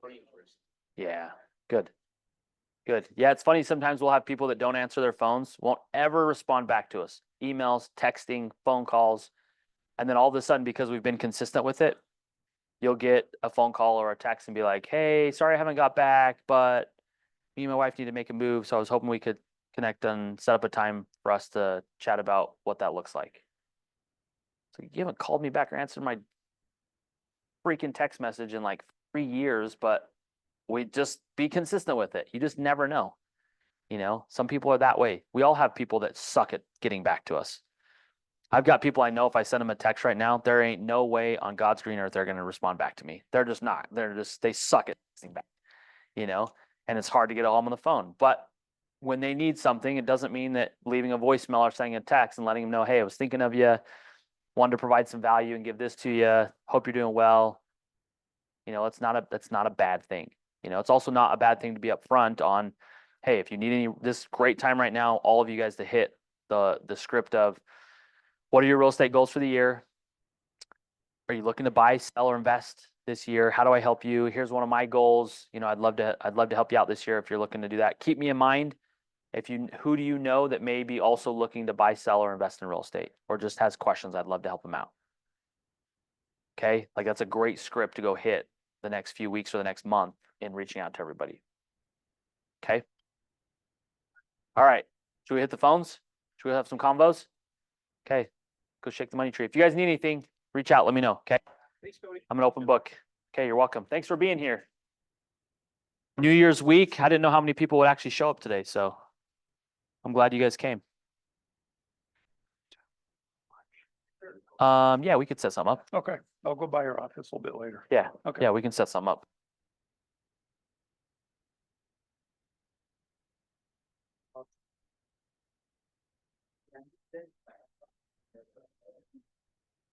for interest. Yeah, good. Good. Yeah, it's funny. Sometimes we'll have people that don't answer their phones, won't ever respond back to us. Emails, texting, phone calls. And then all of a sudden, because we've been consistent with it, you'll get a phone call or a text and be like, hey, sorry I haven't got back, but me and my wife need to make a move. So I was hoping we could connect and set up a time for us to chat about what that looks like. So you haven't called me back or answered my freaking text message in like 3 years, but we just be consistent with it. You just never know. You know, some people are that way. We all have people that suck at getting back to us. I've got people I know if I send them a text right now, there ain't no way on God's green earth they're going to respond back to me. They're just not. They suck at texting back, you know, and it's hard to get a hold on the phone. But when they need something, it doesn't mean that leaving a voicemail or sending a text and letting them know, hey, I was thinking of you, wanted to provide some value and give this to you. Hope you're doing well. You know, that's not a bad thing. You know, it's also not a bad thing to be upfront on, hey, if you need any this great time right now, all of you guys to hit the script of what are your real estate goals for the year? Are you looking to buy, sell, or invest this year? How do I help you? Here's one of my goals. You know, I'd love to help you out this year if you're looking to do that. Keep me in mind. Who do you know that may be also looking to buy, sell, or invest in real estate, or just has questions? I'd love to help them out. Okay, like that's a great script to go hit the next few weeks or the next month in reaching out to everybody. Okay. All right. Should we hit the phones? Should we have some combos? Okay. Go shake the money tree. If you guys need anything, reach out. Let me know. Okay. Thanks, Cody. I'm an open book. Okay. You're welcome. Thanks for being here. New Year's week. I didn't know how many people would actually show up today. So I'm glad you guys came. Yeah, we could set something up. Okay, I'll go by your office a little bit later. Yeah. Okay. Yeah, we can set something up.